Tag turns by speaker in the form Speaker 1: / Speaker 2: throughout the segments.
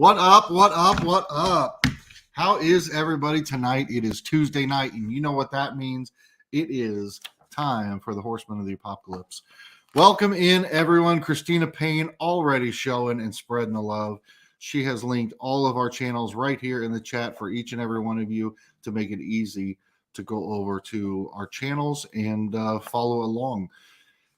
Speaker 1: What up? What up? What up? How is everybody tonight? It is Tuesday night, and you know what that means. It is time for the Horsemen of the Apocalypse. Welcome in, everyone. Christina Payne already showing and spreading the love. She has linked all of our channels right here in the chat for each and every one of you to make it easy to go over to our channels and follow along.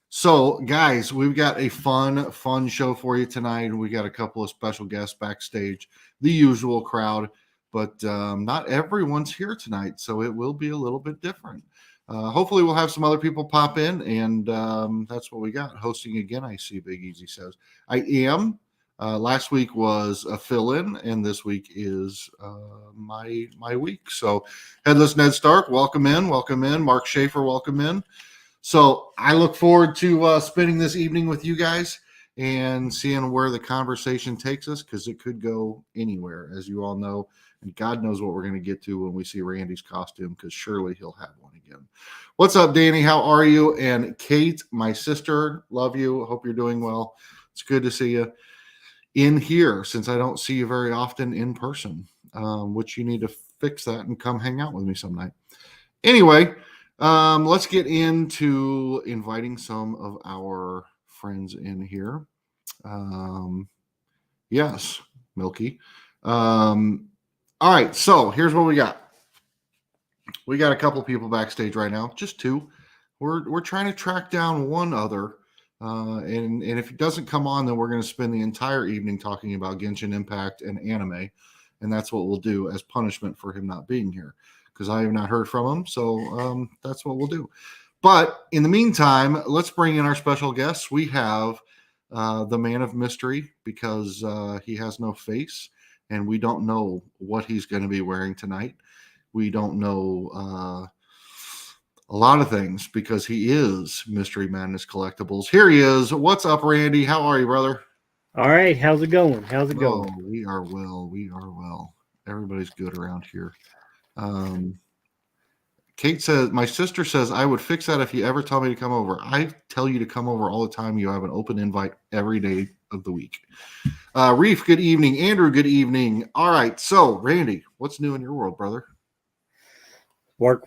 Speaker 1: So, guys, we've got a fun show for you tonight. We got a couple of special guests backstage, the usual crowd, but not everyone's here tonight, so it will be a little bit different. Hopefully, we'll have some other people pop in, and that's what we got. Hosting again, I see Big Easy says. I am. Last week was a fill-in, and this week is my week. So, Headless Ned Stark, welcome in. Mark Schaefer, welcome in. So I look forward to spending this evening with you guys and seeing where the conversation takes us, because it could go anywhere, as you all know. And God knows what we're going to get to when we see Randy's costume, because surely he'll have one again. What's up, Danny? How are you? And Kate, my sister, love you. Hope you're doing well. It's good to see you in here, since I don't see you very often in person, which you need to fix that and come hang out with me some night. Anyway, let's get into inviting some of our friends in here. Yes, Milky. All right, so here's what we got. We got a couple people backstage right now, just two. We're trying to track down one other, and if it doesn't come on, then we're going to spend the entire evening talking about Genshin Impact and anime, and that's what we'll do as punishment for him not being here, because I have not heard from him. So that's what we'll do. But in the meantime, let's bring in our special guests. We have the man of mystery, because he has no face, and we don't know what he's going to be wearing tonight. We don't know a lot of things, because he is Mystery Madness Collectibles. Here he is. What's up, Randy? How are you, brother?
Speaker 2: All right. How's it going?
Speaker 1: Oh, we are well. Everybody's good around here. Kate says, my sister says, I would fix that if you ever tell me to come over. I tell you to come over all the time. You have an open invite every day of the week. Reef, good evening. Andrew, good evening. All right. So, Randy, what's new in your world, brother?
Speaker 2: Work.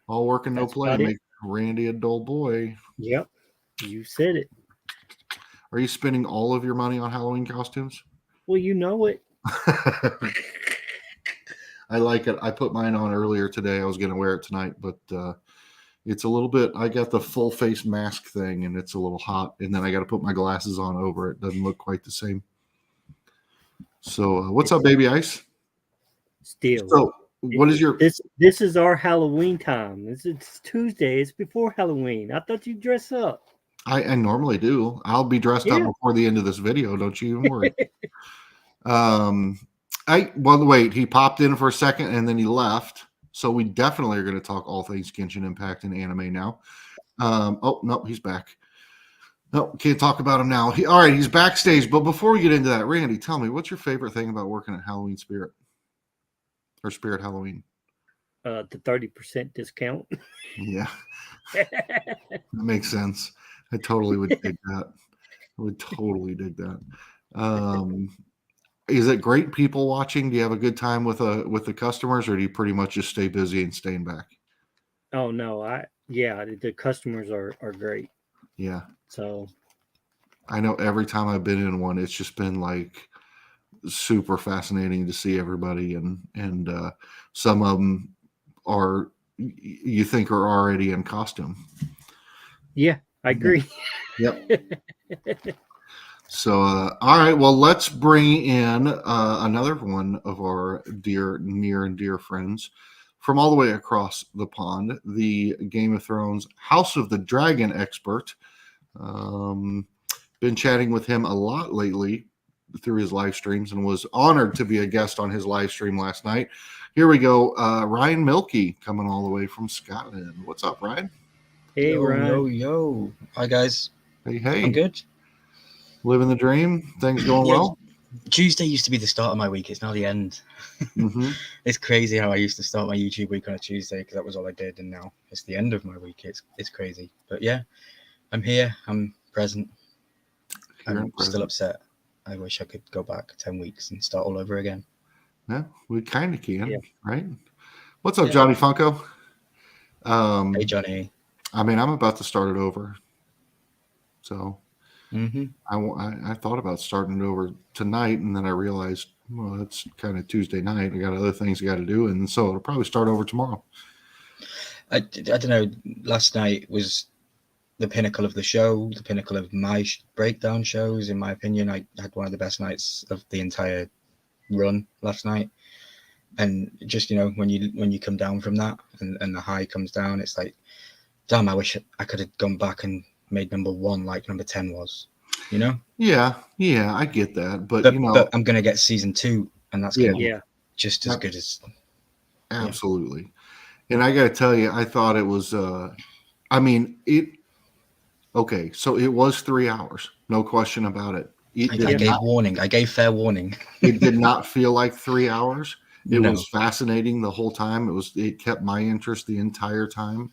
Speaker 1: All work and no play. Make Randy a dull boy.
Speaker 2: Yep. You said it.
Speaker 1: Are you spending all of your money on Halloween costumes?
Speaker 2: Well, you know it.
Speaker 1: I like it. I put mine on earlier today. I was going to wear it tonight, but it's a little bit, I got the full face mask thing, and it's a little hot, and then I got to put my glasses on over it. Doesn't look quite the same. So what's up, Baby Ice?
Speaker 2: Still.
Speaker 1: So what is your...
Speaker 2: This is our Halloween time. It's Tuesday. It's before Halloween. I thought you'd dress up.
Speaker 1: I normally do. I'll be dressed up before the end of this video. Don't you even worry. Well, wait, he popped in for a second and then he left. So we definitely are going to talk all things Genshin Impact and anime now. Oh, no, he's back. No, can't talk about him now. All right, he's backstage. But before we get into that, Randy, tell me, what's your favorite thing about working at Halloween Spirit? Or Spirit Halloween?
Speaker 2: The 30% discount.
Speaker 1: Yeah. That makes sense. I totally would dig that. I would totally dig that. Is it great people watching? Do you have a good time with the customers, or do you pretty much just stay busy and staying back?
Speaker 2: Oh no, the customers are great.
Speaker 1: Yeah.
Speaker 2: So
Speaker 1: I know every time I've been in one, it's just been like super fascinating to see everybody, and some of them are, you think, are already in costume.
Speaker 2: Yeah, I agree.
Speaker 1: Yep. So, all right, well, let's bring in another one of our near and dear friends from all the way across the pond, the Game of Thrones House of the Dragon expert. Been chatting with him a lot lately through his live streams, and was honored to be a guest on his live stream last night. Here we go. Ryan Milky coming all the way from Scotland. What's up, Ryan?
Speaker 2: Hey, Ryan.
Speaker 3: Yo. Hi, guys.
Speaker 1: Hey.
Speaker 3: I'm good.
Speaker 1: Living the dream. Things going well?
Speaker 3: Tuesday used to be the start of my week. It's now the end.
Speaker 1: Mm-hmm.
Speaker 3: It's crazy how I used to start my YouTube week on a Tuesday, because that was all I did, and now it's the end of my week. It's crazy. But yeah, I'm here. I'm present. I'm still upset. I wish I could go back 10 weeks and start all over again.
Speaker 1: Yeah, we kind of can,
Speaker 2: Yeah.
Speaker 1: right? What's up,
Speaker 3: Yeah.
Speaker 1: Johnny Funko?
Speaker 3: Hey, Johnny.
Speaker 1: I mean, I'm about to start it over. So
Speaker 3: Mm-hmm.
Speaker 1: I thought about starting it over tonight, and then I realized, well, it's kind of Tuesday night. I got other things I got to do, and so it'll probably start over tomorrow.
Speaker 3: I don't know. Last night was the pinnacle of the show, the pinnacle of my breakdown shows. In my opinion, I had one of the best nights of the entire run last night. And just, when you come down from that and the high comes down, it's like, damn, I wish I could have gone back and made number 1 like number 10 was,
Speaker 1: Yeah, I get that, but
Speaker 3: But I'm gonna get season 2, and that's gonna be just as good as.
Speaker 1: Absolutely. And I got to tell you, I thought it was. Okay, so it was 3 hours, no question about it.
Speaker 3: I gave fair warning.
Speaker 1: It did not feel like 3 hours. It
Speaker 3: No.
Speaker 1: was fascinating the whole time. It kept my interest the entire time.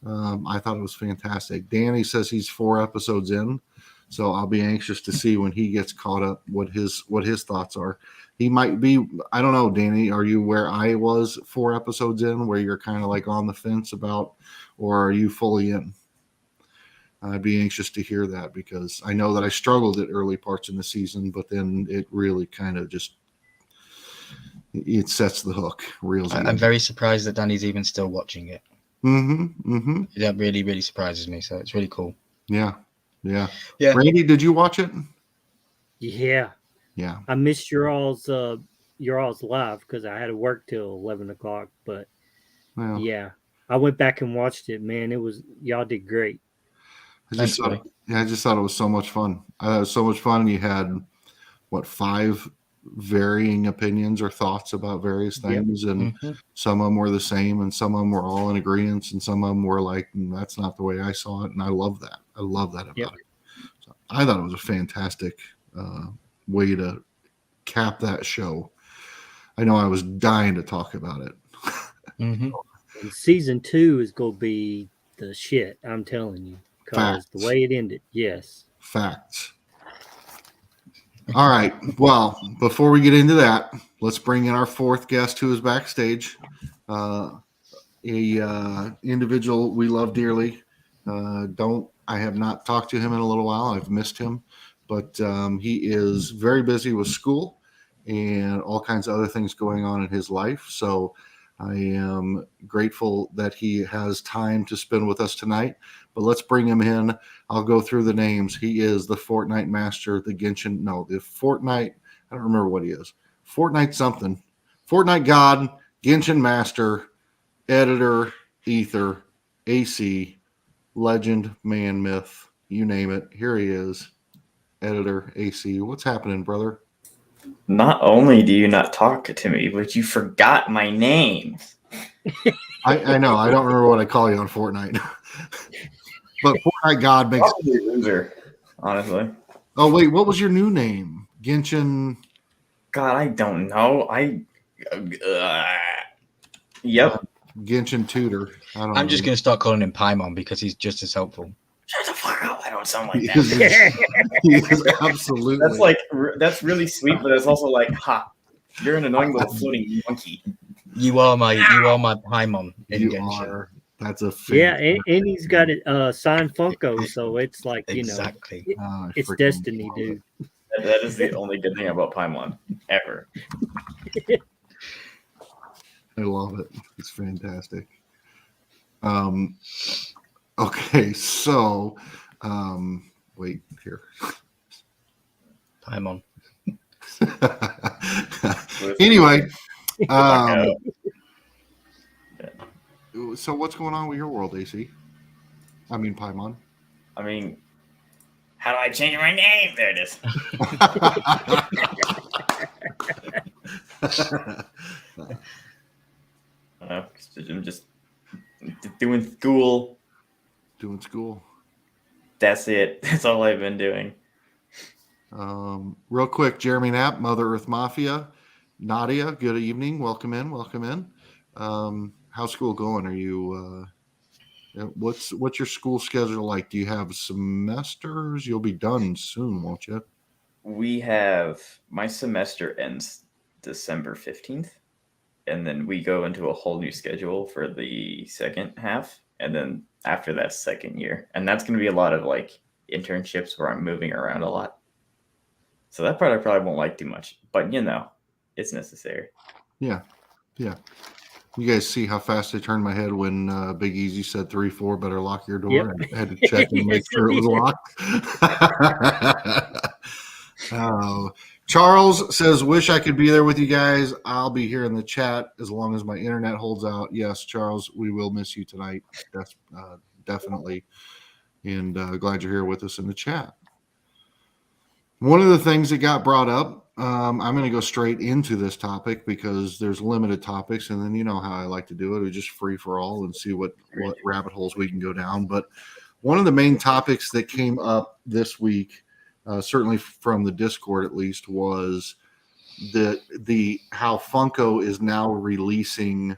Speaker 1: I thought it was fantastic. Danny says he's 4 episodes in, so I'll be anxious to see when he gets caught up what his thoughts are. He might be, I don't know, Danny, are you where I was 4 episodes in, where you're kind of like on the fence about, or are you fully in? I'd be anxious to hear that, because I know that I struggled at early parts in the season, but then it really kind of just, it sets the hook. Reels.
Speaker 3: I'm very surprised that Danny's even still watching it. That really, really surprises me. So it's really cool.
Speaker 1: Yeah.
Speaker 3: Randy,
Speaker 1: did you watch it?
Speaker 2: Yeah. I missed your all's live because I had to work till 11 o'clock. But yeah, I went back and watched it. Man, y'all did great.
Speaker 1: I just thought it was so much fun. It was so much fun. You had 5 varying opinions or thoughts about various things, and some of them were the same, and some of them were all in agreement, and some of them were like, that's not the way I saw it. And I love that. I love that about it. So I thought it was a fantastic way to cap that show. I know I was dying to talk about it.
Speaker 2: And season 2 is going to be the shit, I'm telling you, because the way it ended. Yes. Facts.
Speaker 1: All right. Well, before we get into that, let's bring in our 4th guest who is backstage. A individual we love dearly. I have not talked to him in a little while. I've missed him, but he is very busy with school and all kinds of other things going on in his life. So I am grateful that he has time to spend with us tonight. But let's bring him in. I'll go through the names. He is the Fortnite Master, the Fortnite. I don't remember what he is. Fortnite something. Fortnite God, Genshin Master, Editor, Ether, AC, Legend, Man, Myth, you name it. Here he is. Editor, AC. What's happening, brother?
Speaker 4: Not only do you not talk to me, but you forgot my name.
Speaker 1: I know. I don't remember what I call you on Fortnite. But Fortnite God makes
Speaker 4: Probably loser, honestly.
Speaker 1: Oh wait, what was your new name? Genshin.
Speaker 4: God, I don't know. Yep.
Speaker 1: Genshin Tutor.
Speaker 3: I'm just gonna start calling him Paimon because he's just as helpful.
Speaker 4: Shut the fuck up! I don't sound like
Speaker 1: He
Speaker 4: that.
Speaker 1: is absolutely.
Speaker 4: That's really sweet, but it's also like, ha! You're an annoying little floating monkey.
Speaker 3: You are my Paimon in Genshin.
Speaker 1: That's a
Speaker 2: and he's got it signed Funko, so it's like
Speaker 3: exactly.
Speaker 2: It's destiny, dude.
Speaker 4: That is the only good thing about Paimon ever.
Speaker 1: I love it. It's fantastic. Okay, so wait here.
Speaker 3: Paimon.
Speaker 1: Anyway, so what's going on with your world, AC? I mean, Paimon.
Speaker 4: How do I change my name? There it is. I'm just doing school.
Speaker 1: Doing school.
Speaker 4: That's it. That's all I've been doing.
Speaker 1: Real quick, Jeremy Knapp, Mother Earth Mafia. Nadia, good evening. Welcome in. How's school going? Are you what's your school schedule like? Do you have semesters? You'll be done soon, won't you?
Speaker 4: we have my semester ends December 15th, and then we go into a whole new schedule for the second half, and then after that second year, and that's going to be a lot of like internships where I'm moving around a lot. So that part I probably won't like too much, but it's necessary.
Speaker 1: Yeah. You guys see how fast I turned my head when Big Easy said 3-4, better lock your door.
Speaker 2: Yep.
Speaker 1: I had to check and make sure it was locked. Charles says, wish I could be there with you guys. I'll be here in the chat as long as my internet holds out. Yes, Charles, we will miss you tonight. That's definitely. And glad you're here with us in the chat. One of the things that got brought up, I'm going to go straight into this topic because there's limited topics, and then you know how I like to do it. We just free for all and see what rabbit holes we can go down. But one of the main topics that came up this week, certainly from the Discord at least, was how Funko is now releasing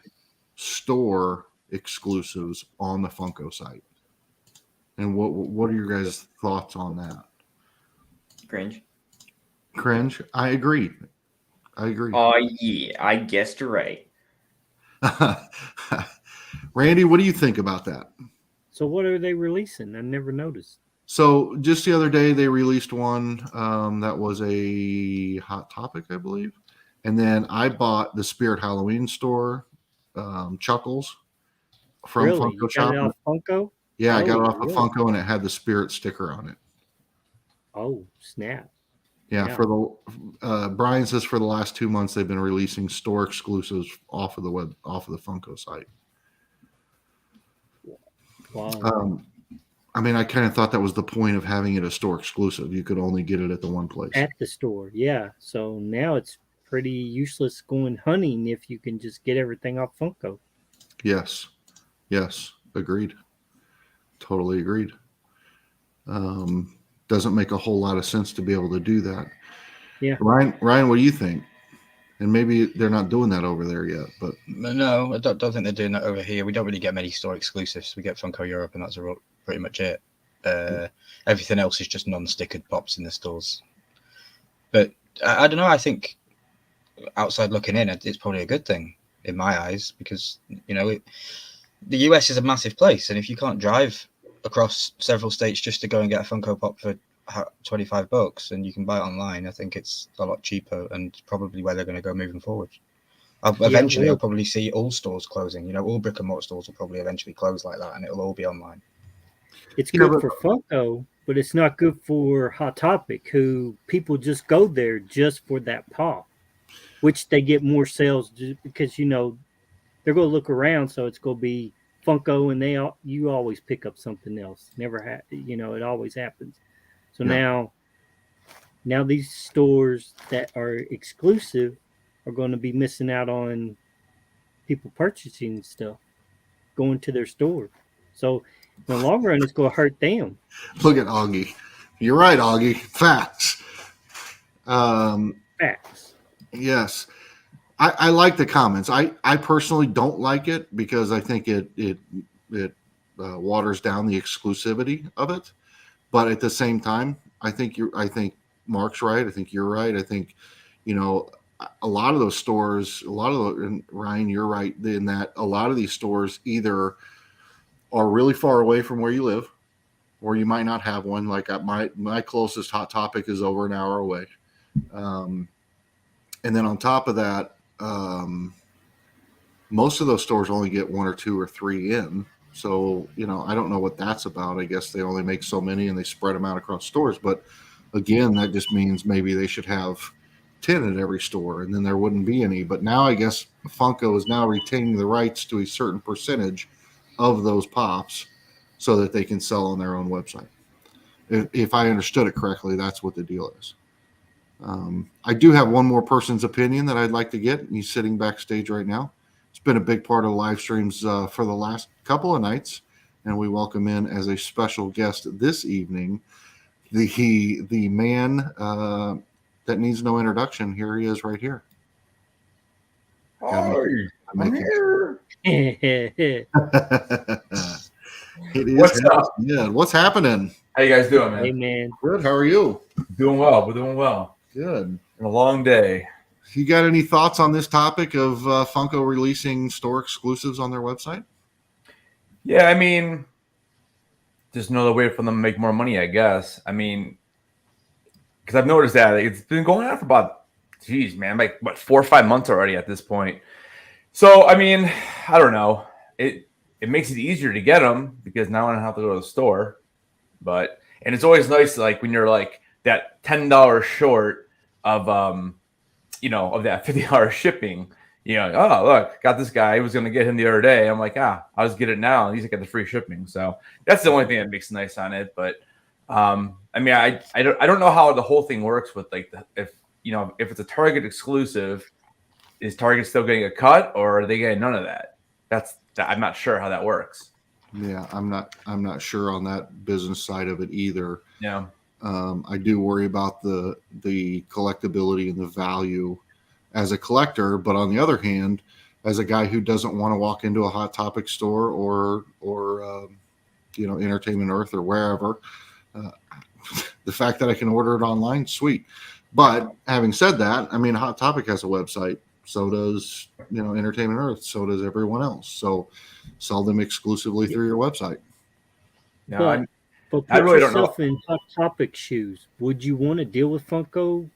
Speaker 1: store exclusives on the Funko site. And what are your guys' thoughts on that? Cringe. I agree.
Speaker 4: Oh, yeah. I guessed you're right.
Speaker 1: Randy, what do you think about that?
Speaker 2: So what are they releasing? I never noticed.
Speaker 1: So just the other day, they released one that was a Hot Topic, I believe. And then I bought the Spirit Halloween store, Chuckles, from
Speaker 2: Really?
Speaker 1: Funko
Speaker 2: You got
Speaker 1: Shop.
Speaker 2: it off Funko?
Speaker 1: Yeah, I got it off
Speaker 2: really?
Speaker 1: of Funko, and it had the Spirit sticker on it.
Speaker 2: Oh, snap.
Speaker 1: Yeah, for the Brian says for the last 2 months they've been releasing store exclusives off of the Funko site.
Speaker 2: Wow.
Speaker 1: I mean, I kind of thought that was the point of having it a store exclusive. You could only get it at the one place.
Speaker 2: At the store, yeah. So now it's pretty useless going hunting if you can just get everything off Funko.
Speaker 1: Yes, agreed. Totally agreed. Doesn't make a whole lot of sense to be able to do that.
Speaker 2: Yeah.
Speaker 1: Ryan, what do you think? And maybe they're not doing that over there yet, but
Speaker 3: no, I don't think they're doing that over here. We don't really get many store exclusives. We get Funko Europe, and that's pretty much it. Everything else is just non-stickered pops in the stores. But I don't know. I think outside looking in, it's probably a good thing in my eyes because the US is a massive place, and if you can't drive across several states just to go and get a Funko Pop for $25 and you can buy it online, I think it's a lot cheaper and probably where they're going to go moving forward. Eventually, I'll probably see all stores closing. All brick and mortar stores will probably eventually close like that, and it'll all be online.
Speaker 2: It's good for Funko, but it's not good for Hot Topic, who people just go there just for that pop, which they get more sales because they're going to look around, so it's going to be Funko, and you always pick up something else. Never it always happens. So now these stores that are exclusive are going to be missing out on people purchasing stuff, going to their store. So in the long run, it's going to hurt them.
Speaker 1: Look at Augie. You're right, Augie. Facts.
Speaker 2: Facts.
Speaker 1: Yes. I like the comments. I personally don't like it because I think it waters down the exclusivity of it. But at the same time, I think Mark's right. I think you're right. I think, a lot of those stores, and Ryan, you're right in that a lot of these stores either are really far away from where you live, or you might not have one. Like my closest Hot Topic is over an hour away. And then on top of that, most of those stores only get 1 or 2 or 3 in. So, I don't know what that's about. I guess they only make so many and they spread them out across stores. But again, that just means maybe they should have 10 at every store and then there wouldn't be any. But now I guess Funko is now retaining the rights to a certain percentage of those pops so that they can sell on their own website. If I understood it correctly, that's what the deal is. I do have one more person's opinion that I'd like to get. He's sitting backstage right now. It's been a big part of the live streams for the last couple of nights, and we welcome in as a special guest this evening the man that needs no introduction. Here he is right here.
Speaker 4: Hi, I'm here.
Speaker 1: It is.
Speaker 4: What's up?
Speaker 1: Yeah, what's happening?
Speaker 5: How you guys doing, man?
Speaker 2: Hey, man.
Speaker 1: Good. How are you?
Speaker 5: Doing well. We're doing well.
Speaker 1: Good.
Speaker 5: A long day.
Speaker 1: You got any thoughts on this topic of Funko releasing store exclusives on their website?
Speaker 5: Yeah, I mean, just another way for them to make more money, I guess. I mean, because I've noticed that it's been going on for about, geez, man, like what, 4 or 5 months already at this point. So, I mean, I don't know. It makes it easier to get them because now I don't have to go to the store. And it's always nice, like when you're like that $10 short of of that $50 shipping. Oh, look, got this guy. I was going to get him the other day. I'm like, I'll just get it now. And he's got the free shipping. So that's the only thing that makes nice on it. But I mean, I don't know how the whole thing works with like if it's a Target exclusive, is Target still getting a cut or are they getting none of that? I'm not sure how that works.
Speaker 1: Yeah, I'm not sure on that business side of it either.
Speaker 5: Yeah.
Speaker 1: I do worry about the collectability and the value as a collector, but on the other hand, as a guy who doesn't want to walk into a Hot Topic store or Entertainment Earth or wherever, the fact that I can order it online, sweet. But having said that, I mean, Hot Topic has a website, so does Entertainment Earth, so does everyone else. So sell them exclusively through your website.
Speaker 5: Yeah,
Speaker 2: but
Speaker 5: I
Speaker 2: put
Speaker 5: really don't know.
Speaker 2: yourself in Hot Topic shoes. Would you want to deal with Funko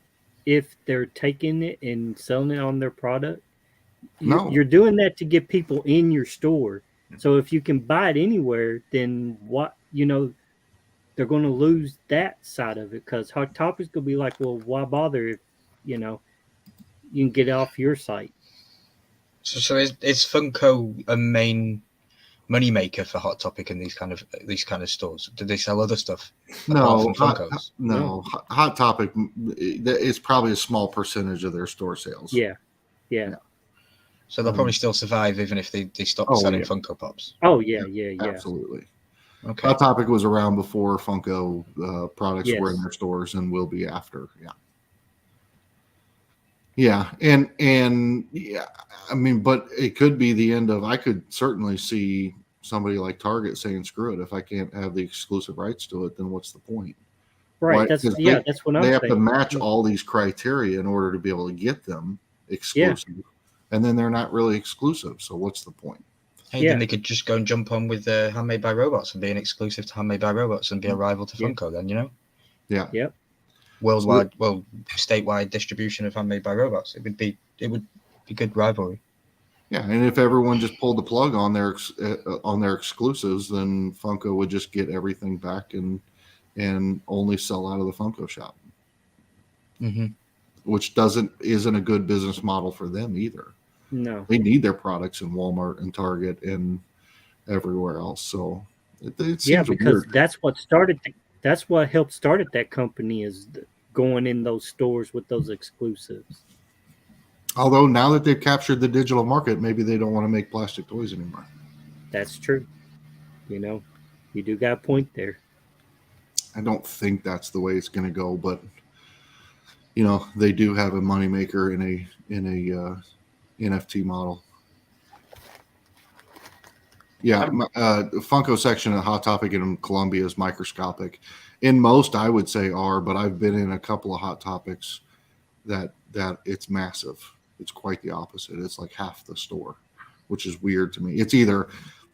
Speaker 2: if they're taking it and selling it on their product?
Speaker 1: No.
Speaker 2: You're doing that to get people in your store. So if you can buy it anywhere, then what, they're going to lose that side of it because Hot Topic's going to be like, well, why bother if, you can get it off your site.
Speaker 3: So is Funko a main moneymaker for Hot Topic in these kind of stores? Do they sell other stuff?
Speaker 1: No,
Speaker 3: Funkos?
Speaker 1: No. Hot Topic is probably a small percentage of their store sales.
Speaker 2: Yeah.
Speaker 3: So they'll probably still survive even if they stop selling Funko Pops.
Speaker 2: Oh yeah.
Speaker 1: Absolutely.
Speaker 3: Okay.
Speaker 1: Hot Topic was around before Funko products were in their stores and will be after. Yeah, and yeah, I mean, but it could be the end of. I could certainly see somebody like Target saying, "Screw it! If I can't have the exclusive rights to it, then what's the point?"
Speaker 2: Right. That's what I'm saying.
Speaker 1: They have to match all these criteria in order to be able to get them exclusive, and then they're not really exclusive. So what's the point?
Speaker 3: Hey, then they could just go and jump on with Handmade by Robots and be an exclusive to Handmade by Robots and be a rival to Funko. Then
Speaker 1: Yeah.
Speaker 2: Yep.
Speaker 3: Worldwide, statewide distribution of Handmade by Robots. It would be good rivalry.
Speaker 1: Yeah, and if everyone just pulled the plug on their exclusives, then Funko would just get everything back and only sell out of the Funko shop, which isn't a good business model for them either.
Speaker 2: No,
Speaker 1: they need their products in Walmart and Target and everywhere else. So it seems
Speaker 2: because
Speaker 1: weird.
Speaker 2: that's what helped start that company is going in those stores with those exclusives.
Speaker 1: Although now that they've captured the digital market, maybe they don't want to make plastic toys anymore.
Speaker 2: That's true. You do got a point there.
Speaker 1: I don't think that's the way it's going to go, but they do have a moneymaker in a NFT model. Yeah, Funko section of Hot Topic in Colombia is microscopic. In most, I would say are, but I've been in a couple of Hot Topics that it's massive. It's quite the opposite. It's like half the store, which is weird to me. It's either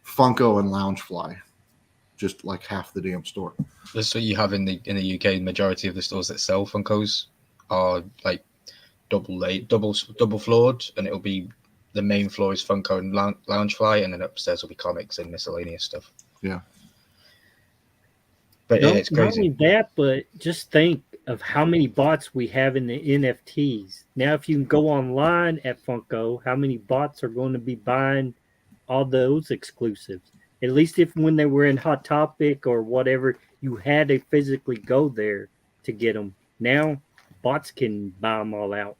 Speaker 1: Funko and Loungefly, just like half the damn store.
Speaker 3: That's what you have in the UK. The majority of the stores that sell Funkos are like double floored, and it'll be the main floor is Funko and Loungefly, and then upstairs will be comics and miscellaneous stuff.
Speaker 1: Yeah.
Speaker 3: But it's crazy.
Speaker 2: Not only that, but just think of how many bots we have in the NFTs. Now, if you can go online at Funko, how many bots are going to be buying all those exclusives? At least when they were in Hot Topic or whatever, you had to physically go there to get them. Now, bots can buy them all out.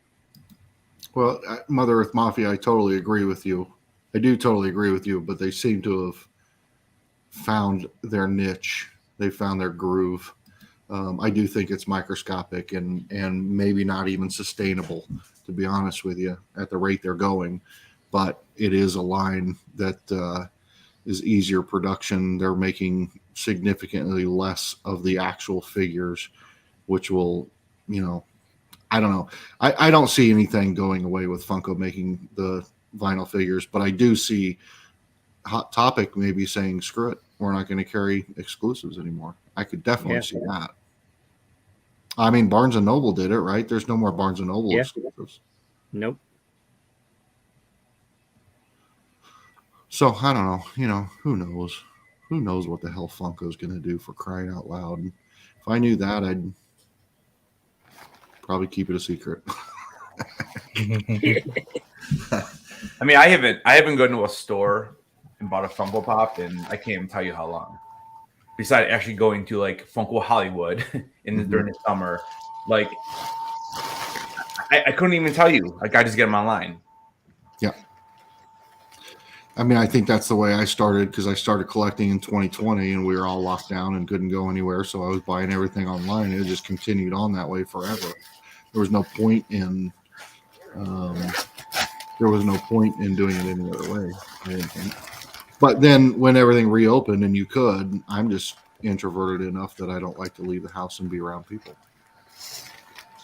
Speaker 1: Well, Mother Earth Mafia, I totally agree with you. I do totally agree with you, but they seem to have found their niche. They found their groove. I do think it's microscopic and maybe not even sustainable, to be honest with you, at the rate they're going. But it is a line that is easier production. They're making significantly less of the actual figures, which will, I don't know. I don't see anything going away with Funko making the vinyl figures, but I do see Hot Topic maybe saying, screw it, we're not going to carry exclusives anymore. I could definitely see that. I mean, Barnes & Noble did it, right? There's no more Barnes & Noble exclusives.
Speaker 2: Nope.
Speaker 1: So I don't know. Who knows? Who knows what the hell Funko's going to do, for crying out loud? And if I knew that, I'd probably keep it a secret.
Speaker 5: I mean, I haven't gone to a store and bought a Funko Pop, and I can't even tell you how long. Besides actually going to like Funko Hollywood during the summer, like I couldn't even tell you. Like I just get them online.
Speaker 1: Yeah. I mean, I think that's the way I started, because I started collecting in 2020 and we were all locked down and couldn't go anywhere. So I was buying everything online. It just continued on that way forever. There was no point in doing it any other way, I didn't think. But then when everything reopened and you could, I'm just introverted enough that I don't like to leave the house and be around people.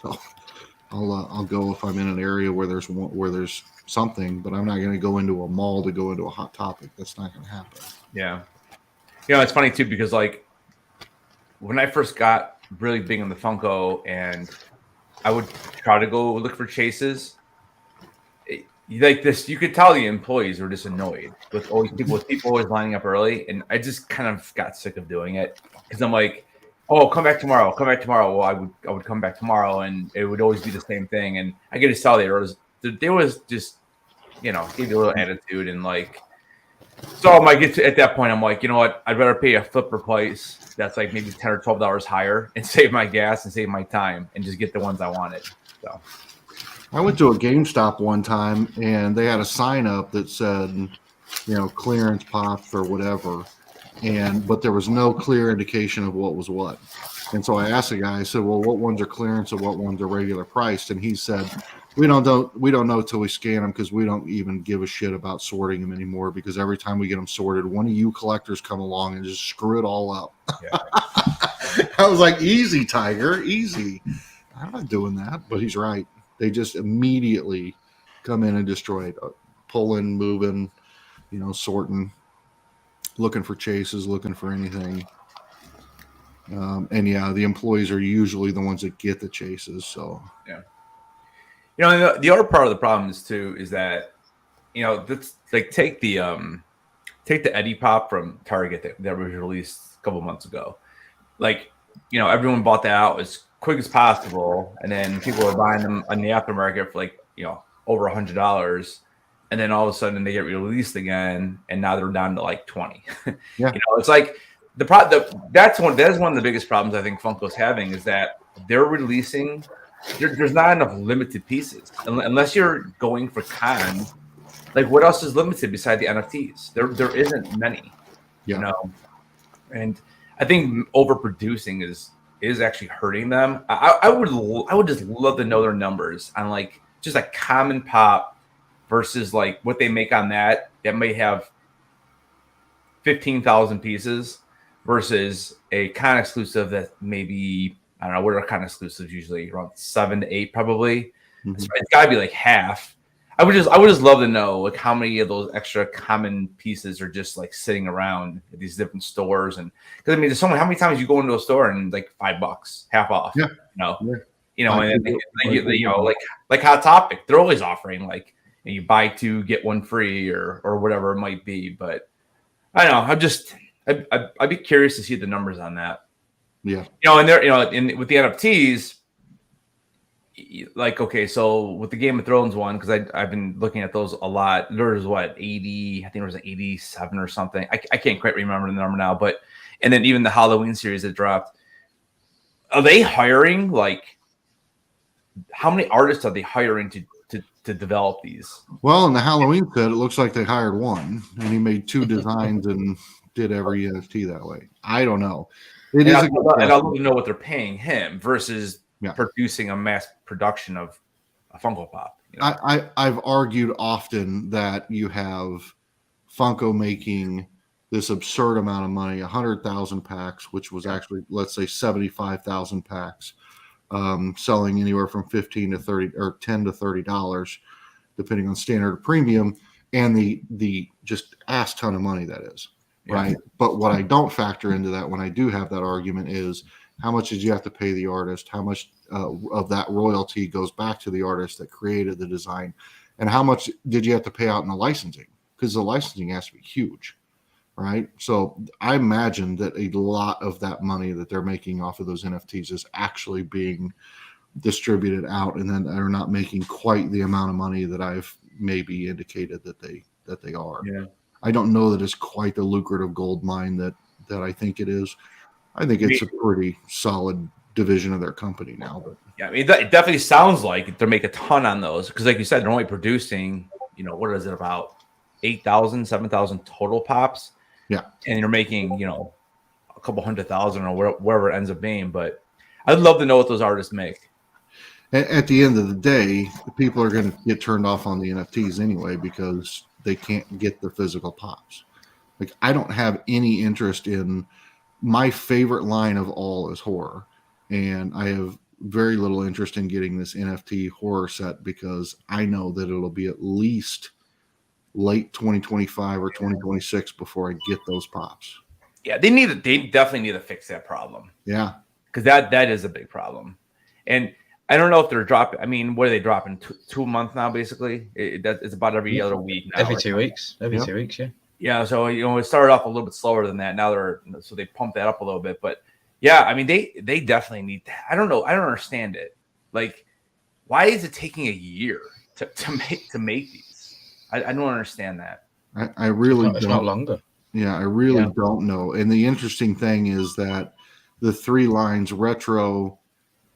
Speaker 1: So I'll go if I'm in an area where there's something, but I'm not going to go into a mall to go into a Hot Topic. That's not going to happen.
Speaker 5: Yeah. It's funny too, because like when I first got really big on the Funko and I would try to go look for chases, like this, you could tell the employees were just annoyed with people always lining up early, and I just kind of got sick of doing it, because I'm like, oh, come back tomorrow. Well, I would come back tomorrow, and it would always be the same thing, and I get to tell there was just give you a little attitude, and like, so I'm like, at that point, I'm like, you know what, I'd rather pay a flipper price that's like maybe $10 or $12 higher and save my gas and save my time and just get the ones I wanted. So.
Speaker 1: I went to a GameStop one time and they had a sign up that said, clearance pops or whatever. But there was no clear indication of what was what. And so I asked the guy, I said, well, what ones are clearance and what ones are regular priced? And he said, we don't know till we scan them, because we don't even give a shit about sorting them anymore, because every time we get them sorted, one of you collectors come along and just screw it all up. Yeah. I was like, easy, Tiger, easy. I'm not doing that, but he's right. They just immediately come in and destroy it, pulling, moving, sorting, looking for chases, looking for anything. And yeah, the employees are usually the ones that get the chases. So
Speaker 5: yeah, the other part of the problem is that that's like take the Eddie Pop from Target that was released a couple months ago. Like everyone bought that out as quick as possible, and then people are buying them on the aftermarket for like over $100, and then all of a sudden they get released again, and now they're down to like 20.
Speaker 1: Yeah.
Speaker 5: It's like that is one of the biggest problems I think Funko's having, is that they're releasing. There's not enough limited pieces unless you're going for con. Like, what else is limited beside the NFTs? There isn't many.
Speaker 1: Yeah.
Speaker 5: And I think overproducing is actually hurting them. I would just love to know their numbers on like just a common pop versus like what they make on that may have 15,000 pieces versus a con exclusive that maybe, I don't know, what are con exclusives usually? Around 7 to 8 probably. Mm-hmm. So it's got to be like half. I would just love to know like how many of those extra common pieces are just like sitting around at these different stores. And because I mean, there's so many, how many times you go into a store and like $5 half off,
Speaker 1: yeah.
Speaker 5: Like Hot Topic, they're always offering like, you buy 2 get 1 free or whatever it might be. But I don't know. I'd be curious to see the numbers on that.
Speaker 1: Yeah.
Speaker 5: And there, with the NFTs, like, okay, so with the Game of Thrones one, because I've been looking at those a lot. There was 80, I think there was an 87 or something. I can't quite remember the number now, but and then even the Halloween series that dropped. Are they hiring like how many artists are they hiring to develop these?
Speaker 1: Well, in the Halloween set, it looks like they hired one, and he made 2 designs and did every NFT that way. I don't know.
Speaker 5: I'd love to know what they're paying him versus producing a mass production of a Funko Pop.
Speaker 1: I've argued often that you have Funko making this absurd amount of money, 100,000 packs, which was actually, let's say, 75,000 packs, selling anywhere from 15 to 30 or $10 to $30, depending on standard or premium, and the just ass ton of money that is, right? But what I don't factor into that when I do have that argument is how much did you have to pay the artist? How much of that royalty goes back to the artist that created the design? And how much did you have to pay out in the licensing? Because the licensing has to be huge, right? So I imagine that a lot of that money that they're making off of those NFTs is actually being distributed out, and then they're not making quite the amount of money that I've maybe indicated that they are.
Speaker 5: Yeah.
Speaker 1: I don't know that it's quite the lucrative gold mine that I think it is. I think it's a pretty solid division of their company now. But
Speaker 5: yeah, I mean, it definitely sounds like they're making a ton on those because, like you said, they're only producing, what is it, about 8,000, 7,000 total pops.
Speaker 1: Yeah,
Speaker 5: and you're making, a couple 100,000 or wherever it ends up being. But I'd love to know what those artists make.
Speaker 1: At the end of the day, people are going to get turned off on the NFTs anyway because they can't get the physical pops. Like, I don't have any interest in. My favorite line of all is horror, and I have very little interest in getting this NFT horror set because I know that it'll be at least late 2025 or 2026 before I get those pops.
Speaker 5: Yeah, they definitely need to fix that problem.
Speaker 1: Yeah,
Speaker 5: because that is a big problem, and I don't know if they're dropping. I mean, what are they dropping? Two a month now, basically. It's about every other week now.
Speaker 3: Every 2 weeks. Every 2 weeks, yeah.
Speaker 5: Yeah, so it started off a little bit slower than that. Now they pumped that up a little bit, but yeah, I mean they definitely need that. I don't know. I don't understand it. Like, why is it taking a year to make these? I don't understand that.
Speaker 1: I really
Speaker 3: it's not longer.
Speaker 1: Yeah, I really don't know. And the interesting thing is that the three lines retro,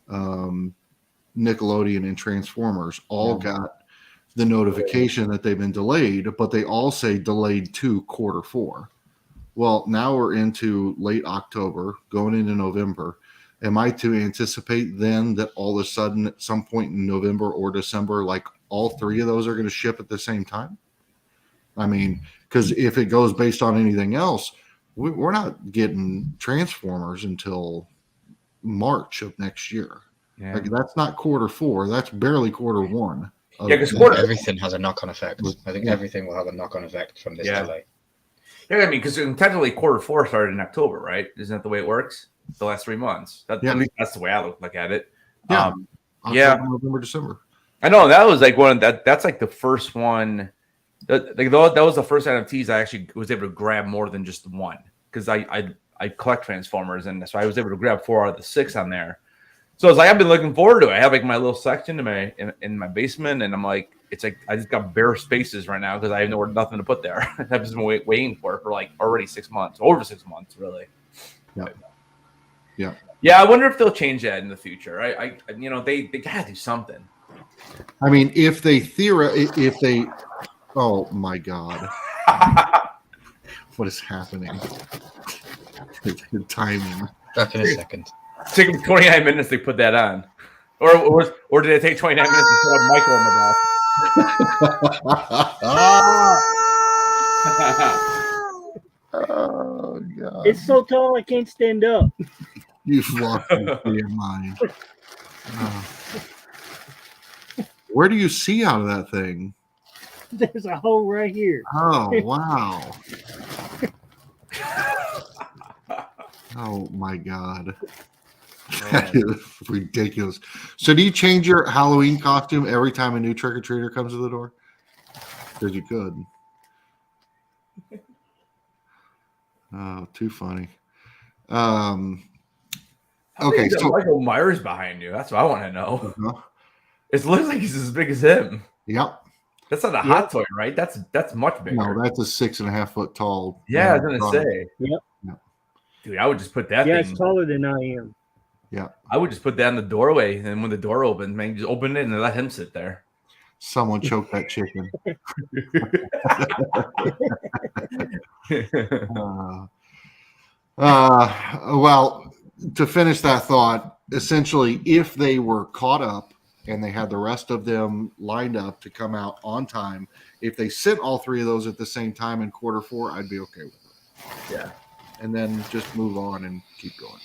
Speaker 1: Nickelodeon, and Transformers all got the notification that they've been delayed, but they all say delayed to Q4. Well, now we're into late October, going into November. Am I to anticipate then that all of a sudden at some point in November or December, like all three of those are going to ship at the same time? I mean, because if it goes based on anything else, we're not getting Transformers until March of next year. Yeah. Like, that's not Q4. That's barely Q1.
Speaker 3: Yeah, because everything has a knock-on effect. I think everything will have a knock-on effect from this delay.
Speaker 5: Yeah, I mean, because technically Q4 started in October, right? Isn't that the way it works? The last 3 months. At least that's the way I look at it.
Speaker 1: Yeah. October, November, December.
Speaker 5: I know that was like that's like the first one. That was the first NFTs I actually was able to grab more than just one, because I collect Transformers, and so I was able to grab 4 out of the 6 on there. So it's like I've been looking forward to it. I have like my little section in my basement, and I'm like, it's like I just got bare spaces right now because I have nothing to put there. I've just been waiting for it for like already 6 months, over 6 months, really. Yeah. I wonder if they'll change that in the future. I they gotta do something.
Speaker 1: I mean, if they, oh my God, what is happening? The timing.
Speaker 3: Back in a second.
Speaker 5: It took them 29 minutes to put that on. Or did it take 29 minutes to put up Michael on the back?
Speaker 1: Oh, God.
Speaker 2: It's so tall I can't stand up.
Speaker 1: You've lost your mind. Where do you see out of that thing?
Speaker 2: There's a hole right here.
Speaker 1: Oh, wow. Oh, my God. That is ridiculous. So do you change your Halloween costume every time a new trick-or-treater comes to the door? Because you could. Oh, too funny. Okay, so
Speaker 5: Michael Myers behind you. That's what I want to know. It looks like he's as big as him.
Speaker 1: Yep.
Speaker 5: That's not a hot toy, right? That's much bigger.
Speaker 1: No, that's a 6.5 foot tall.
Speaker 5: Yeah, I was gonna say.
Speaker 2: Yep.
Speaker 5: Dude, I would just put that.
Speaker 2: Yeah, it's taller than I am.
Speaker 1: Yeah.
Speaker 5: I would just put that in the doorway, and when the door opens, man, just open it and let him sit there.
Speaker 1: Someone choke that chicken. Well, to finish that thought, essentially, if they were caught up and they had the rest of them lined up to come out on time, if they sent all 3 of those at the same time in Q4, I'd be okay with it.
Speaker 5: Yeah.
Speaker 1: And then just move on and keep going.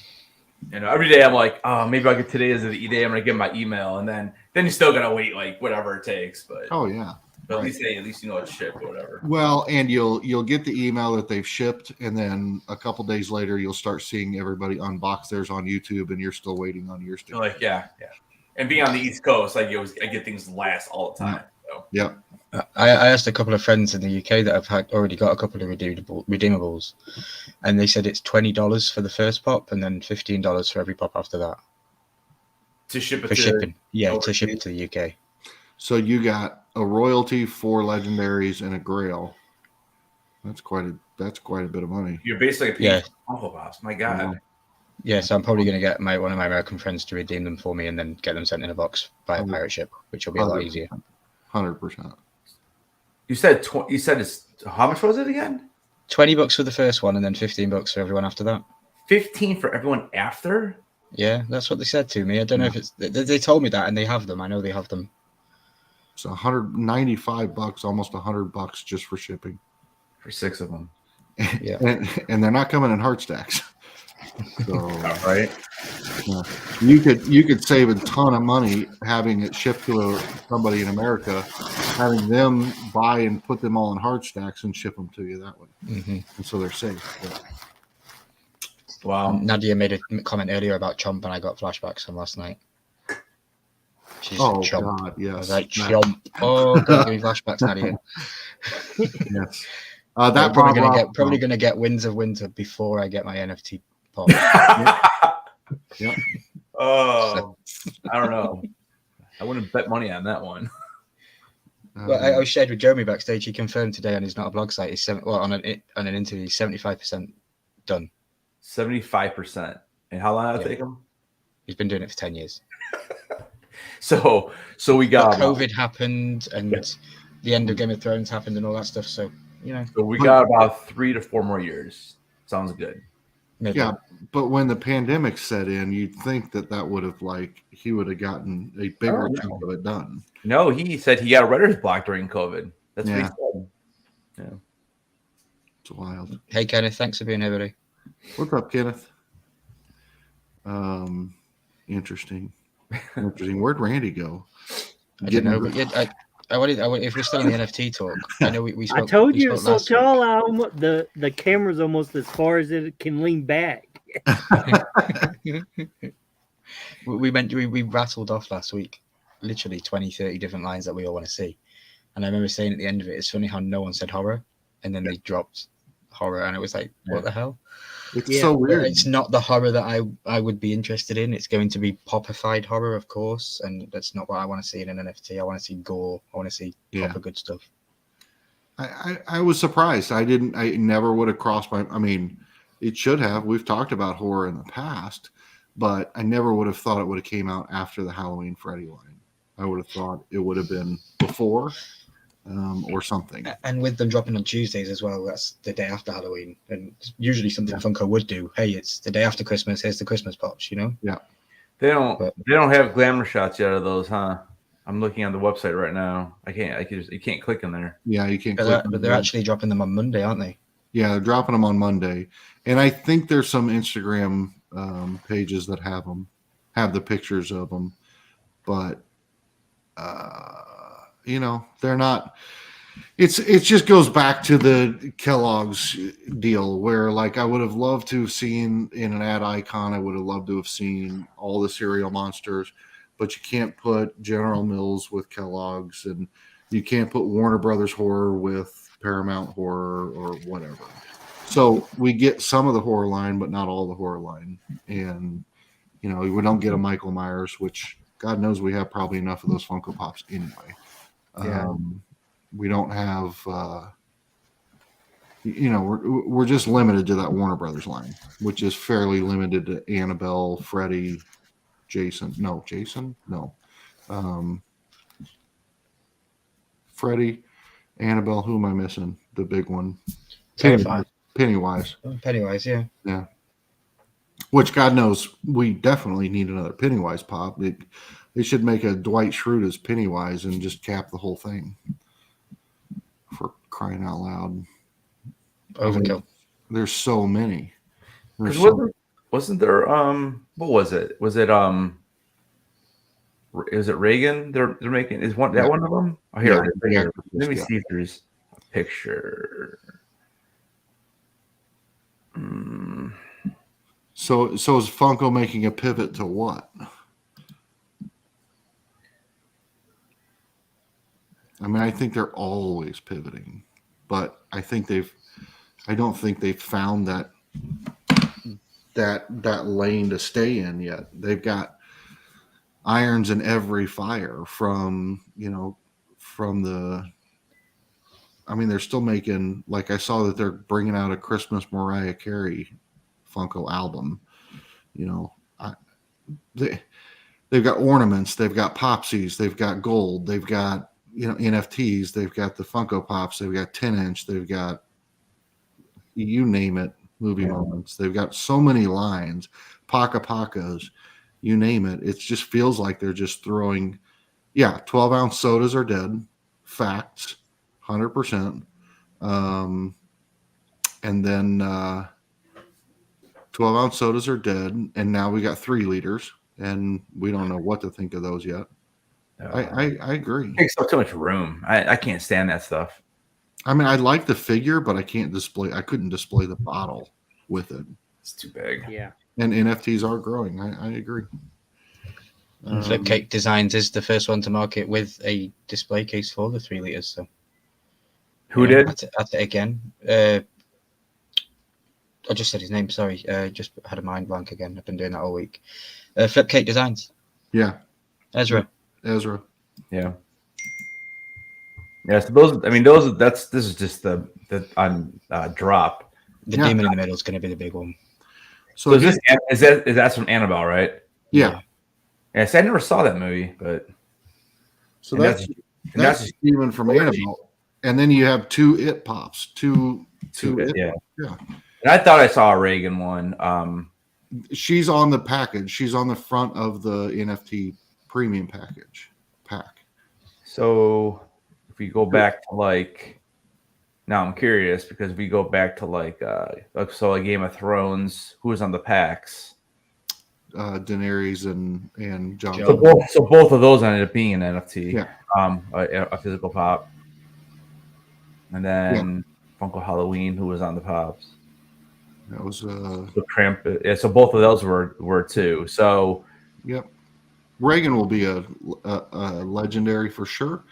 Speaker 5: You know, every day I'm like, oh, maybe I'll get today as the day. I'm gonna get my email, and then you still gotta wait like whatever it takes. But
Speaker 1: Yeah.
Speaker 5: But right. At least you know it's shipped or whatever.
Speaker 1: Well, and you'll get the email that they've shipped, and then a couple days later you'll start seeing everybody unbox theirs on YouTube, and you're still waiting on yours to.
Speaker 5: Like yeah. And being on the East Coast, I get things last all the time. So.
Speaker 1: Yeah.
Speaker 3: I asked a couple of friends in the UK that have already got a couple of redeemables, and they said it's $20 for the first pop, and then $15 for every pop after that.
Speaker 5: To ship it
Speaker 3: for shipping, yeah, to ship it to the UK.
Speaker 1: So you got a royalty, 4 legendaries, and a grail. That's quite a bit of money.
Speaker 5: You're basically paying for Funko Pops. My God.
Speaker 3: Yeah, so I'm probably going to get one of my American friends to redeem them for me, and then get them sent in a box via pirate ship, which will be a lot easier.
Speaker 1: 100%.
Speaker 5: You said it's how much was it again?
Speaker 3: $20 for the first one, and then $15 for everyone after that.
Speaker 5: 15 for everyone after?
Speaker 3: Yeah, that's what they said to me. I don't know if it's they told me that, and they have them. I know they have them.
Speaker 1: It's $195, almost $100 just for shipping
Speaker 5: for 6 of them.
Speaker 3: Yeah,
Speaker 1: and they're not coming in heart stacks. So
Speaker 5: right,
Speaker 1: you could save a ton of money having it shipped to somebody in America, having them buy and put them all in hard stacks and ship them to you that way, and so they're safe. But.
Speaker 5: Wow.
Speaker 3: Nadia made a comment earlier about Chomp, and I got flashbacks from last night. She's Chomp.
Speaker 1: God, yes.
Speaker 3: I was like, Chomp. Oh, God, give me flashbacks, Nadia.
Speaker 1: Yes. That
Speaker 3: probably gonna get Winds of Winter before I get my NFT pop.
Speaker 1: Yep.
Speaker 5: Oh, I don't know. I wouldn't bet money on that one.
Speaker 3: Well, I was shared with Jeremy backstage. He confirmed today on his Not a Blog site. He's on an interview. 75% done.
Speaker 5: 75%. And how long did it take him?
Speaker 3: He's been doing it for 10 years.
Speaker 5: So we got
Speaker 3: COVID happened, and the end of Game of Thrones happened, and all that stuff. So
Speaker 5: So we got about 3 to 4 more years. Sounds good.
Speaker 3: Maybe.
Speaker 1: Yeah, but when the pandemic set in, you'd think that would have he would have gotten a bigger chunk of it done.
Speaker 5: No, he said he got writer's block during COVID. That's what he said. Yeah.
Speaker 1: It's wild.
Speaker 3: Hey, Kenneth, thanks for being here, buddy.
Speaker 1: What's up, Kenneth? Interesting. Where'd Randy go?
Speaker 3: I don't know, but if we're still on the NFT talk, I know we spoke.
Speaker 2: I told you, so tall. The camera's almost as far as it can lean back.
Speaker 3: we rattled off last week, literally 20, 30 different lines that we all want to see. And I remember saying at the end of it, it's funny how no one said horror, and then they dropped horror, and it was like, what the hell?
Speaker 1: It's so weird.
Speaker 3: It's not the horror that I would be interested in. It's going to be popified horror, of course, and that's not what I want to see in an NFT. I want to see gore. I want to see proper good stuff.
Speaker 1: I was surprised. I never would have crossed my. I mean, it should have. We've talked about horror in the past, but I never would have thought it would have came out after the Halloween Freddy line. I would have thought it would have been before. Or something.
Speaker 3: And with them dropping on Tuesdays as well, that's the day after Halloween. And usually something Funko would do. Hey, it's the day after Christmas. Here's the Christmas pops, Yeah.
Speaker 5: They don't have glamour shots yet of those, huh? I'm looking on the website right now. You can't click in there.
Speaker 1: Yeah, you can't.
Speaker 3: But they're actually dropping them on Monday, aren't they?
Speaker 1: Yeah, they're dropping them on Monday, and I think there's some Instagram pages that have the pictures of them, but. They're not. It just goes back to the Kellogg's deal where, I would have loved to have seen in an ad icon. I would have loved to have seen all the cereal monsters, but you can't put General Mills with Kellogg's, and you can't put Warner Brothers horror with Paramount horror or whatever. So we get some of the horror line, but not all the horror line, and we don't get a Michael Myers, which God knows we have probably enough of those Funko Pops anyway. We don't have, we're just limited to that Warner Brothers line, which is fairly limited to Annabelle, Freddy, Jason. No. Freddy, Annabelle. Who am I missing? The big one. Pennywise.
Speaker 3: Pennywise, yeah.
Speaker 1: Yeah. Which God knows we definitely need another Pennywise pop. They should make a Dwight Schrute as Pennywise and just cap the whole thing. For crying out loud.
Speaker 3: Overkill.
Speaker 1: There's so many.
Speaker 5: Wasn't there what was it? Was it is it Reagan? They're making is one one of them? Oh, here it is. Right here. Let me see if there's a picture.
Speaker 1: So is Funko making a pivot to what? I mean, I think they're always pivoting, but I don't think they've found that lane to stay in yet. They've got irons in every fire they're still making, like I saw that they're bringing out a Christmas Mariah Carey Funko album. They've got ornaments, they've got Popsies, they've got gold, they've got NFTs, they've got the Funko Pops, they've got 10-inch, they've got you name it, movie moments. They've got so many lines, Pacas, you name it. It just feels like they're just throwing, 12-ounce sodas are dead, facts, 100%. And then 12-ounce sodas are dead, and now we got 3 liters, and we don't know what to think of those yet. I agree.
Speaker 5: It takes up too much room. I can't stand that stuff.
Speaker 1: I mean, I like the figure, but I couldn't display the bottle with it.
Speaker 5: It's too big.
Speaker 2: Yeah.
Speaker 1: And NFTs are growing. I agree.
Speaker 3: Flipcake Designs is the first one to market with a display case for the 3 liters. So
Speaker 5: who did?
Speaker 3: At it again. I just said his name. Sorry. Just had a mind blank again. I've been doing that all week. Flipcake Designs.
Speaker 1: Yeah.
Speaker 3: Ezra.
Speaker 1: Yeah.
Speaker 5: Yeah, so this is just the drop.
Speaker 3: The demon in the middle is going to be the big one.
Speaker 5: So is that from Annabelle, right?
Speaker 1: Yeah.
Speaker 5: Yes, I never saw that movie, but
Speaker 1: so that's demon from Annabelle, and then you have 2 It Pops, two It.
Speaker 5: Yeah.
Speaker 1: Yeah.
Speaker 5: And I thought I saw a Reagan one.
Speaker 1: She's on the package. She's on the front of the NFT premium pack.
Speaker 5: So if we go back to now I'm curious because we go back to like Game of Thrones, who was on the packs?
Speaker 1: Daenerys and Jon.
Speaker 5: So both of those ended up being an NFT.
Speaker 1: Yeah.
Speaker 5: A physical pop. And then Funko Halloween, who was on the pops.
Speaker 1: That was
Speaker 5: so Krampus. Yeah, so both of those were 2. So
Speaker 1: yep. Reagan will be a legendary for sure,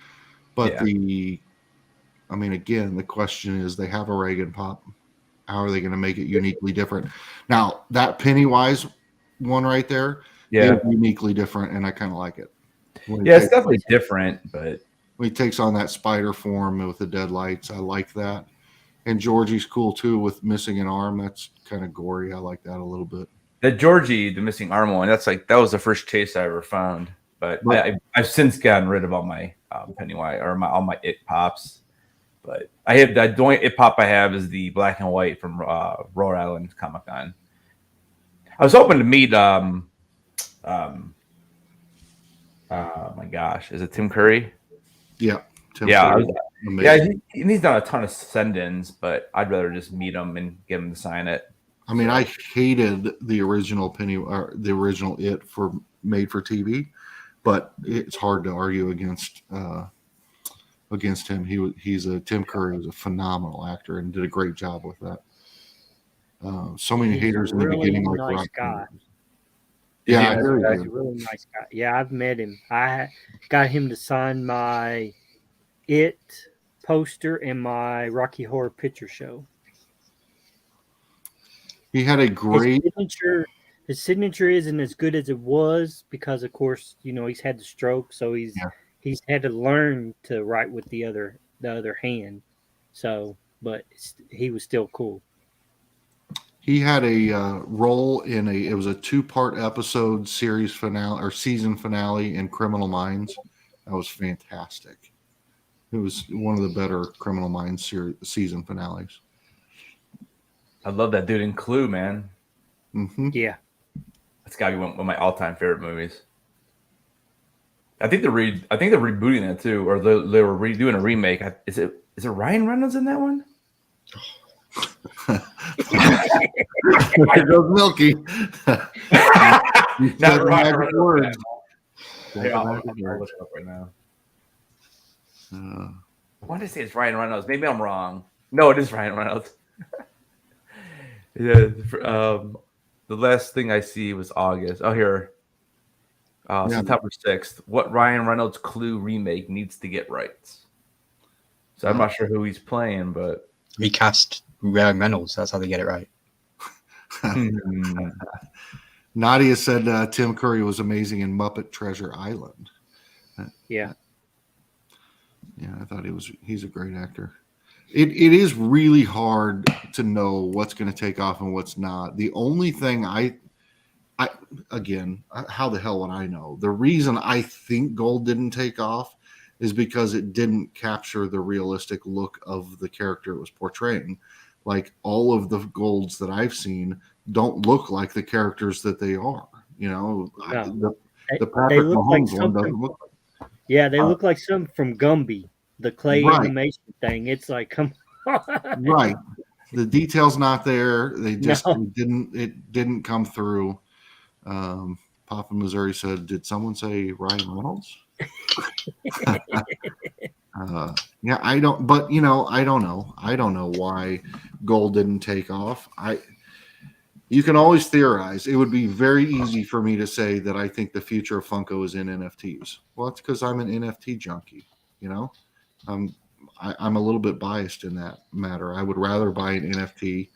Speaker 1: but again, the question is, they have a Reagan pop. How are they going to make it uniquely different? Now that Pennywise one right there, is uniquely different, and I kind of like it.
Speaker 5: It's definitely different, but
Speaker 1: when he takes on that spider form with the deadlights, I like that. And Georgie's cool too with missing an arm. That's kind of gory. I like that a little bit.
Speaker 5: The Georgie, the missing arm one, that was the first chase I ever found. But I've since gotten rid of all my Pennywise or all my It Pops. But I have the only It Pop I have is the black and white from Rhode Island Comic Con. I was hoping to meet oh my gosh, is it Tim Curry?
Speaker 1: Yeah. Tim
Speaker 5: Curry. He's done a ton of send-ins, but I'd rather just meet him and get him to sign it.
Speaker 1: I mean, I hated the original the original It for made for TV, but it's hard to argue against him. Tim Curry was a phenomenal actor and did a great job with that. So many haters in the beginning, like
Speaker 2: nice guy.
Speaker 1: Yeah,
Speaker 2: he's a really nice guy. Yeah, I've met him. I got him to sign my It poster and my Rocky Horror Picture Show.
Speaker 1: He had a great
Speaker 2: his signature isn't as good as it was because, of course, he's had the stroke, so he's had to learn to write with the other hand. So, but he was still cool.
Speaker 1: He had a role in it was a 2-part episode series finale or season finale in Criminal Minds. That was fantastic. It was one of the better Criminal Minds season finales.
Speaker 5: I love that dude in Clue, man.
Speaker 1: Mm-hmm.
Speaker 2: Yeah.
Speaker 5: That's got to be one of my all-time favorite movies. I think they're rebooting that too, or they were redoing a remake. Is it Ryan Reynolds in that one?
Speaker 1: There goes Milky.
Speaker 5: Not
Speaker 1: magic words.
Speaker 5: I'll look it up right now. I want to say it's Ryan Reynolds. Maybe I'm wrong. No, it is Ryan Reynolds. Yeah. The last thing I see was August. Oh, here. September 6th. What Ryan Reynolds Clue remake needs to get rights? So I'm not sure who he's playing, but
Speaker 3: recast Ryan Reynolds. That's how they get it right.
Speaker 1: Nadia said Tim Curry was amazing in Muppet Treasure Island.
Speaker 2: Yeah.
Speaker 1: Yeah, I thought he's a great actor. It is really hard to know what's going to take off and what's not. The only thing again, how the hell would I know? The reason I think Gold didn't take off is because it didn't capture the realistic look of the character it was portraying. Like all of the Golds that I've seen don't look like the characters that they are. You know,
Speaker 2: no.
Speaker 1: the Patrick Mahomes one doesn't look like.
Speaker 2: Yeah, they look like some from Gumby, the clay animation thing. It's like, come on.
Speaker 1: Right. The detail's not there. They just it didn't come through. Papa Missouri said, "Did someone say Ryan Reynolds?" Yeah, I don't. But I don't know. I don't know why Gold didn't take off. You can always theorize. It would be very easy for me to say that I think the future of Funko is in NFTs. Well, it's because I'm an NFT junkie. I'm a little bit biased in that matter. I would rather buy an NFT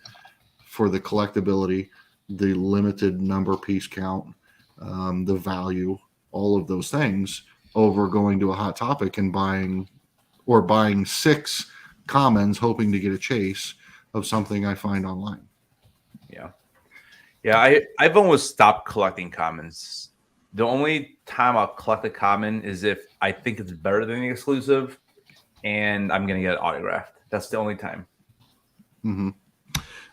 Speaker 1: for the collectability, the limited number piece count, the value, all of those things, over going to a Hot Topic and buying 6 commons, hoping to get a chase of something I find online.
Speaker 5: Yeah, I've almost stopped collecting commons. The only time I'll collect a common is if I think it's better than the exclusive and I'm going to get it autographed. That's the only time.
Speaker 1: Mm-hmm.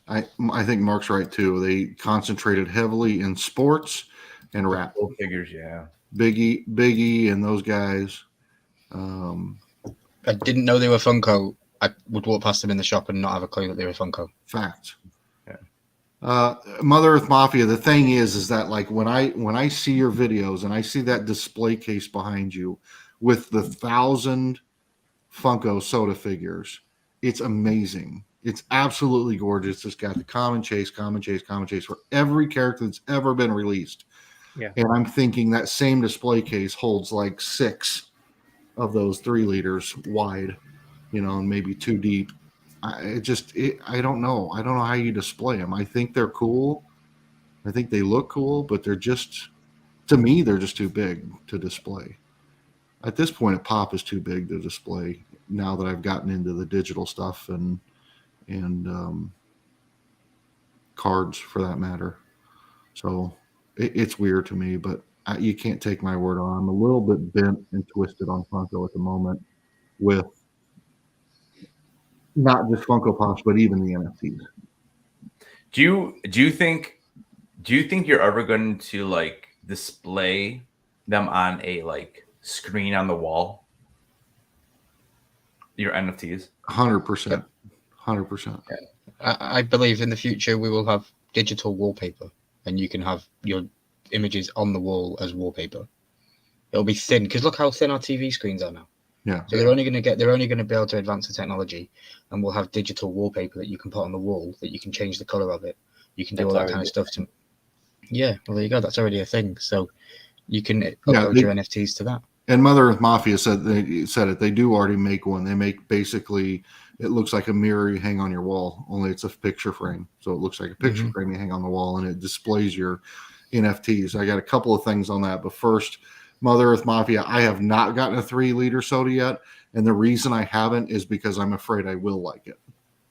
Speaker 1: I think Mark's right, too. They concentrated heavily in sports and rap.
Speaker 5: Figures, yeah.
Speaker 1: Biggie and those guys.
Speaker 3: I didn't know they were Funko. I would walk past them in the shop and not have a clue that they were Funko.
Speaker 1: Facts. Mother Earth Mafia, the thing is that like when I see your videos and I see that display case behind you with the 1,000 Funko soda figures, it's amazing. It's absolutely gorgeous. It's got the common chase for every character that's ever been released.
Speaker 2: Yeah.
Speaker 1: And I'm thinking that same display case holds like 6 of those 3 liters wide, and maybe 2 deep. I don't know. I don't know how you display them. I think they're cool. I think they look cool, but to me, they're just too big to display. At this point, a pop is too big to display now that I've gotten into the digital stuff and cards for that matter. So it's weird to me, but you can't take my word on it. I'm a little bit bent and twisted on Funko at the moment with not just Funko Pops, but even the NFTs.
Speaker 5: Do you think you're ever going to like display them on a like screen on the wall? Your NFTs?
Speaker 1: 100%. 100%.
Speaker 3: I believe in the future we will have digital wallpaper, and you can have your images on the wall as wallpaper. It'll be thin because look how thin our TV screens are now.
Speaker 1: Yeah.
Speaker 3: So they're only going to be able to advance the technology, and we'll have digital wallpaper that you can put on the wall that you can change the color of it. You can do all that kind of stuff. Yeah, well there you go. That's already a thing. So you can upload your NFTs to that.
Speaker 1: And Mother Earth Mafia said it. They do already make one. They make basically it looks like a mirror you hang on your wall, only it's a picture frame. So it looks like a picture frame you hang on the wall, and it displays your NFTs. I got a couple of things on that, but first. Mother Earth Mafia, I have not gotten a 3-liter soda yet, and the reason I haven't is because I'm afraid I will like it.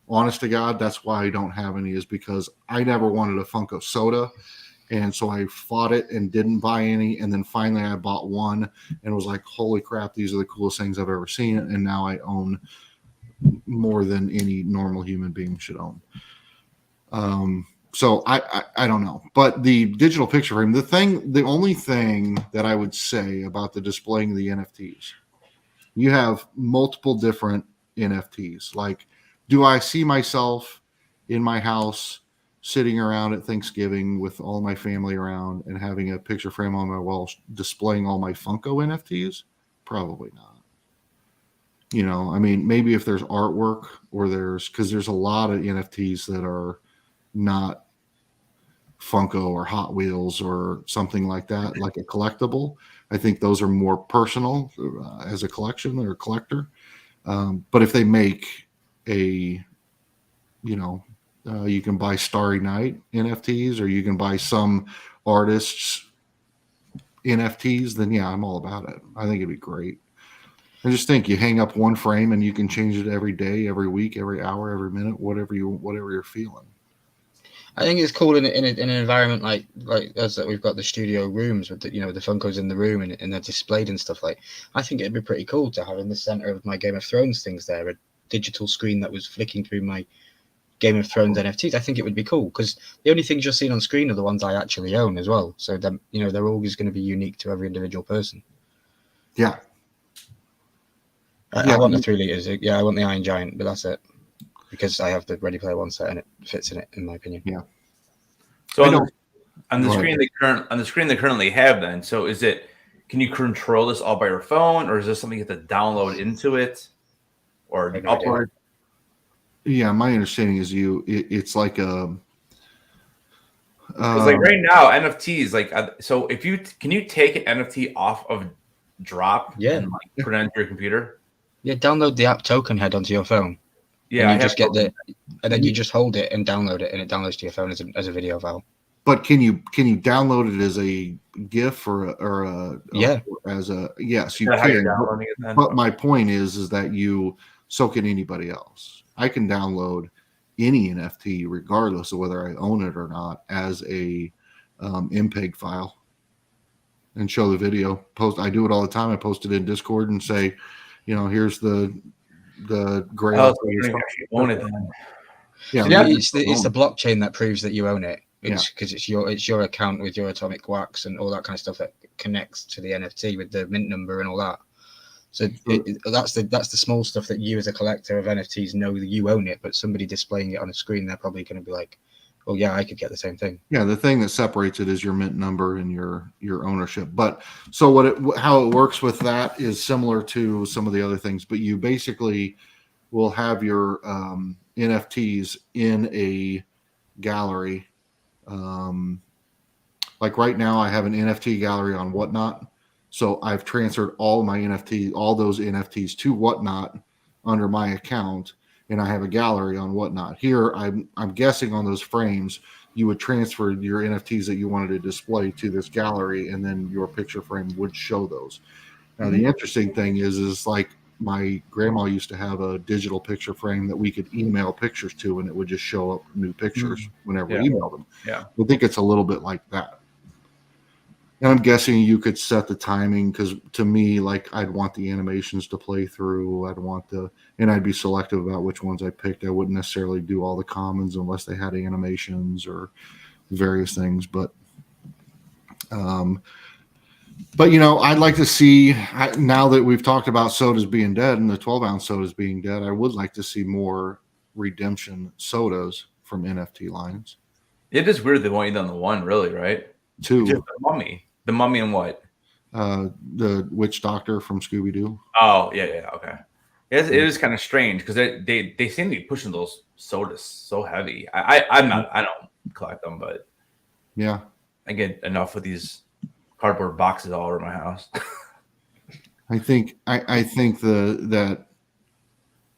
Speaker 1: Honest to God, that's why I don't have any, is because I never wanted a Funko soda, and so I fought it and didn't buy any, and then finally I bought one and was like, holy crap, these are the coolest things I've ever seen, and now I own more than any normal human being should own. So I don't know, but the digital picture frame, the only thing that I would say about the displaying of the NFTs, you have multiple different NFTs. Like, do I see myself in my house, sitting around at Thanksgiving with all my family around and having a picture frame on my wall displaying all my Funko NFTs? Probably not. You know, I mean, maybe if there's artwork or because there's a lot of NFTs that are not Funko or Hot Wheels or something like that, like a collectible. I think those are more personal as a collection or a collector. But if they make a, you know, you can buy Starry Night NFTs or you can buy some artists NFTs, then yeah, I'm all about it. I think it'd be great. I just think you hang up one frame and you can change it every day, every week, every hour, every minute, whatever you're feeling.
Speaker 3: I think it's cool in an environment like us that we've got the studio rooms with the Funkos in the room and they're displayed and stuff like. I think it'd be pretty cool to have in the center of my Game of Thrones things there a digital screen that was flicking through my Game of Thrones NFTs. I think it would be cool because the only things you're seeing on screen are the ones I actually own as well. So they're always going to be unique to every individual person.
Speaker 1: Yeah.
Speaker 3: I want the 3 liters. Yeah, I want the Iron Giant, but that's it. Because I have the Ready Player One set and it fits in it, in my opinion.
Speaker 1: Yeah.
Speaker 5: So on the screen they currently have, then. So can you control this all by your phone, or is this something you have to download into it, or upload?
Speaker 1: Yeah, my understanding is it's like a.
Speaker 5: Because like right now, NFTs so can you take an NFT off of Drop and like put it onto your computer? Yeah,
Speaker 3: download the app Token Head onto your phone.
Speaker 5: Yeah,
Speaker 3: and then you just hold it and download it, and it downloads to your phone as a video file.
Speaker 1: But can you download it as a GIF yes, you can. But my point is that so can anybody else. I can download any NFT regardless of whether I own it or not as a MPEG file and show the video. I do it all the time. I post it in Discord and say, here's the gray.
Speaker 5: Own it then.
Speaker 3: Yeah, it's the blockchain that proves that you own it. Because it's your account with your atomic wax and all that kind of stuff that connects to the NFT with the mint number and all that. So that's the small stuff that you as a collector of NFTs know that you own it, but somebody displaying it on a screen, they're probably going to be like, oh yeah, I could get the same thing.
Speaker 1: Yeah, the thing that separates it is your mint number and your ownership. But so how it works with that is similar to some of the other things, but you basically will have your NFTs in a gallery. Like right now I have an NFT gallery on Whatnot. So I've transferred all those NFTs to Whatnot under my account, and I have a gallery on Whatnot. Here, I'm guessing on those frames, you would transfer your NFTs that you wanted to display to this gallery, and then your picture frame would show those. Now, the interesting thing is like my grandma used to have a digital picture frame that we could email pictures to, and it would just show up new pictures whenever we emailed them.
Speaker 5: Yeah,
Speaker 1: I think it's a little bit like that. And I'm guessing you could set the timing because to me, like I'd want the animations to play through. And I'd be selective about which ones I picked. I wouldn't necessarily do all the commons unless they had animations or various things. But I'd like to see, now that we've talked about sodas being dead and the 12-ounce sodas being dead, I would like to see more redemption sodas from NFT lines.
Speaker 5: It is weird they want you done the one, really, right?
Speaker 1: Two.
Speaker 5: Just the mummy and what?
Speaker 1: The witch doctor from Scooby-Doo.
Speaker 5: Oh, yeah, okay. It is kind of strange because they seem to be pushing those sodas so heavy. I don't collect them, but
Speaker 1: yeah,
Speaker 5: I get enough of these cardboard boxes all over my house.
Speaker 1: I think that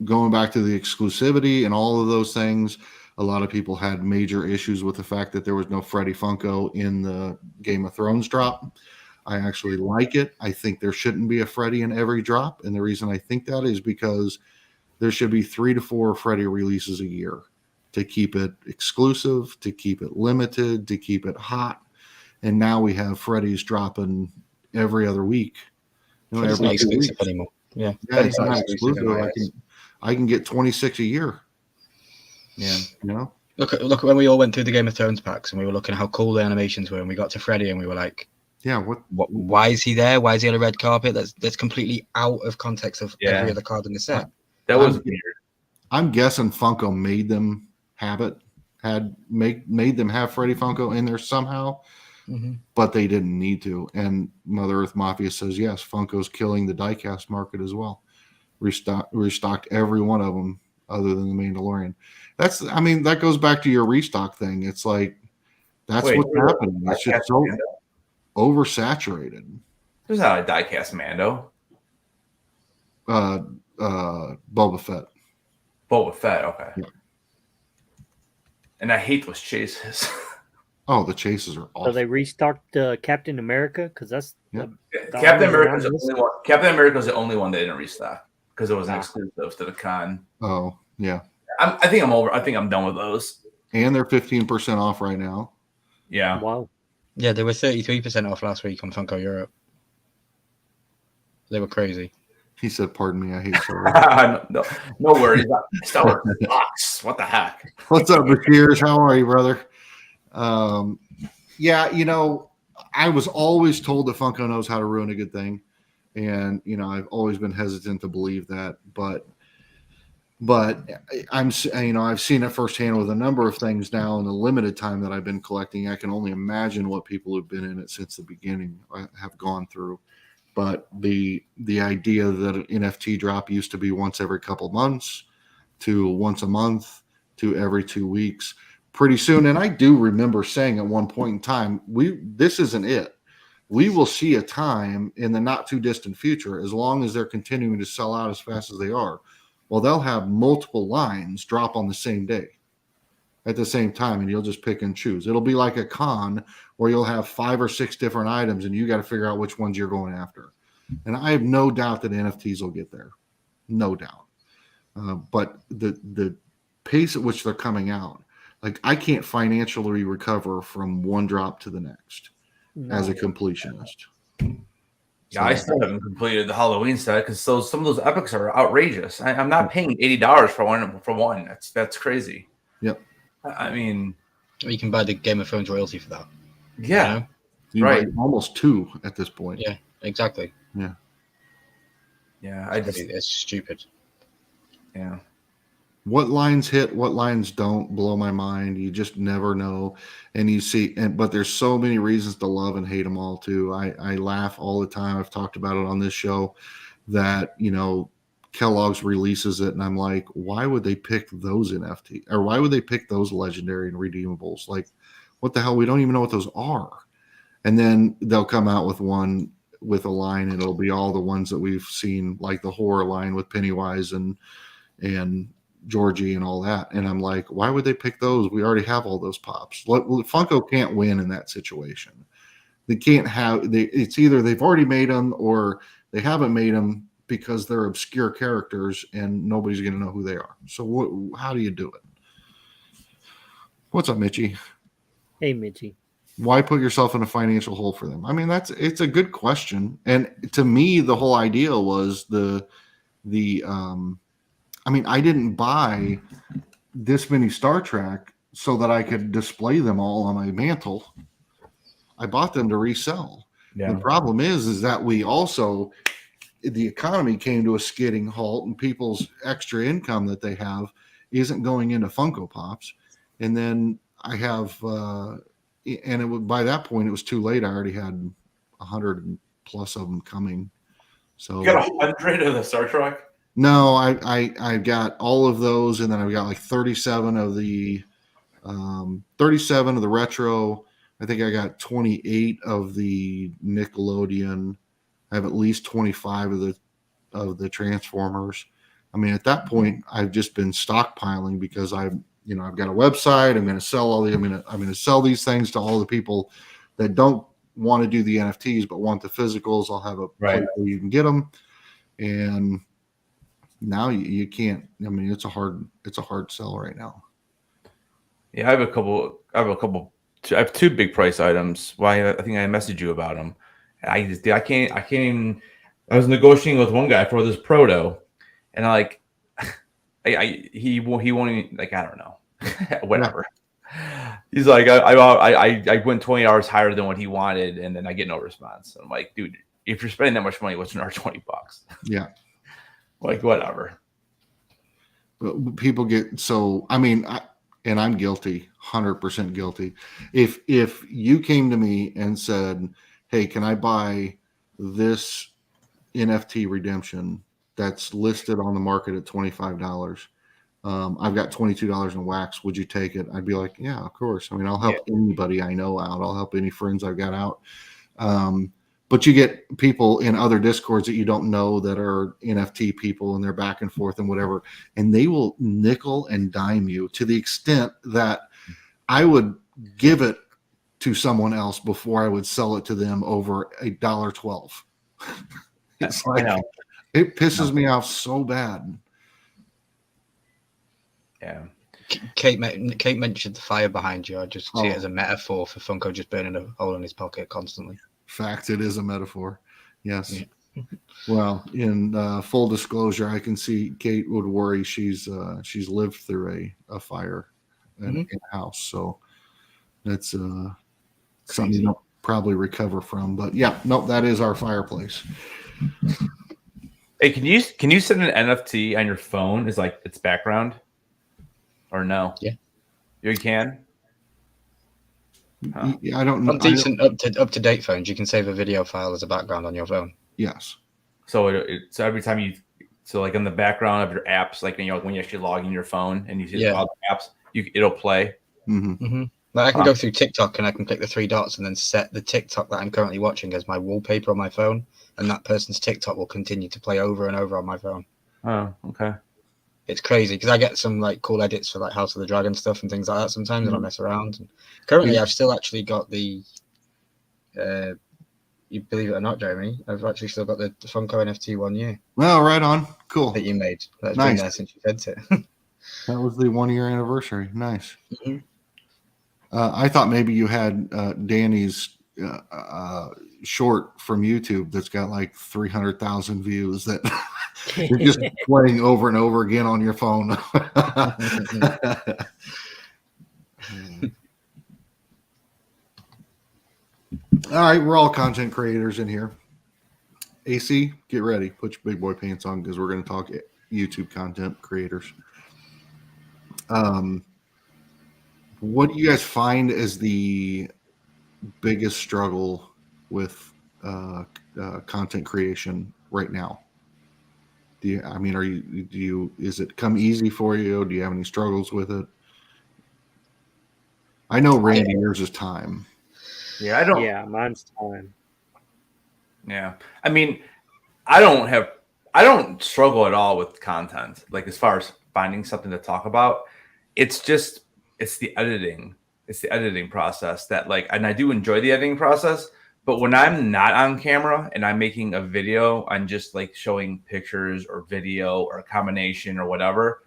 Speaker 1: going back to the exclusivity and all of those things, a lot of people had major issues with the fact that there was no Freddy Funko in the Game of Thrones drop. I actually like it. I think there shouldn't be a Freddy in every drop. And the reason I think that is because there should be 3 to 4 Freddy releases a year to keep it exclusive, to keep it limited, to keep it hot. And now we have Freddy's dropping every other week.
Speaker 3: It's not exclusive anymore. Yeah,
Speaker 1: it's not exclusive. I can get 26 a year.
Speaker 3: Yeah, Look when we all went through the Game of Thrones packs and we were looking at how cool the animations were, and we got to Freddy and we were like,
Speaker 1: yeah,
Speaker 3: why is he there? Why is he on a red carpet? That's completely out of context of every other card in the set.
Speaker 5: That was weird.
Speaker 1: I'm guessing Funko made them Habit had made them have Freddy Funko in there somehow, but they didn't need to. And Mother Earth Mafia says, yes, Funko's killing the diecast market as well. Restocked every one of them other than the Mandalorian. That goes back to your restock thing. It's like, that's what's happening. It's just so oversaturated.
Speaker 5: There's not a diecast Mando.
Speaker 1: Boba Fett.
Speaker 5: Boba Fett, okay.
Speaker 1: Yeah.
Speaker 5: And I hate those chases.
Speaker 1: Oh, the chases are awful.
Speaker 2: So they restocked Captain America because that's
Speaker 5: Captain America's the only one. Captain America's the only one they didn't restock because it was an exclusive to the con.
Speaker 1: Oh, yeah.
Speaker 5: I think I'm over. I think I'm done with those.
Speaker 1: And they're 15% off right now.
Speaker 5: Yeah.
Speaker 2: Wow.
Speaker 3: Yeah, they were 33% off last week on Funko Europe. They were crazy.
Speaker 1: He said, "Pardon me, I hate Star
Speaker 5: Wars." no worries. Star Wars box. What the heck?
Speaker 1: What's up, Bashir? How are you, brother? Yeah, I was always told that Funko knows how to ruin a good thing, and I've always been hesitant to believe that, but I've seen it firsthand with a number of things now in the limited time that I've been collecting. I can only imagine what people who've been in it since the beginning have gone through. But the idea that an NFT drop used to be once every couple months to once a month to every 2 weeks pretty soon. And I do remember saying at one point in time, this isn't it. We will see a time in the not too distant future, as long as they're continuing to sell out as fast as they are. Well, they'll have multiple lines drop on the same day at the same time, and you'll just pick and choose. It'll be like a con where you'll have 5 or 6 different items, and you got to figure out which ones you're going after. And I have no doubt that NFTs will get there. No doubt. But the pace at which they're coming out, like, I can't financially recover from one drop to the next as a completionist.
Speaker 5: Yeah, I still haven't completed the Halloween set because some of those epics are outrageous. I'm not paying $80 for one. That's crazy.
Speaker 1: Yep.
Speaker 3: I mean, you can buy the Game of Thrones royalty for that.
Speaker 5: Yeah.
Speaker 1: You right. Almost 2 at this point.
Speaker 3: Yeah, exactly.
Speaker 1: Yeah.
Speaker 3: Yeah, it's stupid.
Speaker 5: Yeah.
Speaker 1: What lines hit, what lines don't blow my mind. You just never know. And you see, but there's so many reasons to love and hate them all too. I laugh all the time. I've talked about it on this show that, Kellogg's releases it, and I'm like, why would they pick those NFT, or why would they pick those legendary and redeemables? Like, what the hell? We don't even know what those are. And then they'll come out with one with a line, and it'll be all the ones that we've seen, like the horror line with Pennywise and Georgie and all that. And I'm like, why would they pick those? We already have all those pops. Funko can't win in that situation. They can't have. It's either they've already made them or they haven't made them, because they're obscure characters and nobody's going to know who they are. So how do you do it? What's up, Mitchie?
Speaker 2: Hey, Mitchie.
Speaker 1: Why put yourself in a financial hole for them? I mean, it's a good question. And to me, the whole idea was I didn't buy this many Star Trek so that I could display them all on my mantle. I bought them to resell. Yeah. The problem is that we also, the economy came to a skidding halt, and people's extra income that they have isn't going into Funko Pops. And then I have, by that point it was too late. I already had 100 plus of them coming. So
Speaker 5: you got 100 of the Star Trek?
Speaker 1: No, I got all of those, and then I've got like 37 of the 37 of the retro. I think I got 28 of the Nickelodeon. I have at least 25 of the Transformers. I mean, at that point, I've just been stockpiling because I've got a website. I'm going to sell I'm going to sell these things to all the people that don't want to do the NFTs but want the physicals. I'll have a place where you can get them, and now you can't. I mean, it's a hard sell right now.
Speaker 5: Yeah, I have a couple. I have 2 big price items. Why? I think I messaged you about them. I can't even. I was negotiating with one guy for this proto, and he won't even, like, I don't know, whatever. He's like, I went 20 hours higher than what he wanted, and then I get no response. I'm like, dude, if you're spending that much money, what's another $20?
Speaker 1: Yeah,
Speaker 5: like, whatever.
Speaker 1: People get so. I mean, and I'm guilty, 100% guilty. If you came to me and said, "Hey, can I buy this NFT redemption that's listed on the market at $25? I've got $22 in wax. Would you take it?" I'd be like, "Yeah, of course." I mean, I'll help anybody I know out. I'll help any friends I've got out. But you get people in other discords that you don't know that are NFT people, and they're back and forth and whatever, and they will nickel and dime you to the extent that I would give it to someone else before I would sell it to them over $1.12. It's like, it pisses me off so bad.
Speaker 3: Yeah. Kate mentioned the fire behind you. I just see it as a metaphor for Funko just burning a hole in his pocket constantly.
Speaker 1: Fact, it is a metaphor. Yes. Yeah. Well, in full disclosure, I can see Kate would worry. She's lived through a fire in a house, so that's something you don't probably recover from. But yeah, no, that is our fireplace.
Speaker 5: Hey, can you send an NFT on your phone as like its background, or no?
Speaker 3: Yeah,
Speaker 5: you can.
Speaker 1: Huh. I don't know.
Speaker 3: On decent up to date phones, you can save a video file as a background on your phone.
Speaker 1: Yes.
Speaker 5: So so every time like in the background of your apps, like when you actually log in your phone and you see all the apps, it'll play.
Speaker 3: Like I can go through TikTok and I can click the 3 dots and then set the TikTok that I'm currently watching as my wallpaper on my phone, and that person's TikTok will continue to play over and over on my phone.
Speaker 5: Oh, okay.
Speaker 3: It's crazy because I get some like cool edits for like House of the Dragon stuff and things like that sometimes, and I mess around. And currently, I've still actually got the. You believe it or not, Jeremy, I've actually still got the Funko NFT 1 year.
Speaker 1: Well, right on. Cool.
Speaker 3: That you made. That's
Speaker 1: nice.
Speaker 3: Been there since you sent it.
Speaker 1: That was the 1 year anniversary. Nice. I thought maybe you had Danny's short from YouTube that's got like 300,000 views that you're just playing over and over again on your phone. All right, we're all content creators in here. AC, get ready. Put your big boy pants on because we're going to talk YouTube content creators. What do you guys find as the biggest struggle with content creation right now? Is it come easy for you? Do you have any struggles with it? I know Randy, yours is time.
Speaker 5: Yeah, I don't.
Speaker 2: Yeah, mine's time.
Speaker 5: Yeah, I mean, I don't struggle at all with content. Like as far as finding something to talk about, it's the editing. It's the editing process that and I do enjoy the editing process. But when I'm not on camera and I'm making a video, I'm just like showing pictures or video or a combination or whatever.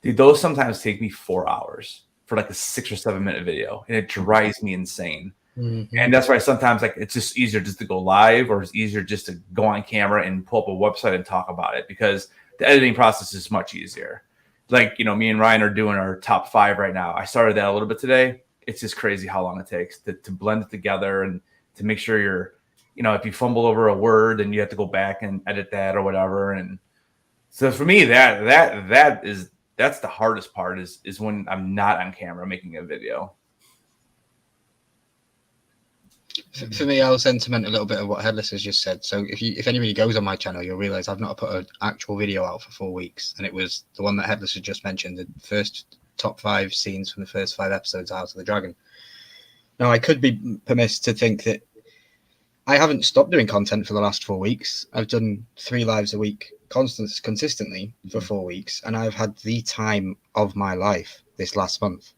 Speaker 5: Dude, those sometimes take me 4 hours for like a 6 or 7 minute video, and it drives me insane. And that's why sometimes it's just easier just to go live, or it's easier just to go on camera and pull up a website and talk about it, because the editing process is much easier. Like, me and Ryan are doing our top 5 right now. I started that a little bit today. It's just crazy how long it takes to blend it together and to make sure you're, if you fumble over a word and you have to go back and edit that or whatever. And so for me, that's the hardest part is when I'm not on camera making a video.
Speaker 3: For me, I'll sentiment a little bit of what Headless has just said. So if anybody goes on my channel, you'll realize I've not put an actual video out for 4 weeks, and it was the one that Headless had just mentioned, the first top 5 scenes from the first 5 episodes of House of the Dragon. Now, I could be permitted to think that I haven't stopped doing content for the last 4 weeks. I've done 3 lives a week consistently for 4 weeks, and I've had the time of my life this last month.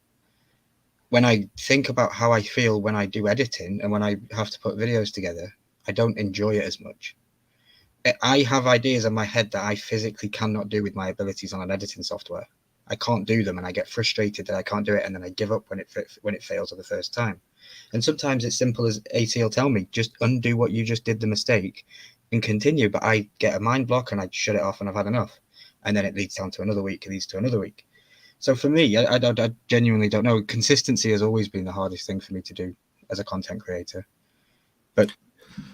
Speaker 3: When I think about how I feel when I do editing and when I have to put videos together, I don't enjoy it as much. I have ideas in my head that I physically cannot do with my abilities on an editing software. I can't do them, and I get frustrated that I can't do it, and then I give up when it fails at the first time. And sometimes it's simple as AT will tell me, just undo what you just did, the mistake, and continue. But I get a mind block and I shut it off and I've had enough. And then it leads down to another week, it leads to another week. So for me, I genuinely don't know. Consistency has always been the hardest thing for me to do as a content creator. But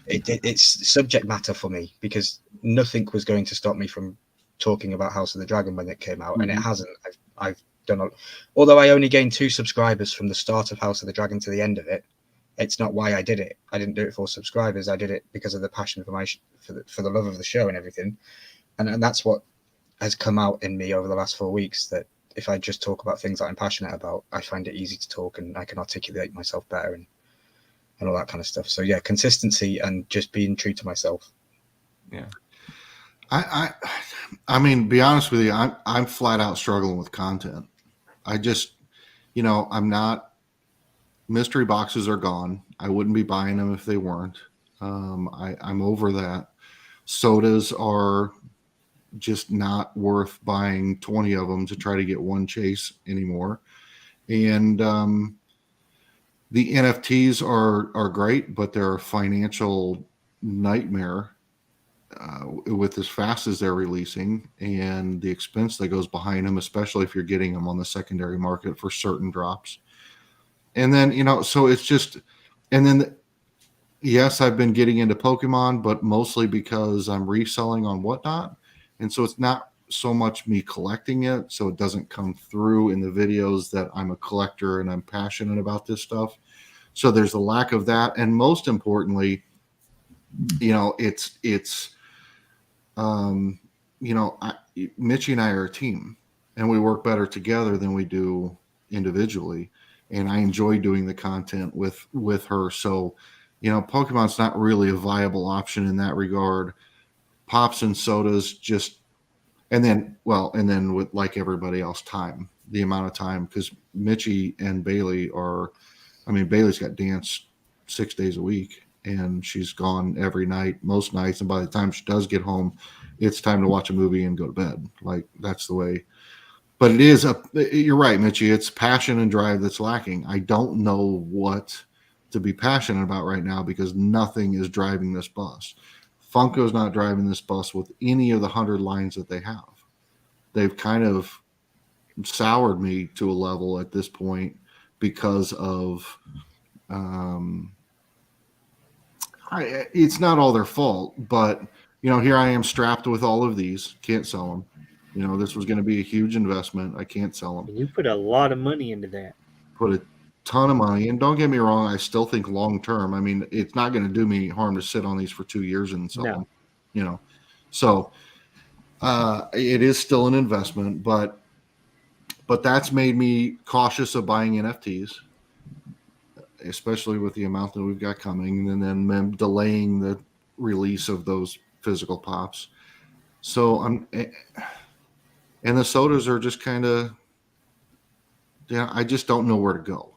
Speaker 3: it's subject matter for me, because nothing was going to stop me from talking about House of the Dragon when it came out, and it hasn't. I've although I only gained 2 subscribers from the start of House of the Dragon to the end of it. It's not why I did it. I didn't do it for subscribers. I did it because of the passion for for the love of the show and everything. And that's what has come out in me over the last 4 weeks, that if I just talk about things that I'm passionate about, I find it easy to talk and I can articulate myself better and all that kind of stuff. So yeah, consistency and just being true to myself.
Speaker 5: Yeah.
Speaker 1: I mean, be honest with you, I'm flat out struggling with content. I just, I'm not, mystery boxes are gone. I wouldn't be buying them if they weren't. I'm over that. Sodas are just not worth buying 20 of them to try to get one chase anymore. And the NFTs are great, but they're a financial nightmare with as fast as they're releasing and the expense that goes behind them, especially if you're getting them on the secondary market for certain drops. And then, so it's just, and then yes, I've been getting into Pokemon, but mostly because I'm reselling on Whatnot. And so it's not so much me collecting it, so it doesn't come through in the videos that I'm a collector and I'm passionate about this stuff. So there's a lack of that. And most importantly, it's Mitchie and I are a team and we work better together than we do individually. And I enjoy doing the content with her. So, Pokemon's not really a viable option in that regard. Pops and sodas just, and then with, like everybody else, time, the amount of time, because Mitchie and Bailey Bailey's got dance 6 days a week and she's gone every night, most nights. And by the time she does get home, it's time to watch a movie and go to bed. Like, that's the way. But you're right, Mitchie. It's passion and drive that's lacking. I don't know what to be passionate about right now because nothing is driving this bus. Funko's not driving this bus with any of the 100 lines that they have. They've kind of soured me to a level at this point because of it's not all their fault, but here I am strapped with all of these, can't sell them. This was going to be a huge investment. I can't sell them.
Speaker 2: You put a lot of money into that.
Speaker 1: Put a ton of money, and don't get me wrong, I still think long term. I mean, it's not going to do me harm to sit on these for 2 years and sell them. So it is still an investment, but that's made me cautious of buying NFTs, especially with the amount that we've got coming, and then them delaying the release of those physical pops. So and the sodas are just kind of, I just don't know where to go.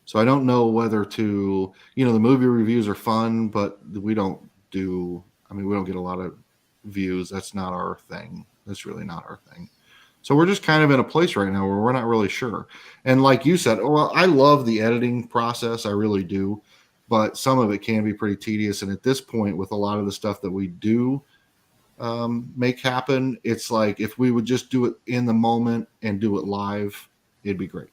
Speaker 1: So I don't know whether to, the movie reviews are fun, but we don't get a lot of views. That's not our thing. That's really not our thing. So we're just kind of in a place right now where we're not really sure. And like you said, well, I love the editing process. I really do. But some of it can be pretty tedious. And at this point, with a lot of the stuff that we do make happen, it's like if we would just do it in the moment and do it live, it'd be great.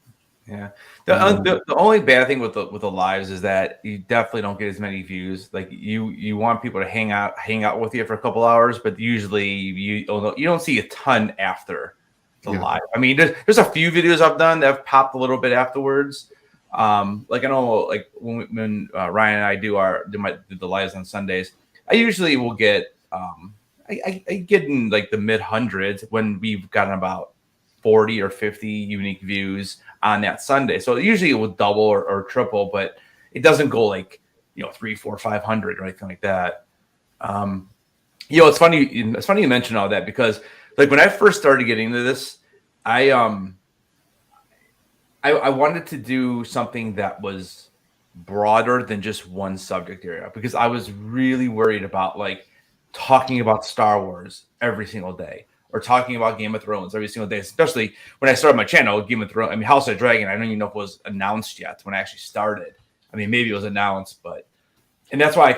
Speaker 5: Yeah. The only bad thing with the lives is that you definitely don't get as many views. Like you want people to hang out with you for a couple hours, but usually you don't see a ton after the live. I mean, there's a few videos I've done that have popped a little bit afterwards. Like I know, like when Ryan and I do the lives on Sundays, I usually will get I get in like the mid hundreds when we've gotten about 40 or 50 unique views on that Sunday. So usually it will double or triple, but it doesn't go like 300, 400, 500 or anything like that. It's funny. It's funny you mention all that because like when I first started getting into this, I wanted to do something that was broader than just one subject area because I was really worried about like talking about Star Wars every single day or talking about Game of Thrones every single day, especially when I started my channel, Game of Thrones. I mean, House of the Dragon, I don't even know if it was announced yet when I actually started. I mean, maybe it was announced, and that's why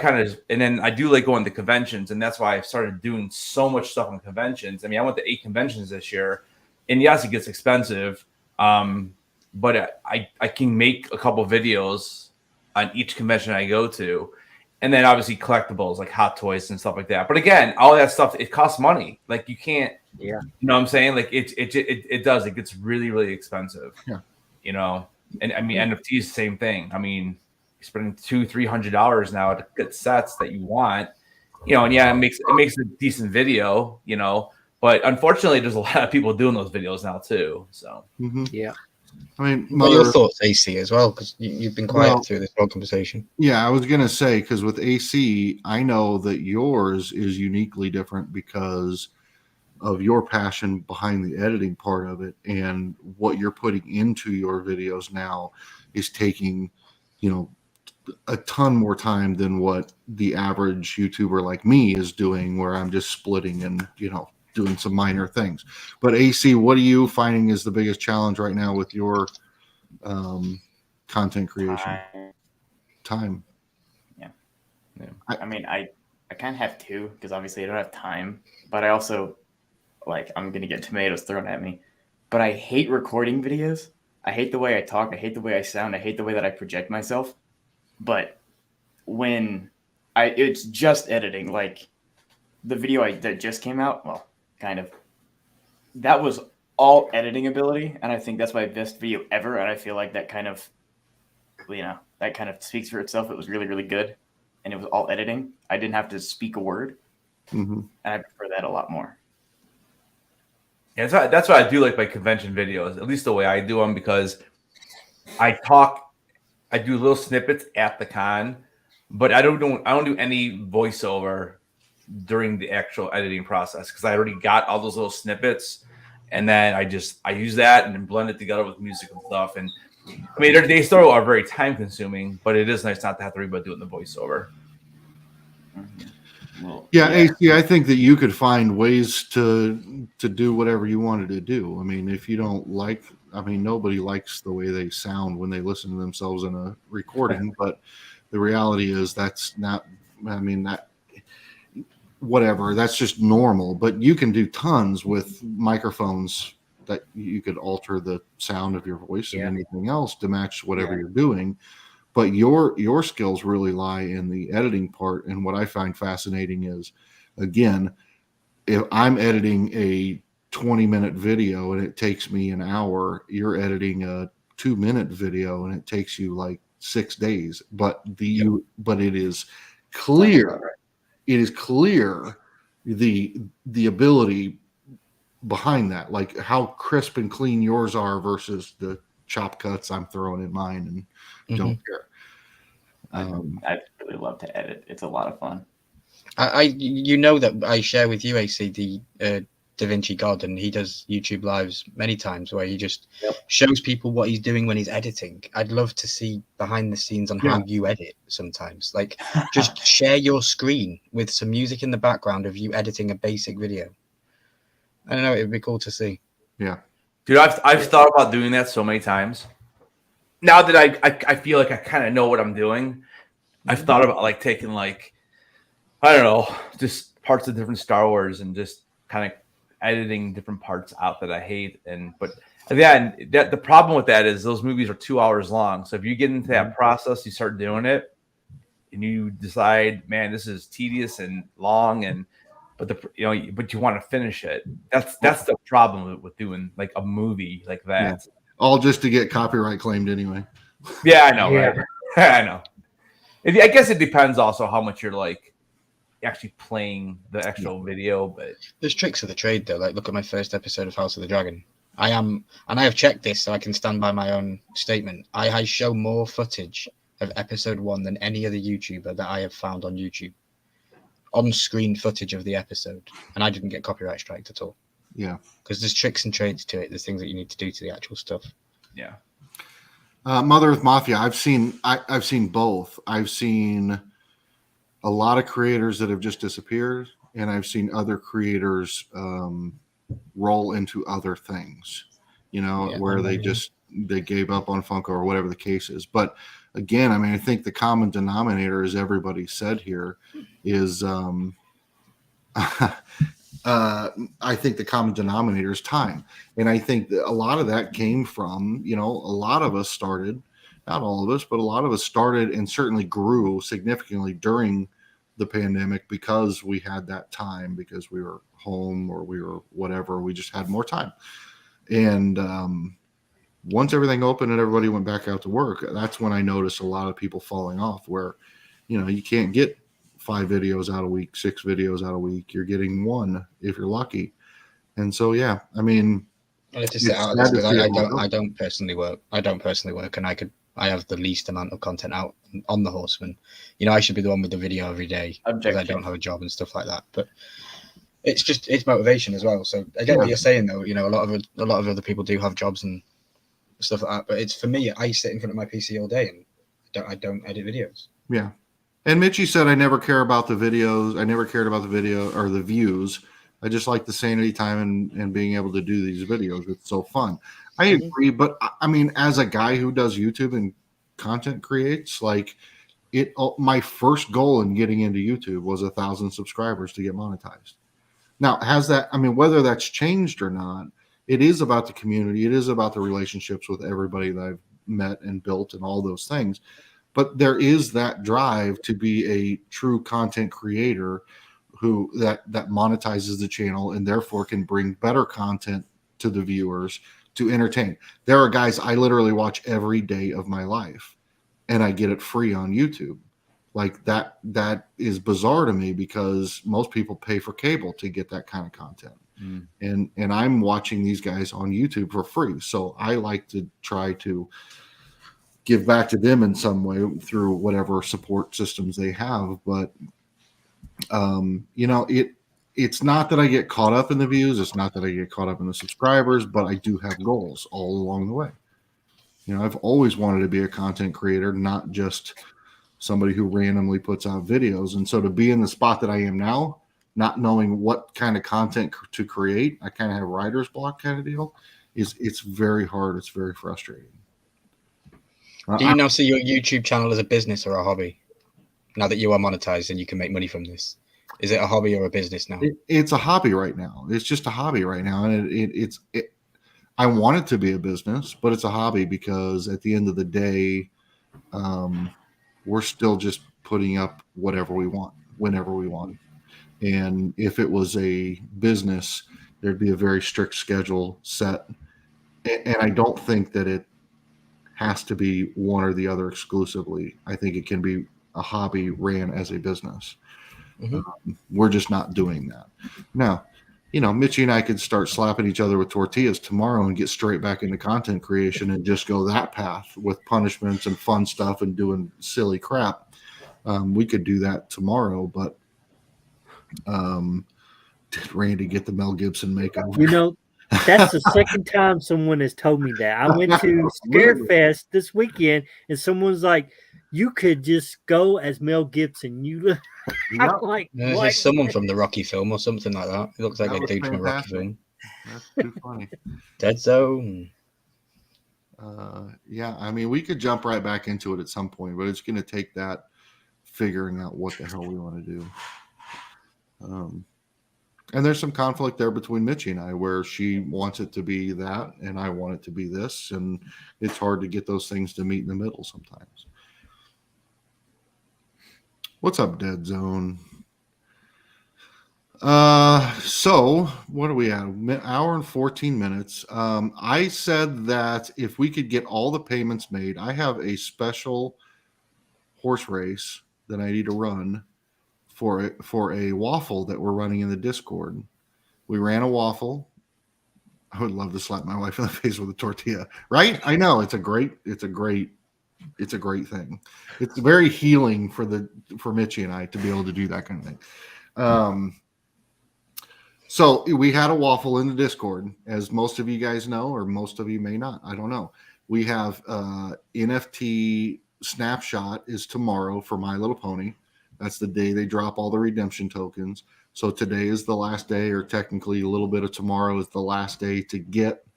Speaker 5: and then I do like going to conventions, and that's why I started doing so much stuff on conventions. I mean, I went to 8 conventions this year, and yes, it gets expensive, but I can make a couple videos on each convention I go to. And then obviously collectibles like Hot Toys and stuff like that. But again, all that stuff, it costs money. Like you can't
Speaker 2: Yeah.
Speaker 5: You know what I'm saying? Like it does. It gets really, really expensive.
Speaker 1: Yeah.
Speaker 5: You know, and I mean NFTs, same thing. I mean, you're spending $200-300 now to get sets that you want. You know, and yeah, it makes a decent video. You know, but unfortunately, there's a lot of people doing those videos now too. So
Speaker 2: Yeah.
Speaker 1: I mean,
Speaker 3: What are your thoughts, AC, as well? Because you've been quiet through this whole conversation.
Speaker 1: Yeah, I was going to say, because with AC, I know that yours is uniquely different because of your passion behind the editing part of it, and what you're putting into your videos now is taking, you know, a ton more time than what the average YouTuber like me is doing, where I'm just splitting and, you know, doing some minor things. But AC, what are you finding is the biggest challenge right now with your content creation? Time.
Speaker 4: Yeah. I mean, I kind of have two, because obviously I don't have time, but I also, like, I'm going to get tomatoes thrown at me, but I hate recording videos. I hate the way I talk. I hate the way I sound. I hate the way that I project myself. But when it's just editing, like the video that just came out, well, kind of, that was all editing ability. And I think that's my best video ever. And I feel like that kind of, you know, that kind of speaks for itself. It was really, really good. And it was all editing. I didn't have to speak a word.
Speaker 1: Mm-hmm.
Speaker 4: And I prefer that a lot more.
Speaker 5: yeah, that's why I do like my convention videos, at least the way I do them, because I do little snippets at the con, but I don't do any voiceover during the actual editing process, because I already got all those little snippets, and then I use that and then blend it together with music and stuff. And I mean, they still are very time consuming, but it is nice not to have to worry about doing the voiceover.
Speaker 1: Well, yeah, AC, I think that you could find ways to do whatever you wanted to do. I mean, if you don't like, I mean, nobody likes the way they sound when they listen to themselves in a recording, but the reality is that's not, I mean, that, whatever, that's just normal. But you can do tons with microphones that you could alter the sound of your voice and anything else to match whatever you're doing. But your skills really lie in the editing part. And what I find fascinating is, again, if I'm editing a 20-minute video and it takes me an hour, you're editing a 2-minute video and it takes you like 6 days. But but it is clear. It is clear the ability behind that, like how crisp and clean yours are versus the chop cuts I'm throwing in mine and don't care.
Speaker 4: I really love to edit. It's a lot of fun.
Speaker 3: You know that I share with you, AC, the Da Vinci God, and he does YouTube lives many times where he just shows people what he's doing when he's editing. I'd love to see behind the scenes on how you edit sometimes. Like, just share your screen with some music in the background of you editing a basic video. I don't know, it'd be cool to see.
Speaker 1: Yeah.
Speaker 5: Dude, I've thought about doing that so many times. Now that I feel like I kind of know what I'm doing, I've thought about like taking like, I don't know, just parts of different Star Wars and just kind of editing different parts out that I hate. But again, the problem with that is those movies are 2 hours long. So if you get into that process, you start doing it, and you decide, man, this is tedious and long, but you want to finish it. That's the problem with doing like a movie like that.
Speaker 1: Yeah. All just to get copyright claimed anyway.
Speaker 5: Yeah, I know. Right? I know. I guess it depends also how much you're like actually playing the actual video, but
Speaker 3: there's tricks of the trade though. Like, look at my first episode of House of the Dragon. I have checked this, so I can stand by my own statement. I show more footage of episode 1 than any other YouTuber that I have found on YouTube. On-screen footage of the episode, and I didn't get copyright striked at all.
Speaker 1: Yeah,
Speaker 3: because there's tricks and trades to it. There's things that you need to do to the actual stuff.
Speaker 5: Yeah.
Speaker 1: Mother Earth Mafia. I've seen both. I've seen a lot of creators that have just disappeared, and I've seen other creators roll into other things. You know, where they gave up on Funko or whatever the case is. But again, I mean, I think the common denominator, as everybody said here, is I think the common denominator is time. And I think that a lot of that came from, a lot of us started, not all of us, but a lot of us started and certainly grew significantly during the pandemic, because we had that time, because we were home or we were whatever, we just had more time. And once everything opened and everybody went back out to work, that's when I noticed a lot of people falling off, where, you know, you can't get 5 videos out a week, 6 videos out a week. You're getting 1 if you're lucky. And so, yeah, I mean,
Speaker 3: I have to sit out of this because I don't personally work. And I have the least amount of content out on the Horsemen. You know, I should be the one with the video every day because I don't have a job and stuff like that. But it's motivation as well. So I get what you're saying, though. You know, a lot of other people do have jobs and stuff like that. But it's, for me, I sit in front of my PC all day and I don't edit videos.
Speaker 1: Yeah. And Mitchie said, I never care about the videos. I never cared about the video or the views. I just like the sanity time and being able to do these videos. It's so fun. I agree. But I mean, as a guy who does YouTube and content creates, like, my first goal in getting into YouTube was 1,000 subscribers to get monetized. Now, whether that's changed or not, it is about the community. It is about the relationships with everybody that I've met and built and all those things. But there is that drive to be a true content creator who that monetizes the channel and therefore can bring better content to the viewers to entertain. There are guys I literally watch every day of my life, and I get it free on YouTube. Like, that is bizarre to me, because most people pay for cable to get that kind of content. And I'm watching these guys on YouTube for free. So I like to try to give back to them in some way through whatever support systems they have. But you know, it's not that I get caught up in the views. It's not that I get caught up in the subscribers, but I do have goals all along the way. You know, I've always wanted to be a content creator, not just somebody who randomly puts out videos. And so to be in the spot that I am now, not knowing what kind of content to create, I kind of have writer's block kind of deal. It's very hard. It's very frustrating.
Speaker 3: Do you now see your YouTube channel as a business or a hobby? Now that you are monetized and you can make money from this, is it a hobby or a business now?
Speaker 1: It's a hobby right now. It's just a hobby right now, and I want it to be a business, but it's a hobby because at the end of the day, we're still just putting up whatever we want, whenever we want. And if it was a business, there'd be a very strict schedule set. And I don't think that it has to be one or the other exclusively. I think it can be a hobby ran as a business. We're just not doing that. Now, you know, Mitchie and I could start slapping each other with tortillas tomorrow and get straight back into content creation and just go that path with punishments and fun stuff and doing silly crap. We could do that tomorrow, but did Randy get the Mel Gibson makeover?
Speaker 2: You know, that's the second time someone has told me that. I went to Scarefest this weekend, and someone's like, "You could just go as Mel Gibson." You
Speaker 1: Yep.
Speaker 2: like,
Speaker 3: there's someone from the Rocky film or something like that. It looks like a dude from a Rocky film.
Speaker 1: That's too funny.
Speaker 3: Dead Zone.
Speaker 1: Yeah, I mean, we could jump right back into it at some point, but it's going to take that figuring out what the hell we want to do. And there's some conflict there between Mitchie and I, where she wants it to be that and I want it to be this, and it's hard to get those things to meet in the middle sometimes. What's up, Dead Zone? So what are we at? An hour and 14 minutes. I said that if we could get all the payments made, I have a special horse race that I need to run for a waffle that we're running in the Discord. We ran a waffle. I would love to slap my wife in the face with a tortilla, right? I know it's a great thing. It's very healing for Mitchie and I to be able to do that kind of thing. So we had a waffle in the Discord, as most of you guys know, or most of you may not. I don't know. We have NFT snapshot is tomorrow for My Little Pony. That's the day they drop all the redemption tokens. So today is the last day, or technically a little bit of tomorrow is the last day to get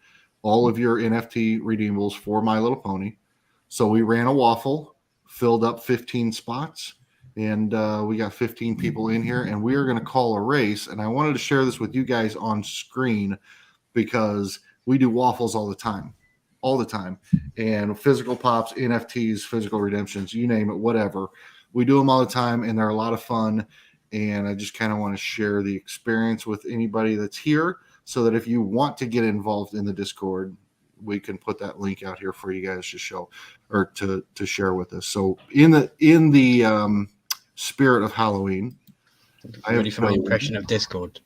Speaker 1: all of your NFT redeemables for My Little Pony. So we ran a waffle, filled up 15 spots, and we got 15 people in here, and we are going to call a race. And I wanted to share this with you guys on screen because we do waffles all the time. And physical pops, NFTs, physical redemptions, you name it, whatever. we do them all the time, and they're a lot of fun. And I just kind of want to share the experience with anybody that's here, so that if you want to get involved in the Discord, we can put that link out here for you guys to show or to share with us. So in the spirit of Halloween,
Speaker 3: I'm ready for my impression of Discord.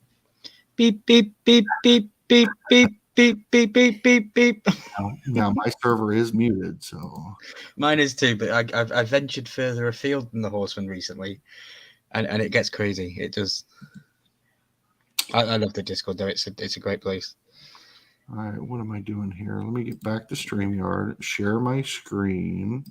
Speaker 3: Beep beep beep beep beep beep beep beep beep beep beep.
Speaker 1: Now my server is muted, so
Speaker 3: mine is too. But I've ventured further afield than the Horsemen recently, and it gets crazy. It does. I love the Discord though. It's a great place.
Speaker 1: All right, what am I doing here? Let me get back to StreamYard, share my screen.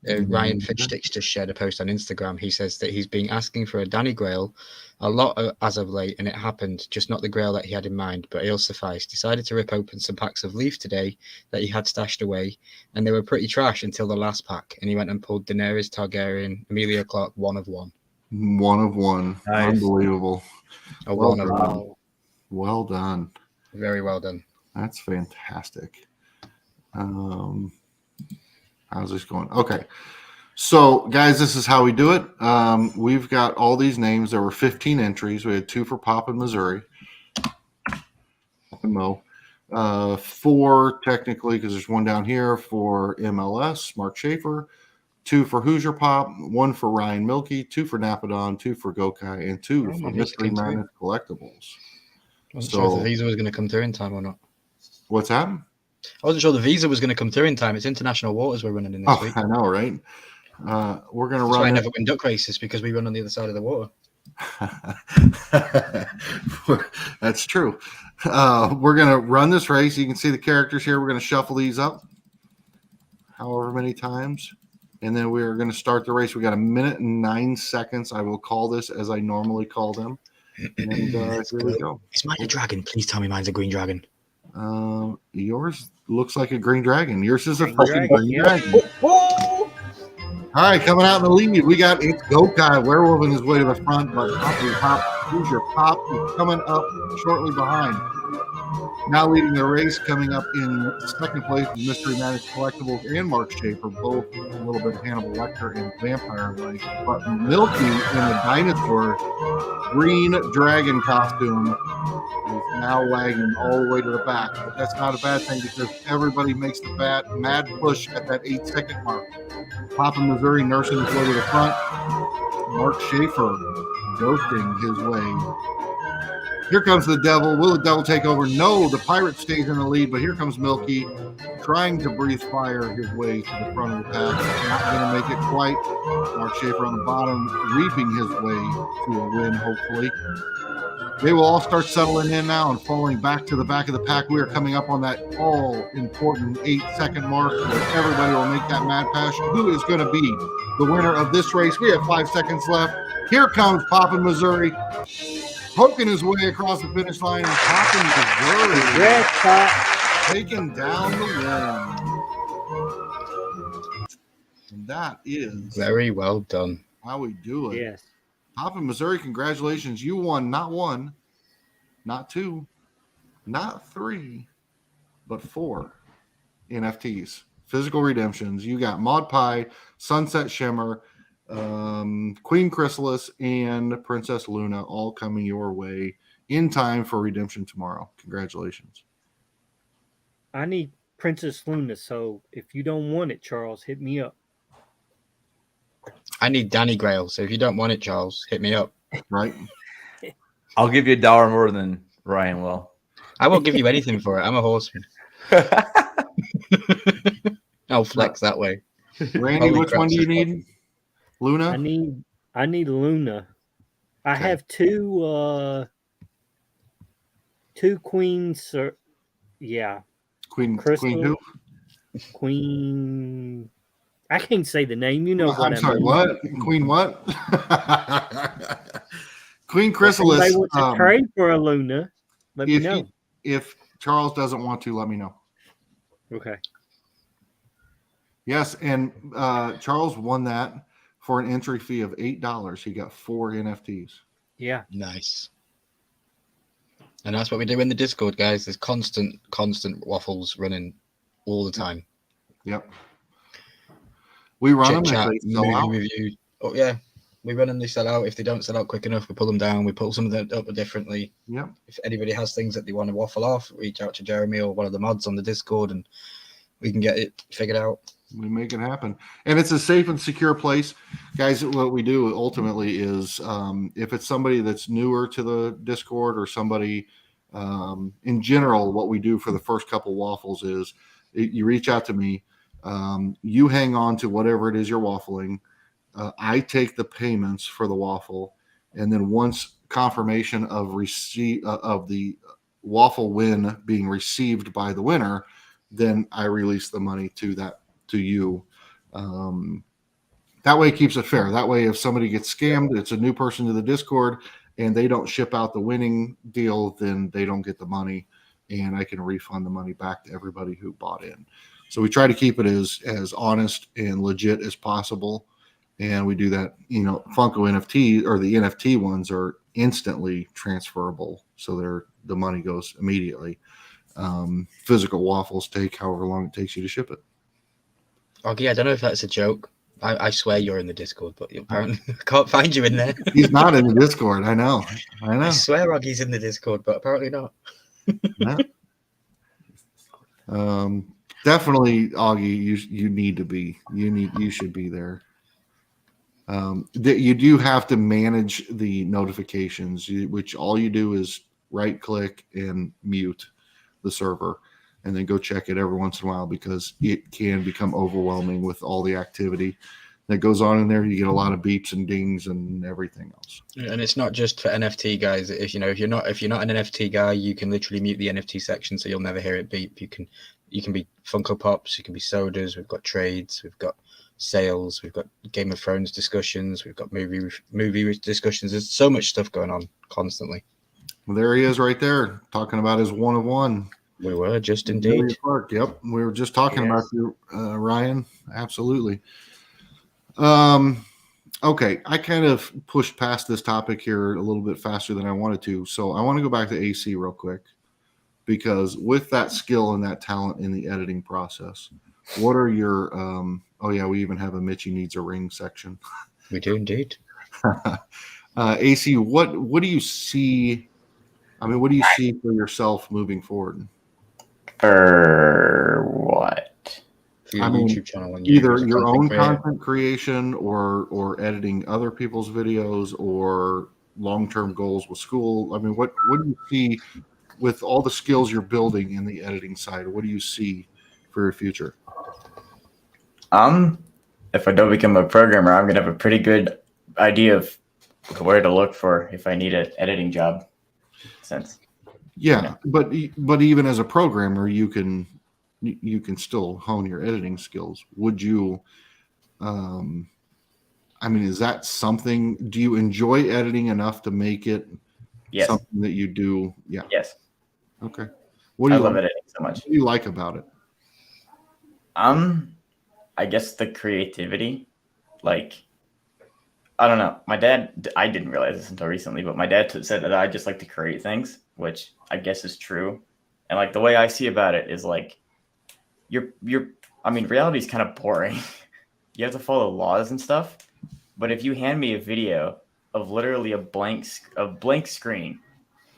Speaker 3: Ryan Fitchsticks just shared a post on Instagram. He says that he's been asking for a Danny Grail a lot as of late, and it happened, just not the Grail that he had in mind, but it'll suffice. Decided to rip open some packs of Leaf today that he had stashed away, and they were pretty trash until the last pack, and he went and pulled Daenerys Targaryen, Emilia Clarke, 1 of 1.
Speaker 1: 1 of 1. Nice. Unbelievable.
Speaker 3: Well done.
Speaker 1: Well done.
Speaker 3: Very well done.
Speaker 1: That's fantastic. How's this going? Okay. So, guys, this is how we do it. We've got all these names. There were 15 entries. We had 2 for Pop in Missouri. Pop and Mo. 4 technically, because there's 1 down here for MLS, Mark Schaefer. 2 for Hoosier Pop. 1 for Ryan Milkey. 2 for Napadon. 2 for Gokai. And 2 for Mystery Madness Collectibles.
Speaker 3: I wasn't sure if the visa was going to come through in time or not.
Speaker 1: What's that?
Speaker 3: I wasn't sure the visa was going to come through in time. It's international waters we're running in this week.
Speaker 1: I know, right? We're going to run.
Speaker 3: That's why I never win duck races, because we run on the other side of the water.
Speaker 1: That's true. We're going to run this race. You can see the characters here. We're going to shuffle these up however many times. And then we're going to start the race. We got 1 minute and 9 seconds. I will call this as I normally call them. And here we go.
Speaker 3: Is mine a dragon? Please tell me mine's a green dragon.
Speaker 1: Yours looks like a green dragon. Yours is a fucking green dragon. All right, coming out in the lead, we got it's Gokai werewolfing his way to the front, but Hoosier Pop is coming up shortly behind. Now leading the race, coming up in second place with Mystery Madness Collectibles and Mark Schaefer, both a little bit of Hannibal Lecter and Vampire-like. But Milky in the dinosaur green dragon costume is now wagging all the way to the back. But that's not a bad thing, because everybody makes the mad push at that 8-second mark. Pop in Missouri nursing his way to the front. Mark Schaefer ghosting his way. Here comes the devil. Will the devil take over? No, the pirate stays in the lead, but here comes Milky trying to breathe fire his way to the front of the pack. Not going to make it quite. Mark Schaefer on the bottom, reaping his way to a win, hopefully. They will all start settling in now and falling back to the back of the pack. We are coming up on that all-important 8-second mark where everybody will make that mad pass. Who is going to be the winner of this race? We have 5 seconds left. Here comes Pop in Missouri, poking his way across the finish line, and Pop in Missouri.
Speaker 2: Red Pop
Speaker 1: Taking down the win. And that is
Speaker 3: very well done.
Speaker 1: How we do it.
Speaker 2: Yes.
Speaker 1: Pop in Missouri, congratulations. You won not 1, not 2, not 3, but 4 NFTs. Physical redemptions. You got Maud Pie, Sunset Shimmer, Queen Chrysalis, and Princess Luna all coming your way in time for redemption tomorrow. Congratulations.
Speaker 2: I need Princess Luna, so if you don't want it, Charles, hit me up.
Speaker 3: I need Danny Grail, so if you don't want it, Charles, hit me up.
Speaker 1: Right?
Speaker 5: I'll give you $1 more than Ryan will.
Speaker 3: I won't give you anything for it. I'm a horseman. I'll flex that way.
Speaker 1: Randy, which one do you need? Luna?
Speaker 2: I need Luna. I have two queens. Yeah.
Speaker 1: Queen
Speaker 2: Crystal,
Speaker 1: Queen who?
Speaker 2: Queen. I can't say the name. You know what
Speaker 1: I'm sorry. What? Queen what? Queen Chrysalis.
Speaker 2: If anybody wants to trade for a Luna, let me know.
Speaker 1: If Charles doesn't want to, let me know.
Speaker 2: Okay.
Speaker 1: Yes, and Charles won that for an entry fee of $8. He got 4 NFTs.
Speaker 2: Yeah.
Speaker 3: Nice. And that's what we do in the Discord, guys. There's constant waffles running all the time.
Speaker 1: Yep. We run them
Speaker 3: chit-chat,
Speaker 1: and they sell
Speaker 3: movie
Speaker 1: out.
Speaker 3: review. Oh yeah, we run them, they sell out. If they don't sell out quick enough, we pull them down. We pull some of them up differently.
Speaker 1: Yep.
Speaker 3: If anybody has things that they want to waffle off, reach out to Jeremy or one of the mods on the Discord, and we can get it figured out.
Speaker 1: We make it happen. And it's a safe and secure place. Guys, what we do ultimately is if it's somebody that's newer to the Discord or somebody in general, what we do for the first couple waffles is you reach out to me. You hang on to whatever it is you're waffling. I take the payments for the waffle. And then once confirmation of receipt of the waffle win being received by the winner, then I release the money to you. That way it keeps it fair. That way, if somebody gets scammed, it's a new person to the Discord and they don't ship out the winning deal, then they don't get the money and I can refund the money back to everybody who bought in. So we try to keep it as honest and legit as possible. And we do that, Funko NFT or the NFT ones are instantly transferable. So the money goes immediately. Physical waffles take however long it takes you to ship it.
Speaker 3: Okay, I don't know if that's a joke. I swear you're in the Discord, but apparently I can't find you in there.
Speaker 1: He's not in the Discord. I know.
Speaker 3: I swear Oggy's in the Discord, but apparently not.
Speaker 1: No. Definitely, Augie, you need to be. You should be there. You do have to manage the notifications, which all you do is right click and mute the server. And then go check it every once in a while because it can become overwhelming with all the activity that goes on in there. You get a lot of beeps and dings and everything else.
Speaker 3: And it's not just for NFT guys. If you're not an NFT guy, you can literally mute the NFT section so you'll never hear it beep. You can be Funko Pops, you can be sodas. We've got trades, we've got sales, we've got Game of Thrones discussions, we've got movie discussions. There's so much stuff going on constantly.
Speaker 1: Well, there he is right there talking about his one of one.
Speaker 3: We were just indeed.
Speaker 1: Yep, we were just talking about you, Ryan. Absolutely. Okay, I kind of pushed past this topic here a little bit faster than I wanted to, so I want to go back to AC real quick because with that skill and that talent in the editing process, what are your? Oh yeah, we even have a Mitchie needs a ring section.
Speaker 3: We do indeed.
Speaker 1: AC, what do you see? I mean, what do you see for yourself moving forward?
Speaker 4: For what?
Speaker 3: For your YouTube channel and
Speaker 1: either your own content creation or editing other people's videos or long-term goals with school. I mean, what do you see with all the skills you're building in the editing side? What do you see for your future?
Speaker 4: If I don't become a programmer, I'm gonna have a pretty good idea of where to look for if I need an editing job.
Speaker 1: But even as a programmer, you can still hone your editing skills. Would you? Is that something? Do you enjoy editing enough to make it something that you do? Yeah.
Speaker 4: Yes.
Speaker 1: Okay.
Speaker 4: I love editing so much.
Speaker 1: What do you like about it?
Speaker 4: I guess the creativity, like. I don't know. My dad, I didn't realize this until recently, but my dad said that I just like to create things, which I guess is true. And like the way I see about it is like, reality is kind of boring. You have to follow laws and stuff. But if you hand me a video of literally a blank screen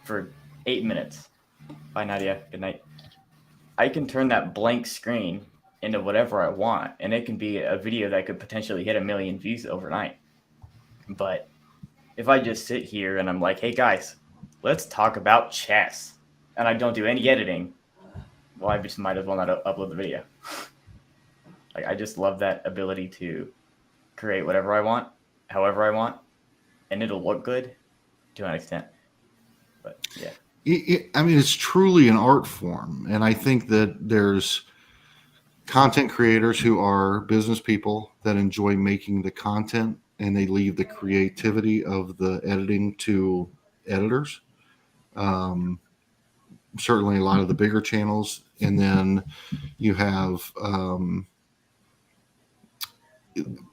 Speaker 4: for 8 minutes, bye Nadia, good night. I can turn that blank screen into whatever I want. And it can be a video that could potentially hit 1 million views overnight. But if I just sit here and I'm like, hey guys, let's talk about chess, and I don't do any editing, well, I just might as well not upload the video. Like, I just love that ability to create whatever I want, however I want, and it'll look good to an extent. But yeah.
Speaker 1: It's truly an art form. And I think that there's content creators who are business people that enjoy making the content and they leave the creativity of the editing to editors. Certainly a lot of the bigger channels. And then you have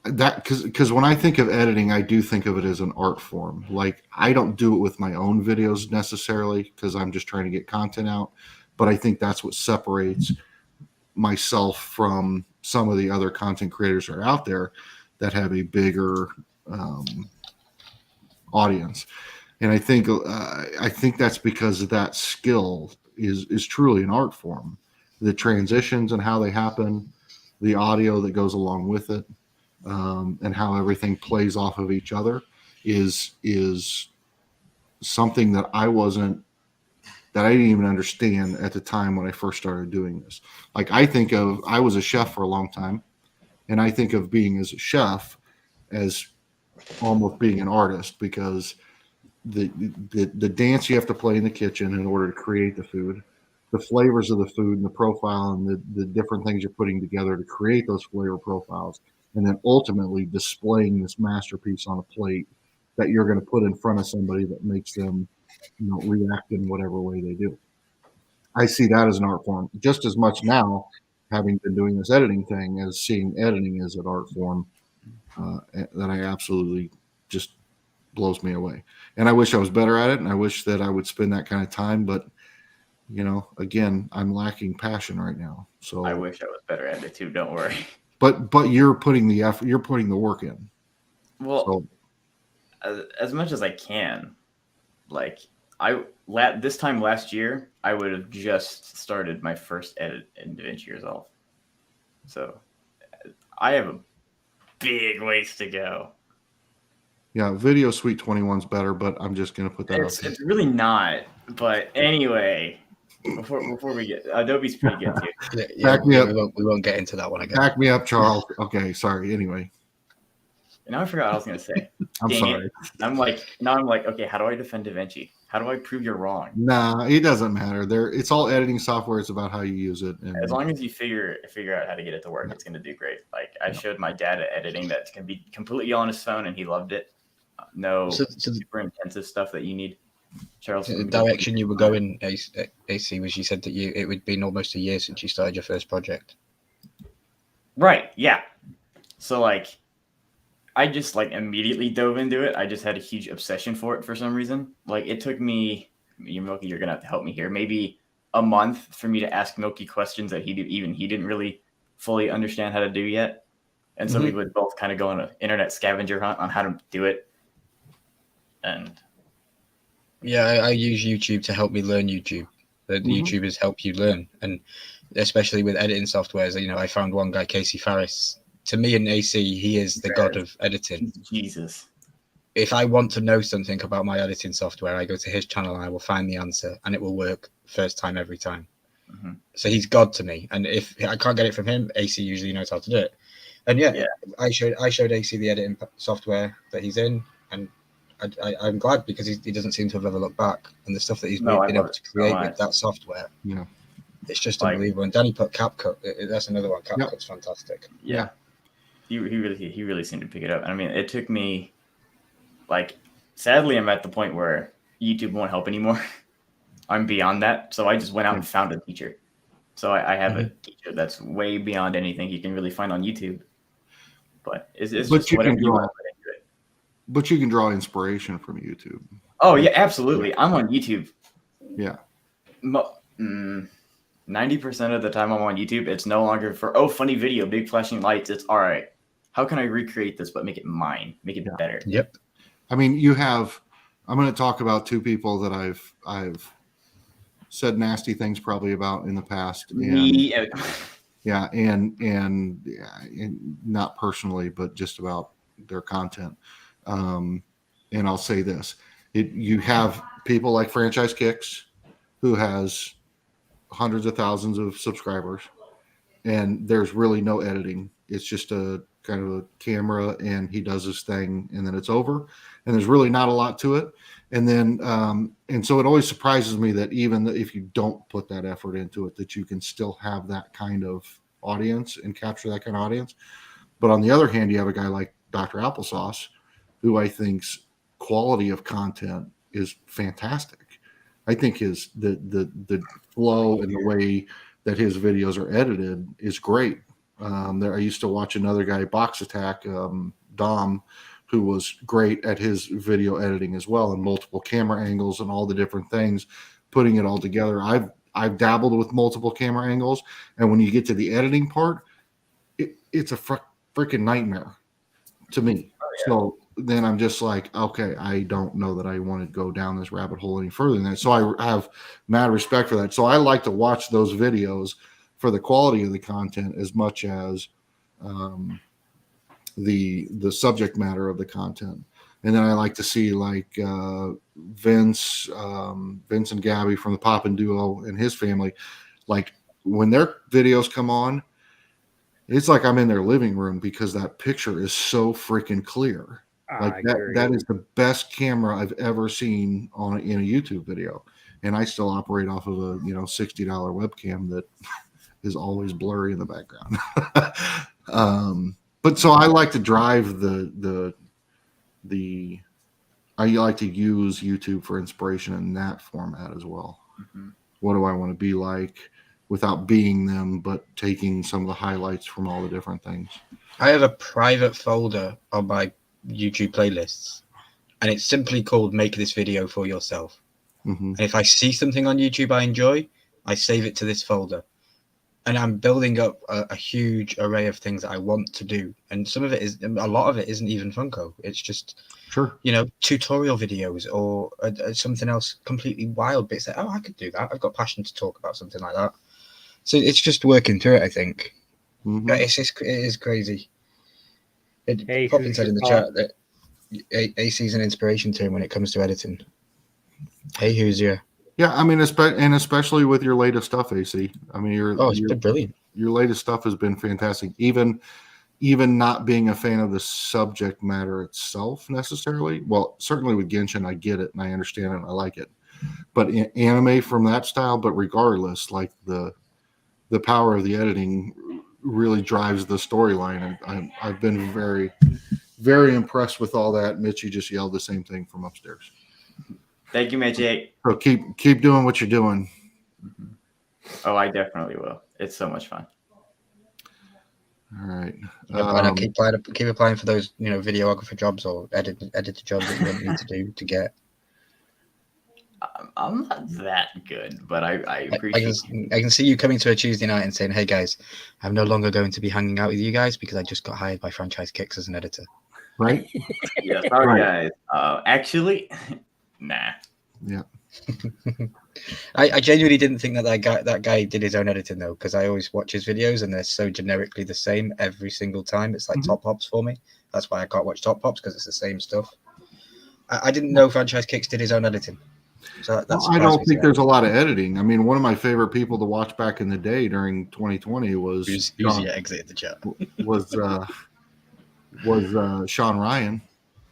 Speaker 1: that because when I think of editing, I do think of it as an art form. Like I don't do it with my own videos necessarily because I'm just trying to get content out. But I think that's what separates myself from some of the other content creators are out there that have a bigger audience. And I think that's because that skill is truly an art form. The transitions and how they happen, the audio that goes along with it, and how everything plays off of each other is something that I didn't even understand at the time when I first started doing this. Like I was a chef for a long time, and I think of being as a chef as almost being an artist, because the dance you have to play in the kitchen in order to create the food, the flavors of the food and the profile and the different things you're putting together to create those flavor profiles, and then ultimately displaying this masterpiece on a plate that you're going to put in front of somebody that makes them, react in whatever way they do. I see that as an art form just as much now, having been doing this editing thing, as seeing editing as an art form that I absolutely just blows me away. And I wish I was better at it, and I wish that I would spend that kind of time, but again, I'm lacking passion right now. So
Speaker 4: I wish I was better at it too, don't worry.
Speaker 1: But you're putting the effort, you're putting the work in.
Speaker 4: Well, as much as I can. Like this time last year, I would have just started my first edit in DaVinci Resolve. So I have a big ways to go.
Speaker 1: Yeah, Video Suite 21's better, but I'm just going to put that out there.
Speaker 4: It's really not. But anyway, before we get, Adobe's pretty good too.
Speaker 1: Back me up.
Speaker 3: We won't get into that one again.
Speaker 1: Back me up, Charles. Okay, sorry. Anyway.
Speaker 4: Now I forgot what I was going to say.
Speaker 1: I'm sorry.
Speaker 4: I'm like, okay, how do I defend DaVinci? How do I prove you're wrong?
Speaker 1: Nah, it doesn't matter. It's all editing software. It's about how you use it. And
Speaker 4: as long as you figure out how to get it to work, it's going to do great. Like I showed my dad editing that can be completely on his phone, and he loved it. No super intensive stuff that you need. Charles,
Speaker 3: the direction you were going, AC, was you said that it would been almost a year since you started your first project.
Speaker 4: Right. Yeah. So like, I just like immediately dove into it. I just had a huge obsession for it for some reason. Like it took me, Milky, you're gonna have to help me here. Maybe a month for me to ask Milky questions that he didn't really fully understand how to do yet. And so we would both kind of go on an internet scavenger hunt on how to do it. And
Speaker 3: yeah, I use YouTube to help me learn YouTube. The YouTubers help you learn, and especially with editing softwares. I found one guy, Casey Farris. To me and AC, he is the god of editing.
Speaker 4: Jesus.
Speaker 3: If I want to know something about my editing software, I go to his channel and I will find the answer, and it will work first time every time. Mm-hmm. So he's God to me. And if I can't get it from him, AC usually knows how to do it. And yeah. I showed AC the editing software that he's in, and I'm glad, because he doesn't seem to have ever looked back. And the stuff that he's been able to create with that software, it's just unbelievable. And Danny put CapCut. That's another one. CapCut's fantastic.
Speaker 4: Yeah. He really seemed to pick it up. I mean, it took me, like, sadly, I'm at the point where YouTube won't help anymore. I'm beyond that. So I just went out and found a teacher. So I have a teacher that's way beyond anything you can really find on YouTube. But it's just whatever you want to put into it.
Speaker 1: But you can draw inspiration from YouTube.
Speaker 4: Oh, yeah, absolutely. I'm on YouTube.
Speaker 1: Yeah.
Speaker 4: 90% of the time I'm on YouTube, it's no longer for, funny video, big flashing lights. It's all right. How can I recreate this, but make it mine, make it better?
Speaker 3: Yep.
Speaker 1: I mean, I'm going to talk about two people that I've said nasty things probably about in the past. And, and not personally, but just about their content. And I'll say this, you have people like Franchise Kicks, who has hundreds of thousands of subscribers, and there's really no editing. It's just a kind of a camera, and he does his thing, and then it's over, and there's really not a lot to it. And then and so it always surprises me that even if you don't put that effort into it, that you can still have that kind of audience and capture that kind of audience. But on the other hand, you have a guy like Dr. Applesauce, who I think's quality of content is fantastic. I think the flow and the way that his videos are edited is great. I used to watch another guy, Box Attack, Dom, who was great at his video editing as well, and multiple camera angles and all the different things, putting it all together. I've dabbled with multiple camera angles, and when you get to the editing part, it's a freaking nightmare to me. So then I'm just like, okay, I don't know that I want to go down this rabbit hole any further than that. So I have mad respect for that. So I like to watch those videos for the quality of the content as much as the subject matter of the content. And then I like to see like Vince and Gabby from the Poppin' Duo and his family, like when their videos come on, it's like I'm in their living room because that picture is so freaking clear. Like that is the best camera I've ever seen in a YouTube video. And I still operate off of a $60 webcam that is always blurry in the background. But so I like to drive I like to use YouTube for inspiration in that format as well. Mm-hmm. What do I want to be like without being them, but taking some of the highlights from all the different things?
Speaker 3: I have a private folder on my YouTube playlists, and it's simply called "Make This Video for Yourself." Mm-hmm. And if I see something on YouTube I enjoy, I save it to this folder. And I'm building up a huge array of things that I want to do. And a lot of it isn't even Funko. It's just, tutorial videos or something else completely wild bits that, I could do that. I've got passion to talk about something like that. So it's just working through it, I think. Mm-hmm. But it is crazy. Poppin said in the chat that AC's an inspiration to him when it comes to editing. Hey, who's you?
Speaker 1: Yeah, I mean, especially with your latest stuff, AC. I mean,
Speaker 3: it's been brilliant.
Speaker 1: Your latest stuff has been fantastic. Even not being a fan of the subject matter itself necessarily. Well, certainly with Genshin, I get it and I understand it and I like it. But anime from that style, but regardless, like the power of the editing really drives the storyline, and I've been very, very impressed with all that. Mitchie just yelled the same thing from upstairs.
Speaker 4: Thank you, Mitchie.
Speaker 1: So keep doing what you're doing.
Speaker 4: Oh, I definitely will. It's so much fun.
Speaker 1: All right.
Speaker 3: And keep applying for those, videographer jobs or editor jobs that you want me to do to get.
Speaker 4: I'm not that good, but I appreciate
Speaker 3: I can see you coming to a Tuesday night and saying, "Hey guys, I'm no longer going to be hanging out with you guys because I just got hired by Franchise Kicks as an editor."
Speaker 1: Right?
Speaker 4: Yeah, sorry guys. Actually, nah.
Speaker 1: Yeah.
Speaker 3: I genuinely didn't think that guy did his own editing though, because I always watch his videos and they're so generically the same every single time. It's like Top Pops for me. That's why I can't watch Top Pops, because it's the same stuff. I didn't know Franchise Kicks did his own editing. So
Speaker 1: I don't think there's a lot of editing. I mean, one of my favorite people to watch back in the day during 2020 was
Speaker 3: exited the chat.
Speaker 1: was Sean Ryan,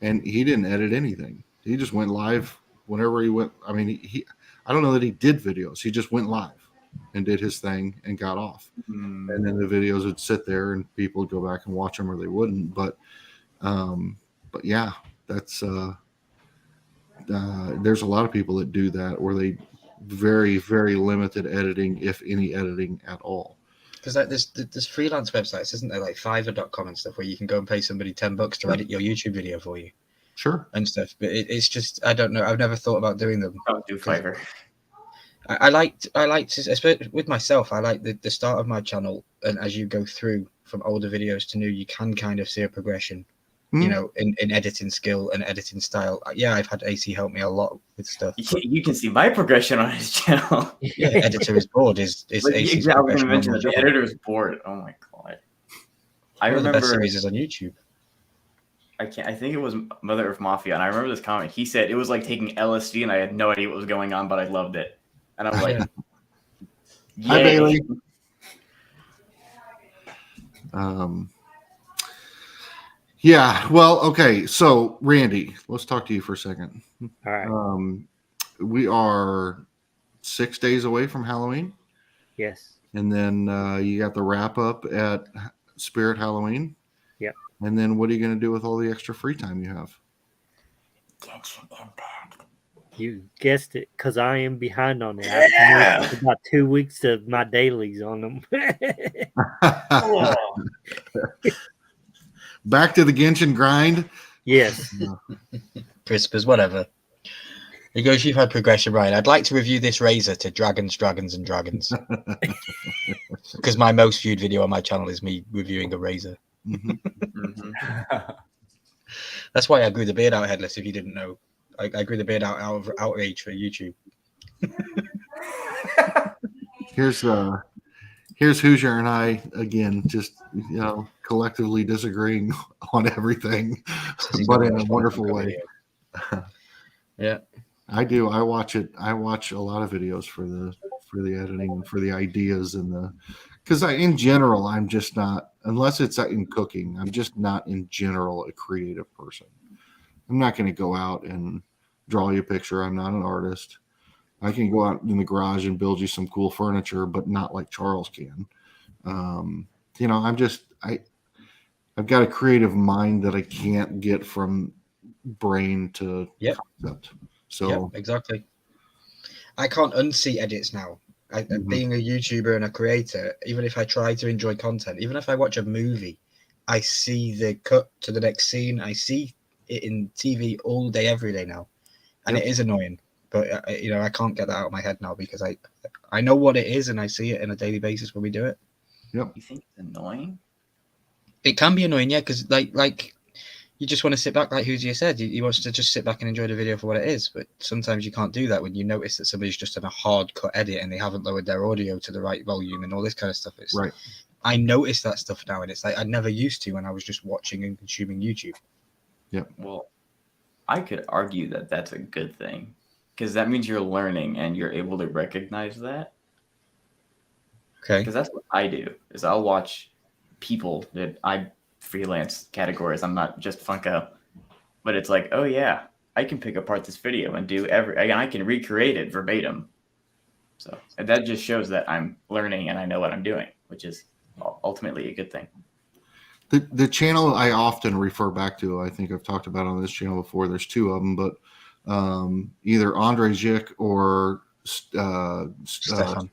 Speaker 1: and he didn't edit anything. He just went live whenever he went. I mean, I don't know that he did videos. He just went live and did his thing and got off. Mm. And then the videos would sit there and people would go back and watch them, or they wouldn't. But yeah, that's there's a lot of people that do that, where they very, very limited editing, if any editing at all.
Speaker 3: Because like there's freelance websites, isn't there, like Fiverr.com and stuff, where you can go and pay somebody $10 to edit your YouTube video for you.
Speaker 1: Sure.
Speaker 3: And stuff. But it's just, I don't know. I've never thought about doing them.
Speaker 4: Don't do Fiverr.
Speaker 3: I like to, especially with myself, I like the start of my channel, and as you go through from older videos to new, you can kind of see a progression, in editing skill and editing style. Yeah, I've had AC help me a lot with stuff.
Speaker 4: You can see my progression on his channel.
Speaker 3: Yeah, editor is bored. Is AC's
Speaker 4: exactly. I was going to mention that the editor is bored. Oh my god! I remember
Speaker 3: the best series is on YouTube.
Speaker 4: I think it was Mother Earth Mafia, and I remember this comment. He said it was like taking LSD, and I had no idea what was going on, but I loved it. And I was like,
Speaker 1: "Hi, Bailey." Yeah. Well, okay. So, Randy, let's talk to you for a second.
Speaker 2: All right.
Speaker 1: We are 6 days away from Halloween.
Speaker 2: Yes.
Speaker 1: And then you got the wrap up at Spirit Halloween.
Speaker 2: Yep.
Speaker 1: And then what are you going to do with all the extra free time you have?
Speaker 4: Genshin Impact.
Speaker 2: You guessed it, because I am behind on it. I have about 2 weeks of my dailies on them.
Speaker 1: Back to the Genshin grind?
Speaker 2: Yes.
Speaker 3: Crispers, whatever. He goes, "You've had progression, right? I'd like to review this razor to dragons, and dragons." Because my most viewed video on my channel is me reviewing a razor. That's why I grew the beard out headless. If you didn't know, I grew the beard out of outrage for YouTube.
Speaker 1: Here's Hoosier and I again, just collectively disagreeing on everything, but in a wonderful way.
Speaker 3: Yeah,
Speaker 1: I do. I watch it. I watch a lot of videos for the editing and for the ideas because in general I'm just not, unless it's in cooking, I'm just not in general a creative person. I'm not going to go out and draw you a picture. I'm not an artist. I can go out in the garage and build you some cool furniture, but not like Charles can. I've got a creative mind that I can't get from brain to concept. So
Speaker 3: exactly. I can't unsee edits now. Being a YouTuber and a creator, even if I try to enjoy content, even if I watch a movie, I see the cut to the next scene. I see it in TV all day, every day now, and it is annoying. But I can't get that out of my head now because I know what it is and I see it on a daily basis when we do it.
Speaker 1: Yep.
Speaker 4: You think it's annoying?
Speaker 3: It can be annoying, yeah, because like you just want to sit back, like Hoosier said. He wants to just sit back and enjoy the video for what it is. But sometimes you can't do that when you notice that somebody's just done a hard cut edit and they haven't lowered their audio to the right volume and all this kind of stuff.
Speaker 1: Right.
Speaker 3: I notice that stuff now, and it's like I never used to when I was just watching and consuming YouTube.
Speaker 1: Yeah.
Speaker 4: Well, I could argue that that's a good thing because that means you're learning and you're able to recognize that.
Speaker 3: Okay.
Speaker 4: Because that's what I do. Is I'll watch people that I freelance categories. I'm not just Funko, but it's like, oh yeah, I can pick apart this video and I can recreate it verbatim. So and that just shows that I'm learning and I know what I'm doing, which is ultimately a good thing.
Speaker 1: The channel I often refer back to, I think I've talked about on this channel before. There's two of them, but either Andre Zick or Stefan.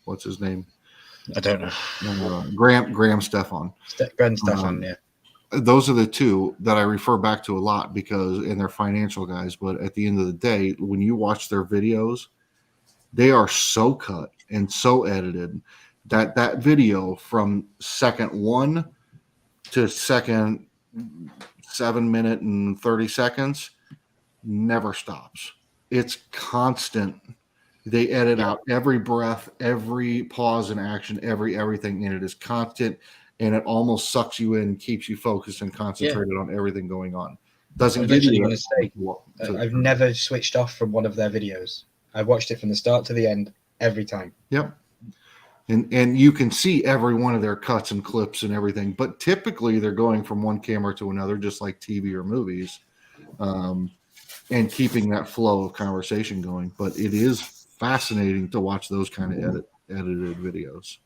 Speaker 1: What's his name?
Speaker 3: I don't know.
Speaker 1: Graham Stefan.
Speaker 3: Stefan, yeah.
Speaker 1: Those are the two that I refer back to a lot and they're financial guys. But at the end of the day, when you watch their videos, they are so cut and so edited that video from second 1 to second 7 minute and 30 seconds never stops. It's constant. They edit out every breath, every pause in action, everything, and it is constant, and it almost sucks you in, keeps you focused and concentrated on everything going on. Doesn't give you
Speaker 3: I've never switched off from one of their videos. I've watched it from the start to the end every time.
Speaker 1: Yep. And you can see every one of their cuts and clips and everything, but typically they're going from one camera to another, just like TV or movies, and keeping that flow of conversation going. But it is fascinating to watch those kind of edited videos.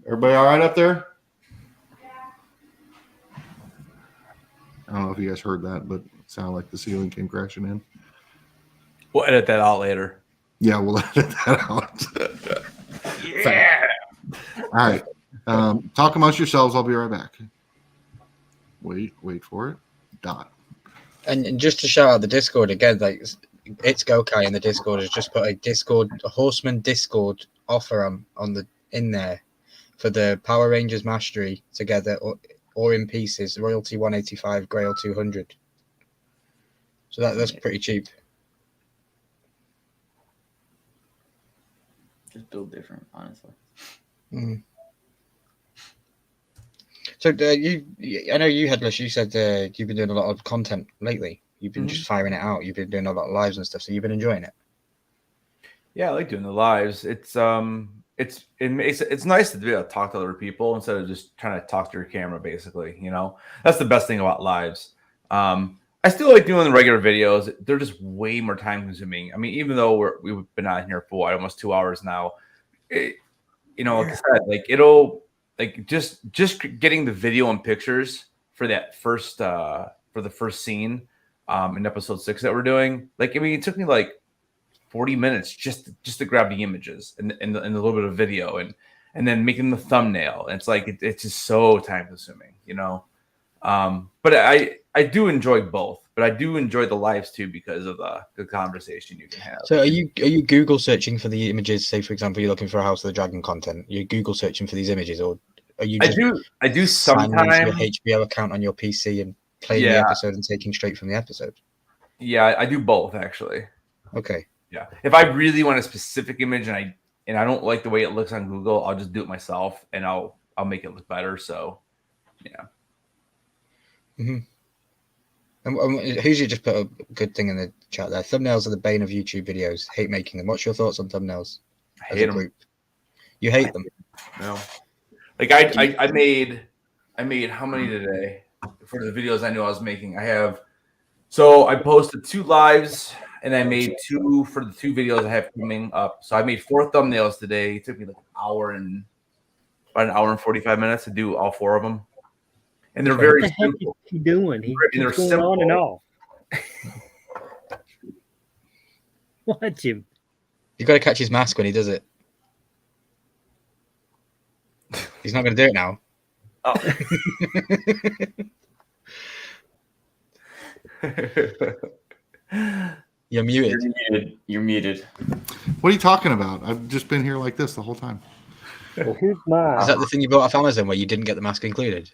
Speaker 1: Everybody all right up there? I don't know if you guys heard that, but it sounded like the ceiling came crashing in.
Speaker 5: We'll edit that out later.
Speaker 1: Yeah, we'll edit that out.
Speaker 5: Yeah.
Speaker 1: All right. Talk amongst yourselves. I'll be right back. Wait for it. Dot.
Speaker 3: And just to shout out the Discord again, like it's Gokai in the Discord has just put a Horsemen Discord offer in there for the Power Rangers Mastery together or in pieces, royalty 185, Grail 200. So that's pretty cheap.
Speaker 4: Just build different, honestly.
Speaker 3: Mm. So I know you, Headless, you said you've been doing a lot of content lately. You've been just firing it out. You've been doing a lot of lives and stuff. So you've been enjoying it.
Speaker 5: Yeah, I like doing the lives. It's nice to be able to talk to other people instead of just trying to talk to your camera. Basically, that's the best thing about lives. I still like doing the regular videos. They're just way more time consuming. I mean, even though we've been out here for almost 2 hours now, like I said, like it'll like just getting the video and pictures for that for the first scene in episode 6 that we're doing. Like, I mean, it took me like 40 minutes just to grab the images and a little bit of video and then making the thumbnail. And it's like it's just so time consuming, But I do enjoy both. But I do enjoy the lives too because of the conversation you can have.
Speaker 3: So are you Google searching for the images? Say, for example, you're looking for a House of the Dragon content. You're Google searching for these images, or are you just
Speaker 5: I do
Speaker 3: signing into your
Speaker 5: sometimes.
Speaker 3: HBO account on your PC and playing the episode and taking straight from the episode?
Speaker 5: Yeah, I do both actually.
Speaker 3: Okay.
Speaker 5: Yeah. If I really want a specific image and I don't like the way it looks on Google, I'll just do it myself and I'll make it look better. So yeah.
Speaker 3: Mm-hmm. And who's just put a good thing in the chat there? Thumbnails are the bane of YouTube videos. Hate making them. What's your thoughts on thumbnails?
Speaker 5: I hate them.
Speaker 3: You hate them?
Speaker 5: No. Like I made how many today for the videos I knew I was making? So I posted 2 lives and I made 2 for the 2 videos I have coming up. So I made 4 thumbnails today. It took me like about an hour and 45 minutes to do all 4 of them. And they're very simple.
Speaker 2: What the heck is he doing? He's going
Speaker 5: simple.
Speaker 2: on and off. Watch him.
Speaker 3: You got to catch his mask when he does it. He's not going to do it now.
Speaker 5: Oh.
Speaker 3: You're muted.
Speaker 4: You're muted.
Speaker 1: What are you talking about? I've just been here like this the whole time.
Speaker 2: Well, here's mine.
Speaker 3: Is that the thing you bought off Amazon where you didn't get the mask included?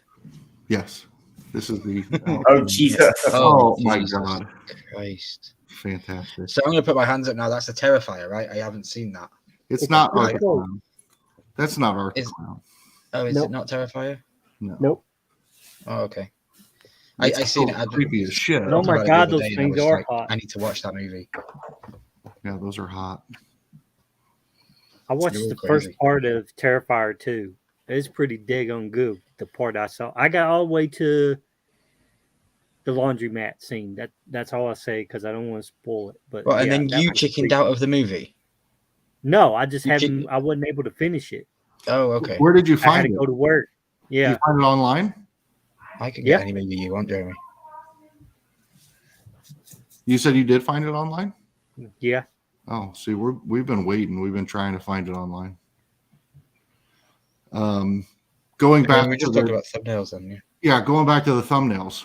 Speaker 1: Yes. This is the...
Speaker 4: Oh, Jesus.
Speaker 1: Oh, my God.
Speaker 3: Christ.
Speaker 1: Fantastic.
Speaker 3: So I'm going to put my hands up now. That's a Terrifier, right? I haven't seen that.
Speaker 1: It's not
Speaker 2: right.
Speaker 1: Arthur. That's not Arthur.
Speaker 3: Oh, is it not Terrifier?
Speaker 1: No.
Speaker 2: Nope.
Speaker 3: Oh, okay. I seen it.
Speaker 1: Creepy as shit.
Speaker 2: Oh my God, those things are hot.
Speaker 3: I need to watch that movie.
Speaker 1: Yeah, those are hot.
Speaker 2: I watched the first part of Terrifier 2. It's pretty daggone good, the part I saw. I got all the way to the laundromat scene. That's all I say because I don't want to spoil it. But
Speaker 3: and then you chickened out of the movie?
Speaker 2: No, I just hadn't. I wasn't able to finish it.
Speaker 3: Oh, okay.
Speaker 1: Where did you find it?
Speaker 2: I had to go to work. Yeah.
Speaker 1: Did you find it online?
Speaker 3: I can get any movie you want, Jeremy.
Speaker 1: You said you did find it online?
Speaker 2: Yeah.
Speaker 1: Oh, see, we've been waiting. We've been trying to find it online. Going back
Speaker 3: we just talked about thumbnails then.
Speaker 1: Yeah, going back to the thumbnails.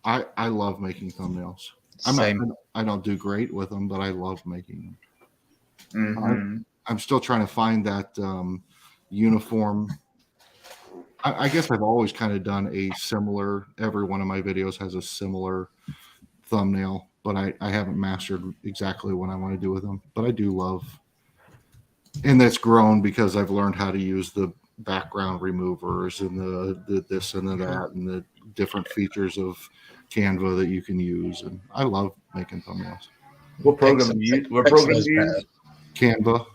Speaker 1: I love making thumbnails. I don't do great with them, but I love making them.
Speaker 4: Mm-hmm.
Speaker 1: I'm still trying to find that uniform. I guess I've always kind of done a similar. Every one of my videos has a similar thumbnail, but I haven't mastered exactly what I want to do with them. But I do love, and that's grown because I've learned how to use the background removers and the this and the that and the different features of Canva that you can use. And I love making thumbnails.
Speaker 5: What program do you use? What program do you use?
Speaker 1: Canva.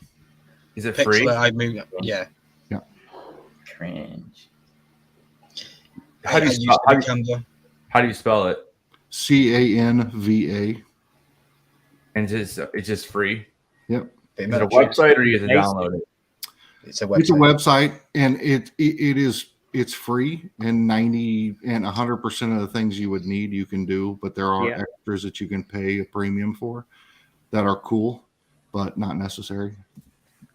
Speaker 5: Is it free?
Speaker 3: Yeah.
Speaker 4: Cringe.
Speaker 5: How do you spell it?
Speaker 1: Canva.
Speaker 5: And it's just free.
Speaker 1: Yep.
Speaker 5: Is it a website or you have to download it?
Speaker 3: It's a website.
Speaker 1: It's a website, and it's free, and 100% of the things you would need you can do, but there are extras that you can pay a premium for that are cool, but not necessary.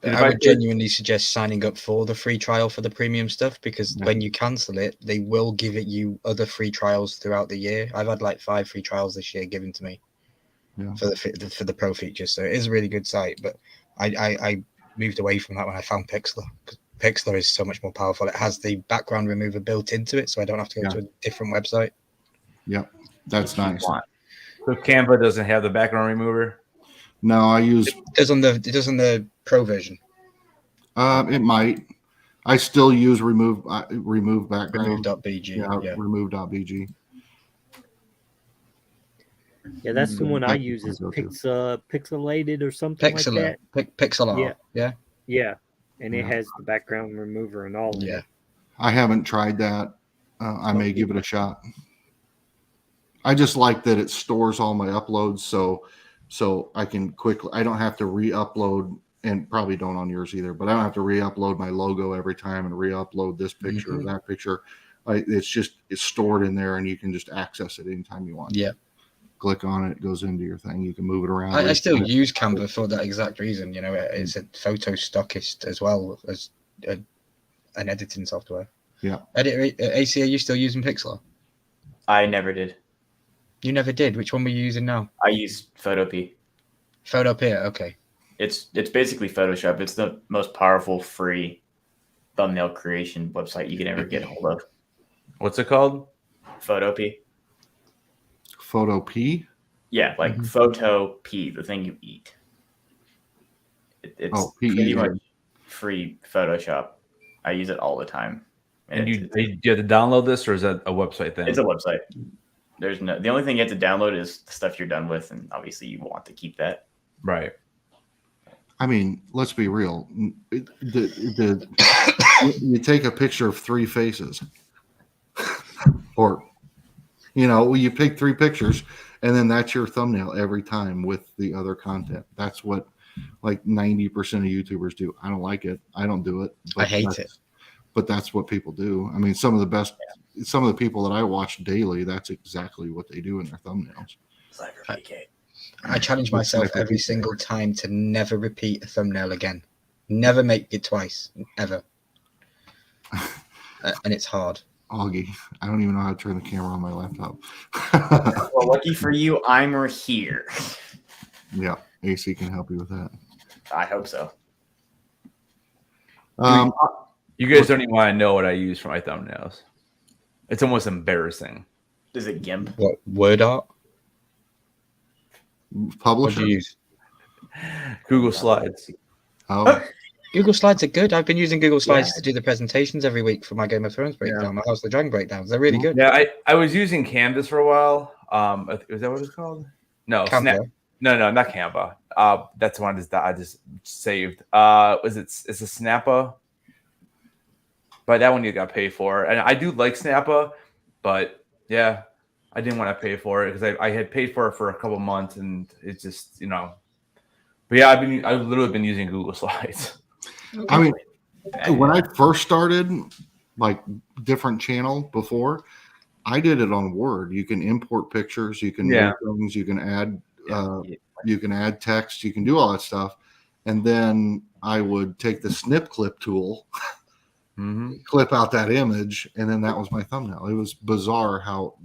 Speaker 3: I would genuinely suggest signing up for the free trial for the premium stuff, because when you cancel it, they will give it you other free trials throughout the year. I've had like 5 free trials this year given to me for the pro features. So it is a really good site, but I moved away from that when I found Pixlr, because Pixlr is so much more powerful. It has the background remover built into it, so I don't have to go to a different website.
Speaker 1: Yep, that's nice.
Speaker 5: So Canva doesn't have the background remover?
Speaker 1: No, I use
Speaker 3: it does on the pro version.
Speaker 1: It might. I still use remove background.
Speaker 3: Remove.bg.
Speaker 1: Yeah, remove.bg.
Speaker 2: Yeah, that's the one I use. Is pixelated or something like that.
Speaker 3: Pixel.
Speaker 2: Yeah, and it has the background remover and all.
Speaker 3: Yeah,
Speaker 1: I haven't tried that. I may give it a shot. I just like that it stores all my uploads, so I can quickly. I don't have to re-upload, and probably don't on yours either. But I don't have to re-upload my logo every time and re-upload this picture or that picture. It's stored in there, and you can just access it anytime you want.
Speaker 3: Yeah.
Speaker 1: Click on it, it goes into your thing. You can move it around.
Speaker 3: I still use Canva for that exact reason. You know, it's a photo stockist as well as an editing software.
Speaker 1: Yeah.
Speaker 3: AC, are you still using Pixlr?
Speaker 4: I never did.
Speaker 3: You never did. Which one were you using now?
Speaker 4: I use Photopea.
Speaker 3: Photopea. Okay.
Speaker 4: It's basically Photoshop. It's the most powerful free thumbnail creation website you can ever get hold of.
Speaker 5: What's it called?
Speaker 4: Photopea.
Speaker 1: Photopea?
Speaker 4: Yeah, like Photopea, the thing you eat. It's pretty much free Photoshop. I use it all the time.
Speaker 5: And do you have to download this, or is that a website thing?
Speaker 4: It's a website. The only thing you have to download is the stuff you're done with, and obviously you want to keep that.
Speaker 5: Right.
Speaker 1: I mean, let's be real. You take a picture of 3 faces, or you pick 3 pictures, and then that's your thumbnail every time with the other content. That's what like 90% of YouTubers do. I don't like it. I don't do it.
Speaker 3: I hate it.
Speaker 1: But that's what people do. I mean, some of the people that I watch daily, that's exactly what they do in their thumbnails.
Speaker 3: I challenge myself every single time to never repeat a thumbnail again. Never make it twice, ever. And it's hard.
Speaker 1: Augie, I don't even know how to turn the camera on my laptop.
Speaker 4: Well, lucky for you, I'm here.
Speaker 1: Yeah, AC can help you with that.
Speaker 4: I hope so.
Speaker 5: You guys don't even want to know what I use for my thumbnails. It's almost embarrassing.
Speaker 4: Is it GIMP?
Speaker 3: What, word art?
Speaker 1: Publisher?
Speaker 3: What do you use?
Speaker 5: Google Slides.
Speaker 1: Oh.
Speaker 3: Google Slides are good. I've been using Google Slides to do the presentations every week for my Game of Thrones breakdown, my House of the Dragon breakdowns. They're really good.
Speaker 5: Yeah, I was using Canvas for a while. Is that what it's called? No,
Speaker 3: Canva.
Speaker 5: No, not Canva. That's the one I just saved. It's a Snappa. But that one you got to pay for. And I do like Snappa, but yeah, I didn't want to pay for it because I had paid for it for a couple months, and it's just, But yeah, I've literally been using Google Slides.
Speaker 1: I mean, when I first started, like different channel before, I did it on Word. You can import pictures, you can make things, you can add text, you can do all that stuff. And then I would take the snip clip tool, clip out that image, and then that was my thumbnail. It was bizarre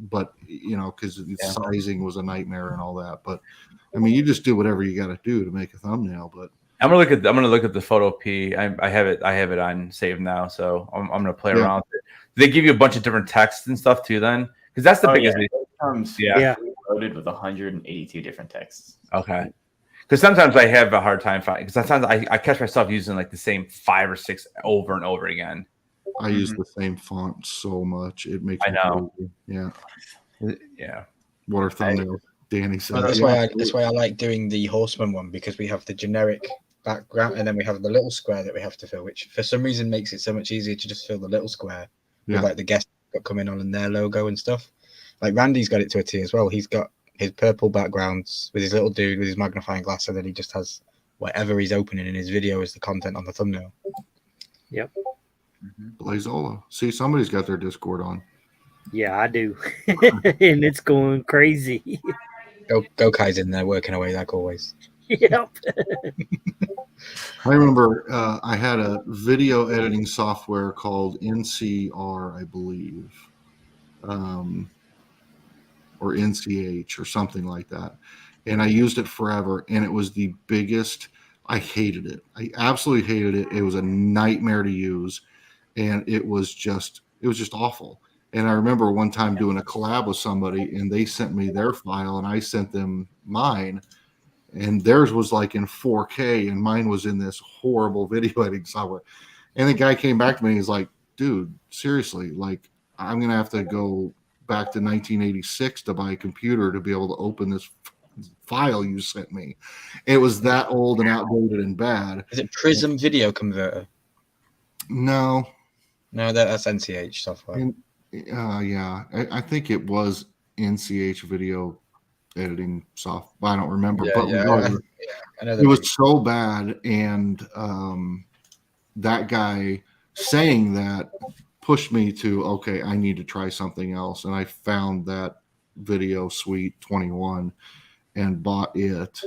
Speaker 1: because sizing was a nightmare and all that. But I mean, you just do whatever you got to do to make a thumbnail. But
Speaker 5: I'm gonna look at the Photopea. I have it on save now, so I'm gonna play around with it. They give you a bunch of different texts and stuff too, then, because that's the biggest.
Speaker 4: Loaded with 182 different texts.
Speaker 5: Okay. Because sometimes I have a hard time finding. Because sometimes I catch myself using like the same 5 or 6 over and over again.
Speaker 1: I use the same font so much; it makes.
Speaker 5: I know.
Speaker 1: Crazy.
Speaker 5: Yeah.
Speaker 1: What are thumbnails? Danny said.
Speaker 3: Well, that's why I like doing the Horseman one, because we have the generic background and then we have the little square that we have to fill, which for some reason makes it so much easier to just fill the little square with like the guests got coming on and their logo and stuff. Like Randy's got it to a T as well. He's got his purple backgrounds with his little dude with his magnifying glass, and then he just has whatever he's opening in his video as the content on the thumbnail.
Speaker 2: Yep.
Speaker 1: Blazola. See, somebody's got their Discord on.
Speaker 2: Yeah, I do. And it's going crazy.
Speaker 3: Go Kai's in there working away like always.
Speaker 2: Yep.
Speaker 1: I remember I had a video editing software called NCR, I believe, or NCH or something like that. And I used it forever, and it was the biggest. I hated it. I absolutely hated it. It was a nightmare to use, and it was just awful. And I remember one time doing a collab with somebody, and they sent me their file, and I sent them mine, and theirs was like in 4K, and mine was in this horrible video editing software. And the guy came back to me, and he's like, "Dude, seriously, like I'm gonna have to go back to 1986 to buy a computer to be able to open this file you sent me." It was that old and outdated and bad.
Speaker 3: Is it Prism Video Converter?
Speaker 1: No,
Speaker 3: that's NCH software.
Speaker 1: I think it was NCH video editing software. I don't remember,
Speaker 3: I know
Speaker 1: it was so bad, and that guy saying that pushed me to, okay, I need to try something else. And I found that Video Suite 21 and bought it,